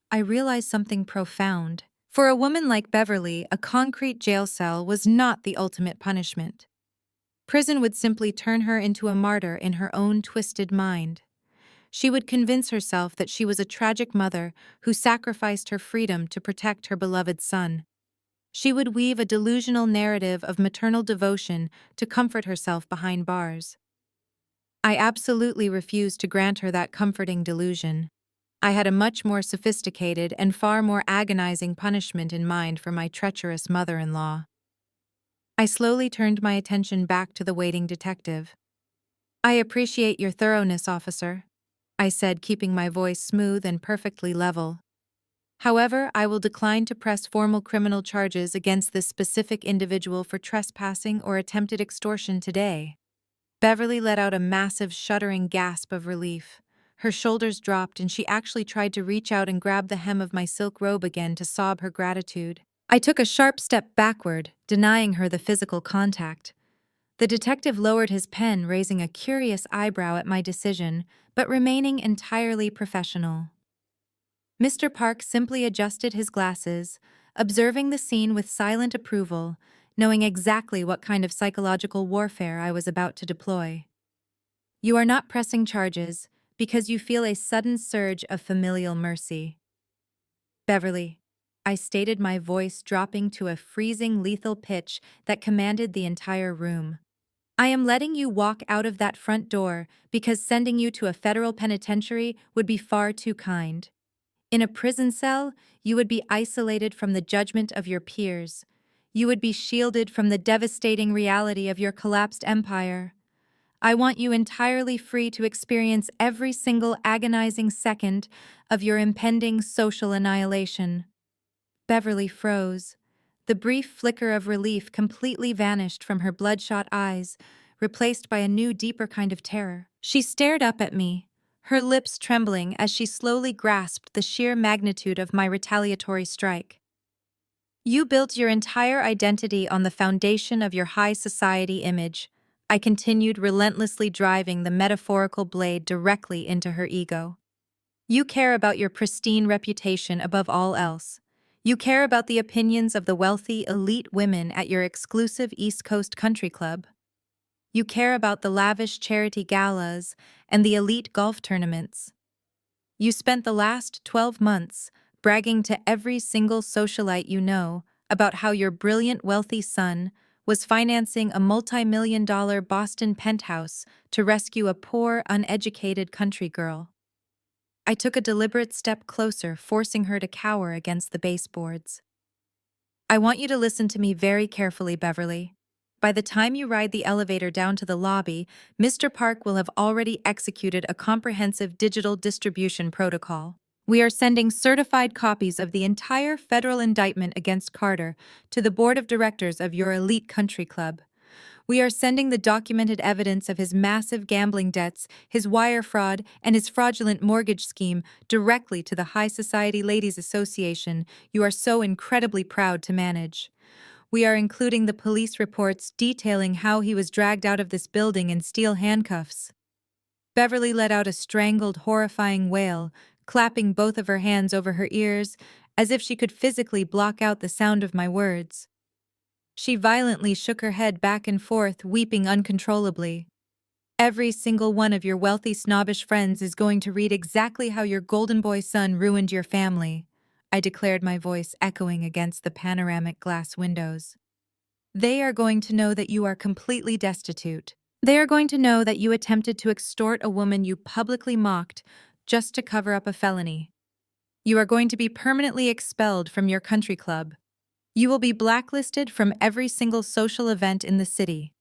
I realized something profound. For a woman like Beverly, a concrete jail cell was not the ultimate punishment. Prison would simply turn her into a martyr in her own twisted mind. She would convince herself that she was a tragic mother who sacrificed her freedom to protect her beloved son. She would weave a delusional narrative of maternal devotion to comfort herself behind bars. I absolutely refused to grant her that comforting delusion. I had a much more sophisticated and far more agonizing punishment in mind for my treacherous mother-in-law. I slowly turned my attention back to the waiting detective. "I appreciate your thoroughness, officer," I said, keeping my voice smooth and perfectly level. "However, I will decline to press formal criminal charges against this specific individual for trespassing or attempted extortion today." Beverly let out a massive, shuddering gasp of relief. Her shoulders dropped and she actually tried to reach out and grab the hem of my silk robe again to sob her gratitude. I took a sharp step backward, denying her the physical contact. The detective lowered his pen, raising a curious eyebrow at my decision, but remaining entirely professional. Mr. Park simply adjusted his glasses, observing the scene with silent approval, knowing exactly what kind of psychological warfare I was about to deploy. "You are not pressing charges because you feel a sudden surge of familial mercy." "Beverly," I stated, my voice dropping to a freezing, lethal pitch that commanded the entire room, I am letting you walk out of that front door because sending you to a federal penitentiary would be far too kind. In a prison cell, you would be isolated from the judgment of your peers. You would be shielded from the devastating reality of your collapsed empire. I want you entirely free to experience every single agonizing second of your impending social annihilation. Beverly froze. The brief flicker of relief completely vanished from her bloodshot eyes, replaced by a new, deeper kind of terror. She stared up at me, her lips trembling as she slowly grasped the sheer magnitude of my retaliatory strike. You built your entire identity on the foundation of your high society image. I continued, relentlessly driving the metaphorical blade directly into her ego. You care about your pristine reputation above all else. You care about the opinions of the wealthy, elite women at your exclusive East Coast country club. You care about the lavish charity galas and the elite golf tournaments. You spent the last 12 months bragging to every single socialite you know about how your brilliant, wealthy son was financing a multi-million-dollar Boston penthouse to rescue a poor, uneducated country girl. I took a deliberate step closer, forcing her to cower against the baseboards. I want you to listen to me very carefully, Beverly. By the time you ride the elevator down to the lobby, Mr. Park will have already executed a comprehensive digital distribution protocol. We are sending certified copies of the entire federal indictment against Carter to the board of directors of your elite country club. We are sending the documented evidence of his massive gambling debts, his wire fraud, and his fraudulent mortgage scheme directly to the High Society Ladies Association you are so incredibly proud to manage. We are including the police reports detailing how he was dragged out of this building in steel handcuffs. Beverly let out a strangled, horrifying wail, clapping both of her hands over her ears, as if she could physically block out the sound of my words. She violently shook her head back and forth, weeping uncontrollably. Every single one of your wealthy, snobbish friends is going to read exactly how your golden boy son ruined your family, I declared, my voice echoing against the panoramic glass windows. They are going to know that you are completely destitute. They are going to know that you attempted to extort a woman you publicly mocked just to cover up a felony. You are going to be permanently expelled from your country club. You will be blacklisted from every single social event in the city.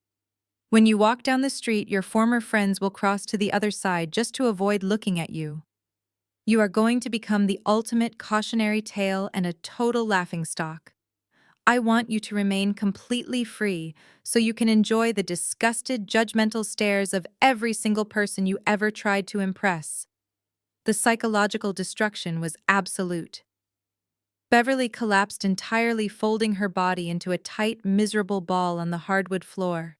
When you walk down the street, your former friends will cross to the other side just to avoid looking at you. You are going to become the ultimate cautionary tale and a total laughingstock. I want you to remain completely free so you can enjoy the disgusted, judgmental stares of every single person you ever tried to impress. The psychological destruction was absolute. Beverly collapsed entirely, folding her body into a tight, miserable ball on the hardwood floor.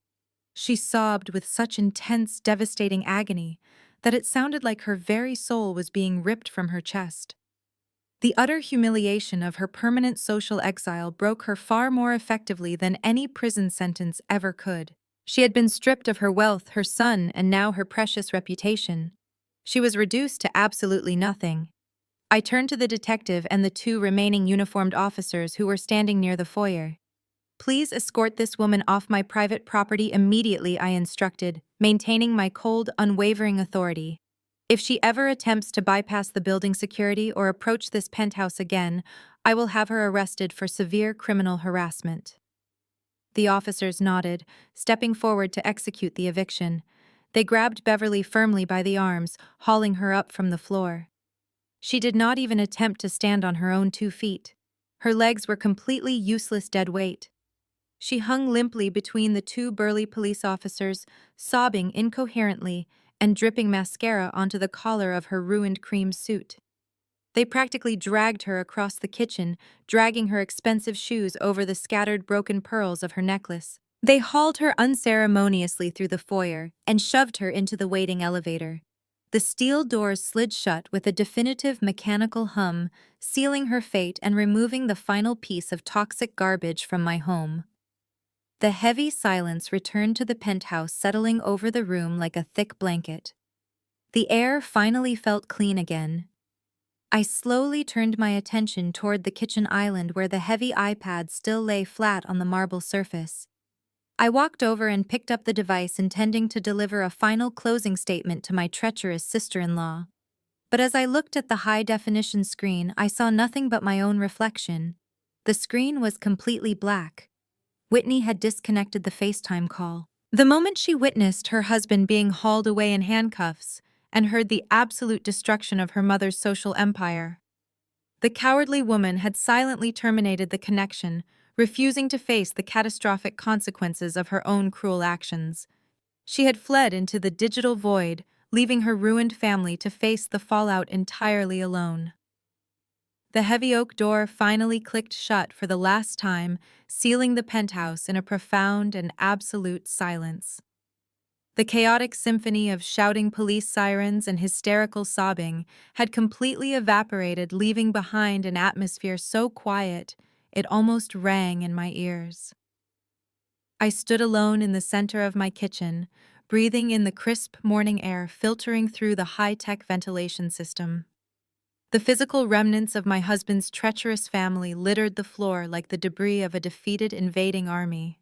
She sobbed with such intense, devastating agony that it sounded like her very soul was being ripped from her chest. The utter humiliation of her permanent social exile broke her far more effectively than any prison sentence ever could. She had been stripped of her wealth, her son, and now her precious reputation. She was reduced to absolutely nothing. I turned to the detective and the two remaining uniformed officers who were standing near the foyer. Please escort this woman off my private property immediately, I instructed, maintaining my cold, unwavering authority. If she ever attempts to bypass the building security or approach this penthouse again, I will have her arrested for severe criminal harassment. The officers nodded, stepping forward to execute the eviction. They grabbed Beverly firmly by the arms, hauling her up from the floor. She did not even attempt to stand on her own 2 feet. Her legs were completely useless dead weight. She hung limply between the 2 burly police officers, sobbing incoherently and dripping mascara onto the collar of her ruined cream suit. They practically dragged her across the kitchen, dragging her expensive shoes over the scattered broken pearls of her necklace. They hauled her unceremoniously through the foyer and shoved her into the waiting elevator. The steel doors slid shut with a definitive mechanical hum, sealing her fate and removing the final piece of toxic garbage from my home. The heavy silence returned to the penthouse, settling over the room like a thick blanket. The air finally felt clean again. I slowly turned my attention toward the kitchen island where the heavy iPad still lay flat on the marble surface. I walked over and picked up the device, intending to deliver a final closing statement to my treacherous sister-in-law. But as I looked at the high-definition screen, I saw nothing but my own reflection. The screen was completely black. Whitney had disconnected the FaceTime call. The moment she witnessed her husband being hauled away in handcuffs and heard the absolute destruction of her mother's social empire, the cowardly woman had silently terminated the connection, refusing to face the catastrophic consequences of her own cruel actions. She had fled into the digital void, leaving her ruined family to face the fallout entirely alone. The heavy oak door finally clicked shut for the last time, sealing the penthouse in a profound and absolute silence. The chaotic symphony of shouting police sirens and hysterical sobbing had completely evaporated, leaving behind an atmosphere so quiet it almost rang in my ears. I stood alone in the center of my kitchen, breathing in the crisp morning air filtering through the high-tech ventilation system. The physical remnants of my husband's treacherous family littered the floor like the debris of a defeated invading army.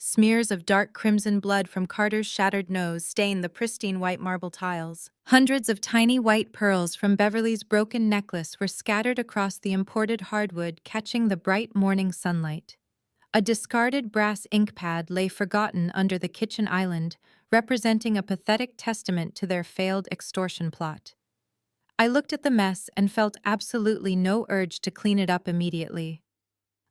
Smears of dark crimson blood from Carter's shattered nose stained the pristine white marble tiles. Hundreds of tiny white pearls from Beverly's broken necklace were scattered across the imported hardwood, catching the bright morning sunlight. A discarded brass ink pad lay forgotten under the kitchen island, representing a pathetic testament to their failed extortion plot. I looked at the mess and felt absolutely no urge to clean it up immediately.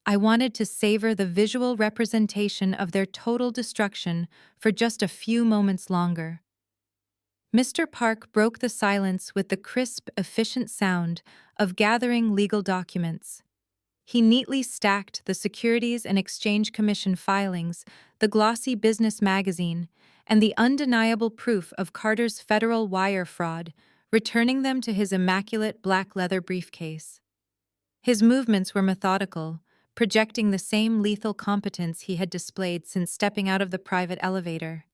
I wanted to savor the visual representation of their total destruction for just a few moments longer. Mr. Park broke the silence with the crisp, efficient sound of gathering legal documents. He neatly stacked the Securities and Exchange Commission filings, the glossy business magazine, and the undeniable proof of Carter's federal wire fraud, returning them to his immaculate black leather briefcase. His movements were methodical, projecting the same lethal competence he had displayed since stepping out of the private elevator.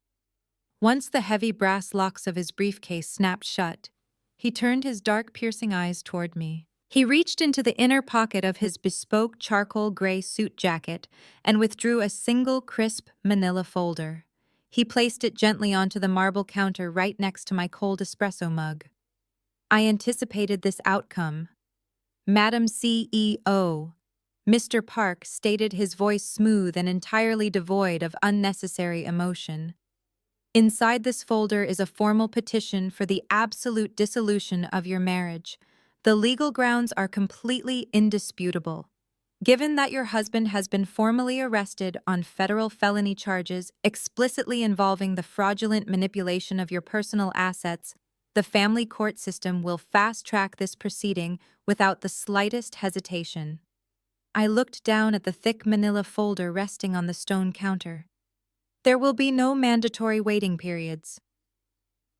Once the heavy brass locks of his briefcase snapped shut, he turned his dark, piercing eyes toward me. He reached into the inner pocket of his bespoke charcoal gray suit jacket and withdrew a single crisp manila folder. He placed it gently onto the marble counter right next to my cold espresso mug. I anticipated this outcome. "Madam CEO," Mr. Park stated, his voice smooth and entirely devoid of unnecessary emotion. "Inside this folder is a formal petition for the absolute dissolution of your marriage. The legal grounds are completely indisputable. Given that your husband has been formally arrested on federal felony charges explicitly involving the fraudulent manipulation of your personal assets, the family court system will fast-track this proceeding without the slightest hesitation." I looked down at the thick manila folder resting on the stone counter. "There will be no mandatory waiting periods."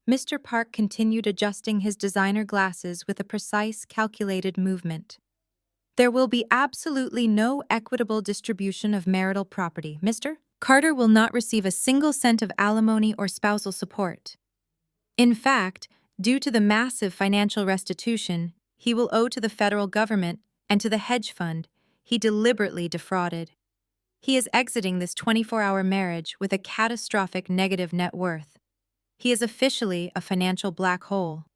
Mr. Park continued adjusting his designer glasses with a precise, calculated movement. "There will be absolutely no equitable distribution of marital property. Mr. Carter will not receive a single cent of alimony or spousal support. In fact, due to the massive financial restitution he will owe to the federal government and to the hedge fund he deliberately defrauded, he is exiting this 24-hour marriage with a catastrophic negative net worth. He is officially a financial black hole."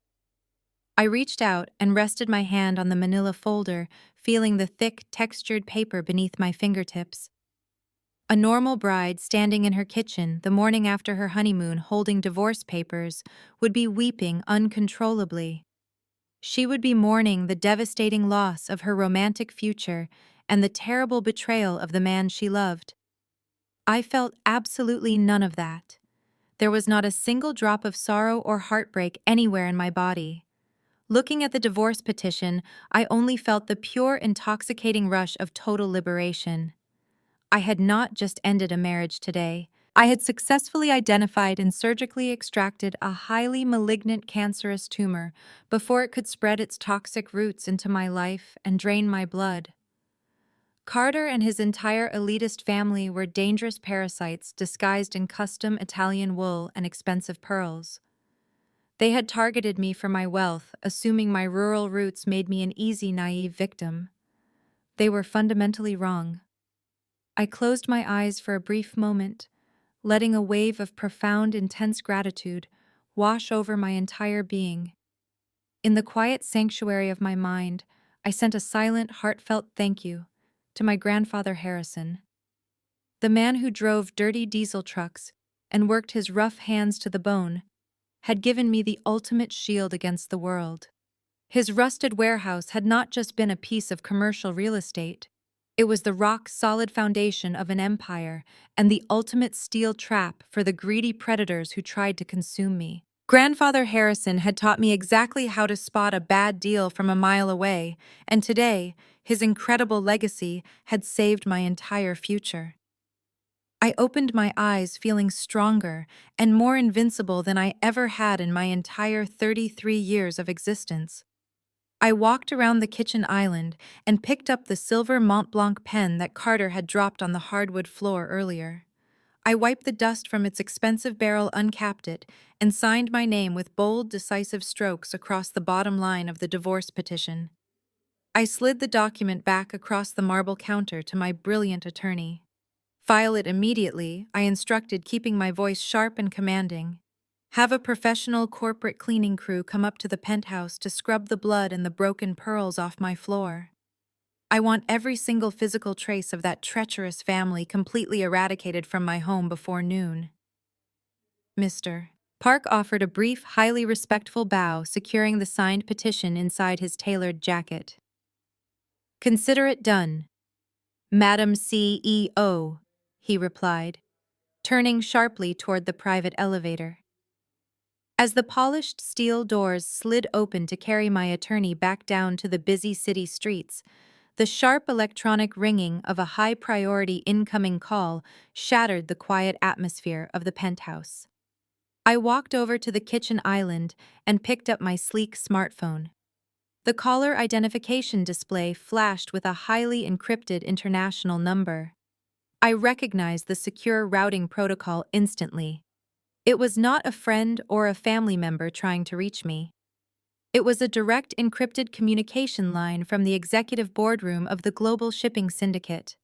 I reached out and rested my hand on the manila folder, feeling the thick, textured paper beneath my fingertips. A normal bride standing in her kitchen the morning after her honeymoon holding divorce papers would be weeping uncontrollably. She would be mourning the devastating loss of her romantic future and the terrible betrayal of the man she loved. I felt absolutely none of that. There was not a single drop of sorrow or heartbreak anywhere in my body. Looking at the divorce petition, I only felt the pure, intoxicating rush of total liberation. I had not just ended a marriage today. I had successfully identified and surgically extracted a highly malignant cancerous tumor before it could spread its toxic roots into my life and drain my blood. Carter and his entire elitist family were dangerous parasites disguised in custom Italian wool and expensive pearls. They had targeted me for my wealth, assuming my rural roots made me an easy, naive victim. They were fundamentally wrong. I closed my eyes for a brief moment, letting a wave of profound, intense gratitude wash over my entire being. In the quiet sanctuary of my mind, I sent a silent, heartfelt thank you to my grandfather Harrison, the man who drove dirty diesel trucks and worked his rough hands to the bone, had given me the ultimate shield against the world. His rusted warehouse had not just been a piece of commercial real estate. It was the rock-solid foundation of an empire and the ultimate steel trap for the greedy predators who tried to consume me. Grandfather Harrison had taught me exactly how to spot a bad deal from a mile away, and today, his incredible legacy had saved my entire future. I opened my eyes feeling stronger and more invincible than I ever had in my entire 33 years of existence. I walked around the kitchen island and picked up the silver Mont Blanc pen that Carter had dropped on the hardwood floor earlier. I wiped the dust from its expensive barrel, uncapped it, and signed my name with bold, decisive strokes across the bottom line of the divorce petition. I slid the document back across the marble counter to my brilliant attorney. File it immediately, I instructed, keeping my voice sharp and commanding. Have a professional corporate cleaning crew come up to the penthouse to scrub the blood and the broken pearls off my floor. I want every single physical trace of that treacherous family completely eradicated from my home before noon. Mr. Park offered a brief, highly respectful bow, securing the signed petition inside his tailored jacket. Consider it done, Madam CEO, he replied, turning sharply toward the private elevator. As the polished steel doors slid open to carry my attorney back down to the busy city streets, the sharp electronic ringing of a high-priority incoming call shattered the quiet atmosphere of the penthouse. I walked over to the kitchen island and picked up my sleek smartphone. The caller identification display flashed with a highly encrypted international number. I recognized the secure routing protocol instantly. It was not a friend or a family member trying to reach me. It was a direct encrypted communication line from the executive boardroom of the global shipping syndicate,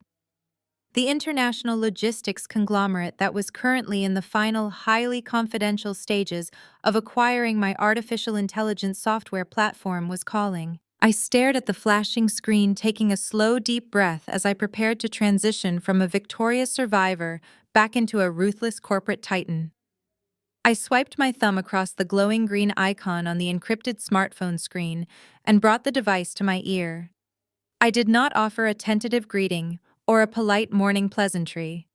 the international logistics conglomerate that was currently in the final, highly confidential stages of acquiring my artificial intelligence software platform was calling. I stared at the flashing screen, taking a slow, deep breath as I prepared to transition from a victorious survivor back into a ruthless corporate titan. I swiped my thumb across the glowing green icon on the encrypted smartphone screen and brought the device to my ear. I did not offer a tentative greeting or a polite morning pleasantry.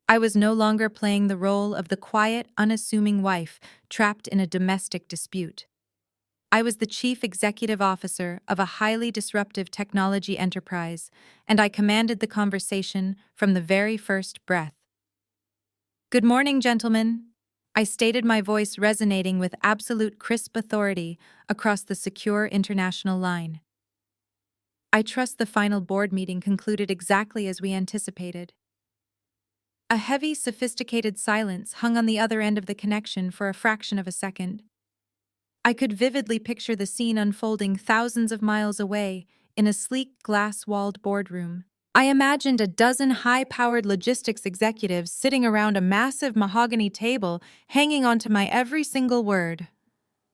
I was no longer playing the role of the quiet, unassuming wife trapped in a domestic dispute. I was the chief executive officer of a highly disruptive technology enterprise, and I commanded the conversation from the very first breath. Good morning, gentlemen. I stated, my voice resonating with absolute crisp authority across the secure international line. I trust the final board meeting concluded exactly as we anticipated. A heavy, sophisticated silence hung on the other end of the connection for a fraction of a second. I could vividly picture the scene unfolding thousands of miles away in a sleek, glass-walled boardroom. I imagined a dozen high-powered logistics executives sitting around a massive mahogany table, hanging onto my every single word.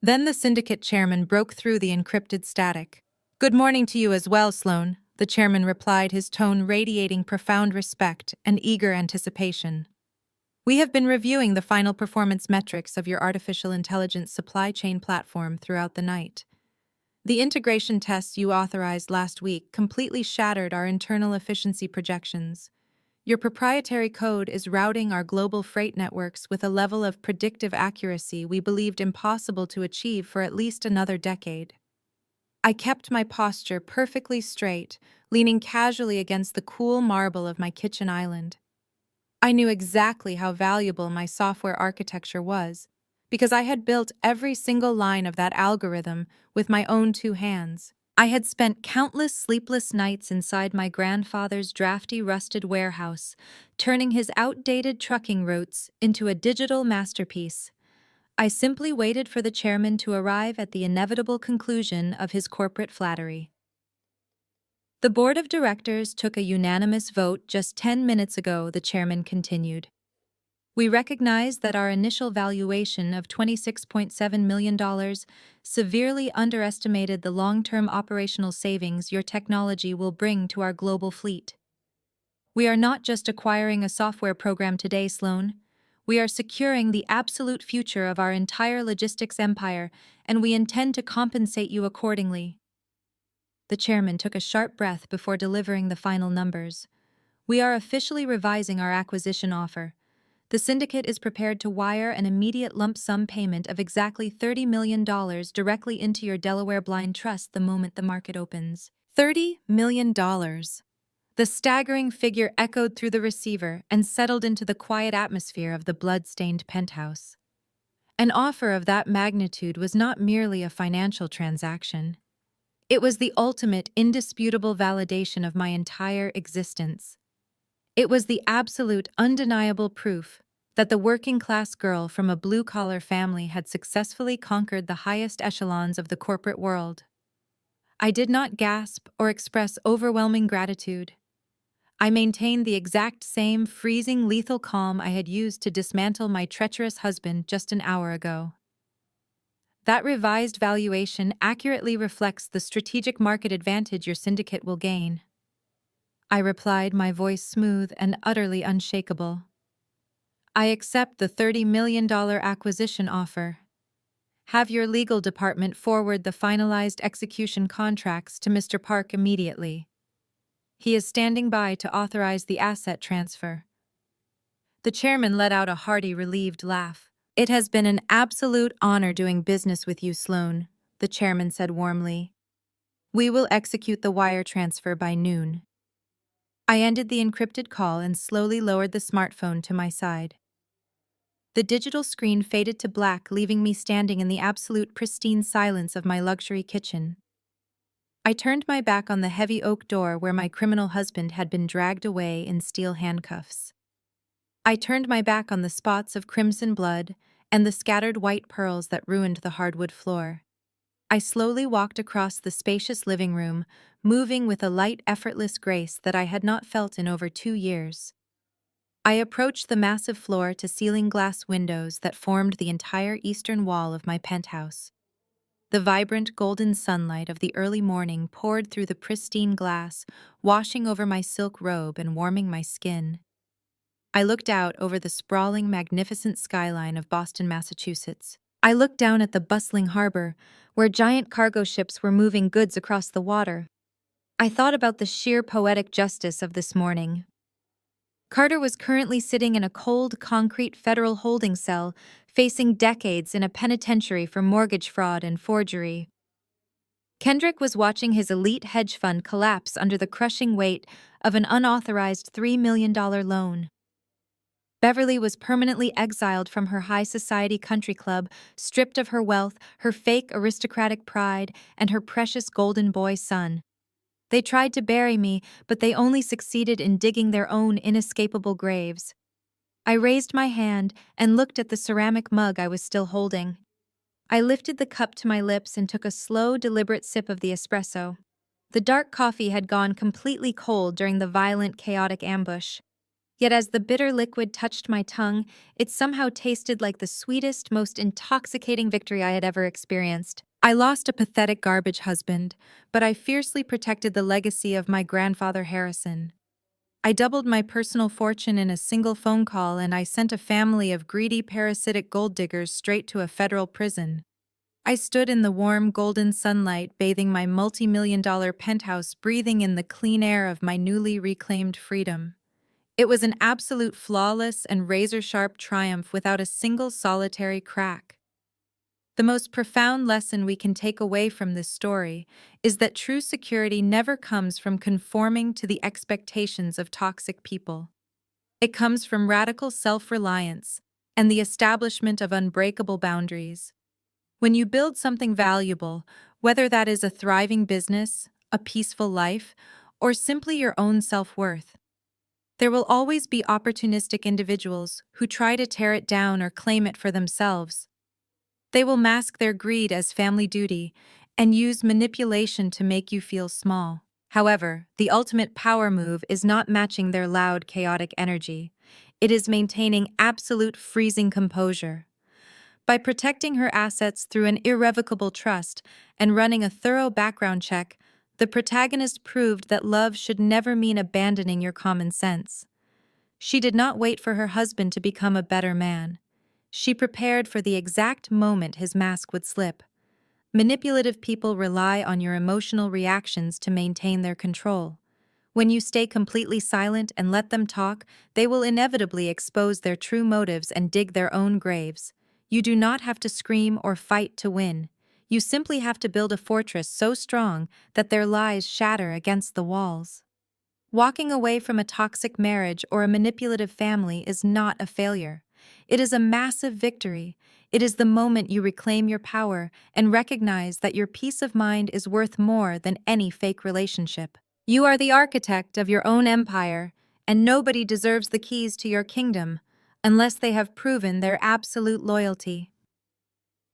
Then the syndicate chairman broke through the encrypted static. "Good morning to you as well, Sloan," the chairman replied, his tone radiating profound respect and eager anticipation. "We have been reviewing the final performance metrics of your artificial intelligence supply chain platform throughout the night. The integration tests you authorized last week completely shattered our internal efficiency projections. Your proprietary code is routing our global freight networks with a level of predictive accuracy we believed impossible to achieve for at least another decade." I kept my posture perfectly straight, leaning casually against the cool marble of my kitchen island. I knew exactly how valuable my software architecture was, because I had built every single line of that algorithm with my own two hands. I had spent countless sleepless nights inside my grandfather's drafty, rusted warehouse, turning his outdated trucking routes into a digital masterpiece. I simply waited for the chairman to arrive at the inevitable conclusion of his corporate flattery. The board of directors took a unanimous vote just 10 minutes ago, the chairman continued. We recognize that our initial valuation of $26.7 million severely underestimated the long-term operational savings your technology will bring to our global fleet. We are not just acquiring a software program today, Sloan. We are securing the absolute future of our entire logistics empire, and we intend to compensate you accordingly. The chairman took a sharp breath before delivering the final numbers. We are officially revising our acquisition offer. The syndicate is prepared to wire an immediate lump sum payment of exactly $30 million directly into your Delaware Blind Trust the moment the market opens. $30 million. The staggering figure echoed through the receiver and settled into the quiet atmosphere of the blood-stained penthouse. An offer of that magnitude was not merely a financial transaction. It was the ultimate, indisputable validation of my entire existence. It was the absolute, undeniable proof that the working-class girl from a blue-collar family had successfully conquered the highest echelons of the corporate world. I did not gasp or express overwhelming gratitude. I maintained the exact same freezing, lethal calm I had used to dismantle my treacherous husband just an hour ago. That revised valuation accurately reflects the strategic market advantage your syndicate will gain. I replied, my voice smooth and utterly unshakable. I accept the $30 million acquisition offer. Have your legal department forward the finalized execution contracts to Mr. Park immediately. He is standing by to authorize the asset transfer. The chairman let out a hearty, relieved laugh. It has been an absolute honor doing business with you, Sloan, the chairman said warmly. We will execute the wire transfer by noon. I ended the encrypted call and slowly lowered the smartphone to my side. The digital screen faded to black, leaving me standing in the absolute pristine silence of my luxury kitchen. I turned my back on the heavy oak door where my criminal husband had been dragged away in steel handcuffs. I turned my back on the spots of crimson blood and the scattered white pearls that ruined the hardwood floor. I slowly walked across the spacious living room, moving with a light, effortless grace that I had not felt in over 2 years. I approached the massive floor-to-ceiling glass windows that formed the entire eastern wall of my penthouse. The vibrant golden sunlight of the early morning poured through the pristine glass, washing over my silk robe and warming my skin. I looked out over the sprawling, magnificent skyline of Boston, Massachusetts. I looked down at the bustling harbor, where giant cargo ships were moving goods across the water. I thought about the sheer poetic justice of this morning. Carter was currently sitting in a cold, concrete federal holding cell, facing decades in a penitentiary for mortgage fraud and forgery. Kendrick was watching his elite hedge fund collapse under the crushing weight of an unauthorized $3 million loan. Beverly was permanently exiled from her high society country club, stripped of her wealth, her fake aristocratic pride, and her precious golden boy son. They tried to bury me, but they only succeeded in digging their own inescapable graves. I raised my hand and looked at the ceramic mug I was still holding. I lifted the cup to my lips and took a slow, deliberate sip of the espresso. The dark coffee had gone completely cold during the violent, chaotic ambush. Yet as the bitter liquid touched my tongue, it somehow tasted like the sweetest, most intoxicating victory I had ever experienced. I lost a pathetic garbage husband, but I fiercely protected the legacy of my grandfather Harrison. I doubled my personal fortune in a single phone call, and I sent a family of greedy, parasitic gold diggers straight to a federal prison. I stood in the warm, golden sunlight, bathing my multi-million-dollar penthouse, breathing in the clean air of my newly reclaimed freedom. It was an absolute flawless and razor-sharp triumph without a single solitary crack. The most profound lesson we can take away from this story is that true security never comes from conforming to the expectations of toxic people. It comes from radical self-reliance and the establishment of unbreakable boundaries. When you build something valuable, whether that is a thriving business, a peaceful life, or simply your own self-worth, there will always be opportunistic individuals who try to tear it down or claim it for themselves. They will mask their greed as family duty and use manipulation to make you feel small. However, the ultimate power move is not matching their loud, chaotic energy. It is maintaining absolute freezing composure. By protecting her assets through an irrevocable trust and running a thorough background check, the protagonist proved that love should never mean abandoning your common sense. She did not wait for her husband to become a better man. She prepared for the exact moment his mask would slip. Manipulative people rely on your emotional reactions to maintain their control. When you stay completely silent and let them talk, they will inevitably expose their true motives and dig their own graves. You do not have to scream or fight to win. You simply have to build a fortress so strong that their lies shatter against the walls. Walking away from a toxic marriage or a manipulative family is not a failure. It is a massive victory. It is the moment you reclaim your power and recognize that your peace of mind is worth more than any fake relationship. You are the architect of your own empire, and nobody deserves the keys to your kingdom unless they have proven their absolute loyalty.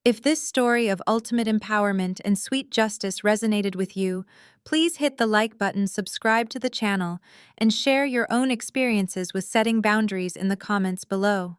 If this story of ultimate empowerment and sweet justice resonated with you, please hit the like button, subscribe to the channel, and share your own experiences with setting boundaries in the comments below.